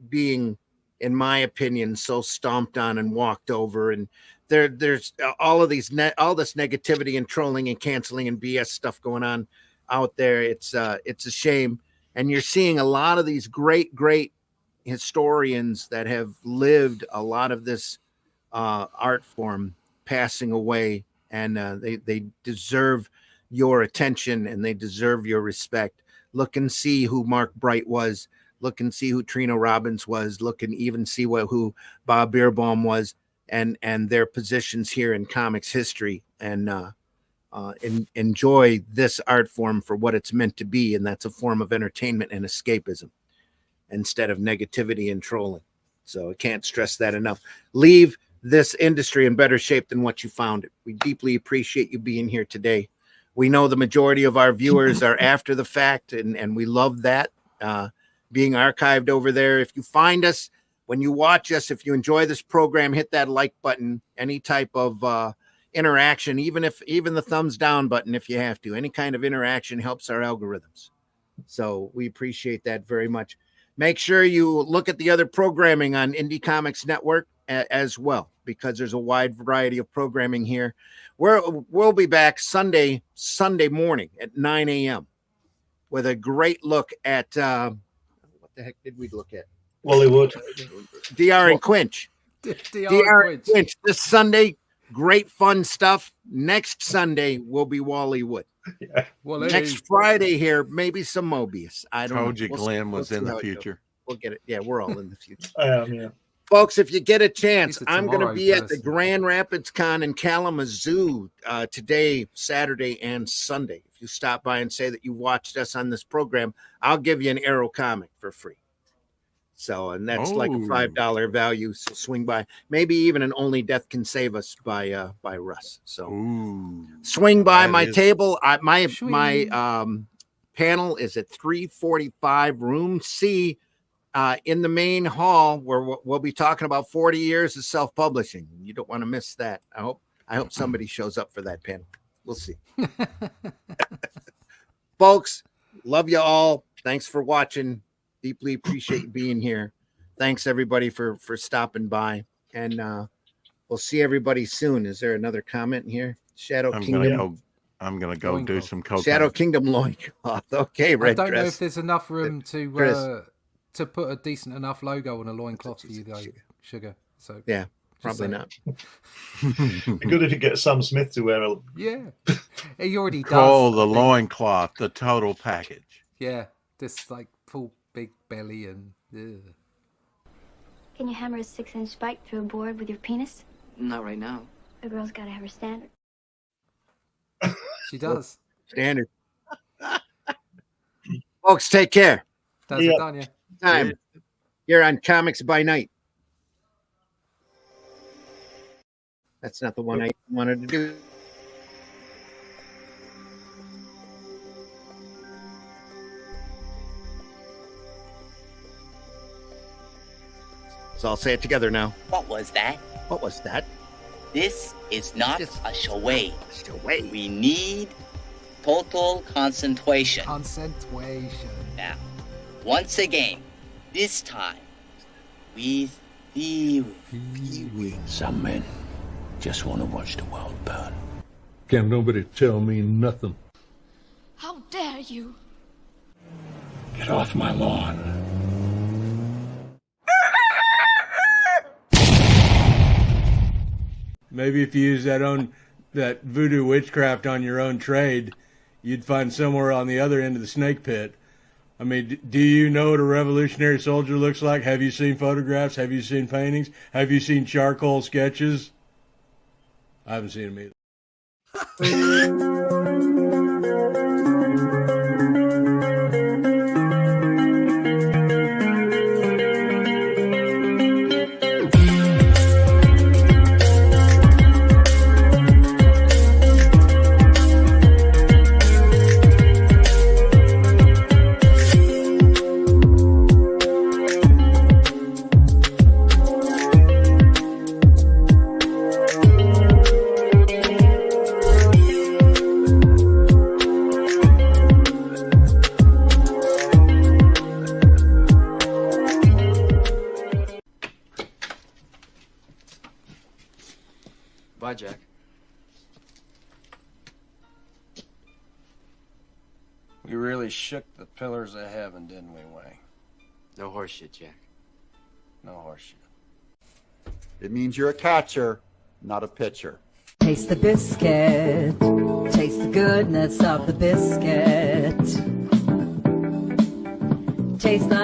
being, in my opinion, so stomped on and walked over. And there's all this negativity and trolling and canceling and BS stuff going on out there. It's a shame, and you're seeing a lot of these great historians that have lived a lot of this art form passing away, and they deserve your attention and they deserve your respect. Look and see who Mark Bright was. Look and see who Trina Robbins was. Look and even see who Bob Bierbaum was, and their positions here in comics history, and enjoy this art form for what it's meant to be, and that's a form of entertainment and escapism instead of negativity and trolling. So I can't stress that enough. Leave this industry in better shape than what you found it. We deeply appreciate you being here today. We know the majority of our viewers are after the fact, and we love that being archived over there. If you find us, when you watch us, if you enjoy this program, hit that like button. Any type of interaction, even the thumbs down button, if you have to. Any kind of interaction helps our algorithms. So we appreciate that very much. Make sure you look at the other programming on Indie Comics Network as well, because there's a wide variety of programming here. We'll be back Sunday morning at 9 a.m. with a great look at what the heck did we look at? Wallywood. DR and Quinch. DR and Quinch. This Sunday, great fun stuff. Next Sunday will be Wallywood. Yeah. Well, next Friday here, maybe some Mobius. I don't know. Told you Glenn was in the future. We'll get it. Yeah, we're all in the future. I am, yeah. Folks, if you get a chance, I'm going to be person. at the Grand Rapids Con in Kalamazoo today, Saturday, and Sunday. If you stop by and say that you watched us on this program, I'll give you an Arrow comic for free. So, and that's like a $5 value. So swing by. Maybe even an Only Death Can Save Us by Russ. So swing by my table. My panel is at 345 room C. In the main hall, where we'll be talking about 40 years of self-publishing. You don't want to miss that. I hope somebody shows up for that panel. We'll see. Folks, love you all. Thanks for watching. Deeply appreciate you being here. Thanks everybody for stopping by, and we'll see everybody soon. Is there another comment here? I'm gonna go do some cocaine. Shadow Kingdom loincloth. Okay, red I don't dress. know if there's enough room to put a decent enough logo on a loincloth for you, though, Sugar. So yeah, probably not. Good if you get Sam Smith to wear a. Yeah, he already does. Call the loincloth the total package. Yeah, this like full big belly and. Ugh. Can you hammer a 6-inch spike through a board with your penis? Not right now. A girl's got to have her standard. She does. Standard. Folks, take care. That's it done, yeah. Time here on Comics by Night. That's not the one I wanted to do. So I'll say it together now. What was that? What was that? This is not a charade. Charade. We need total concentration. Concentration. Now, once again, this time, with theory. Some men just want to watch the world burn. Can't nobody tell me nothing. How dare you? Get off my lawn. Maybe if you use that voodoo witchcraft on your own trade, you'd find somewhere on the other end of the snake pit. I mean, do you know what a revolutionary soldier looks like? Have you seen photographs? Have you seen paintings? Have you seen charcoal sketches? I haven't seen them either. Bye, Jack. We really shook the pillars of heaven, didn't we, Wayne? No horseshit, Jack. No horseshit. It means you're a catcher, not a pitcher. Taste the biscuit. Taste the goodness of the biscuit. Taste the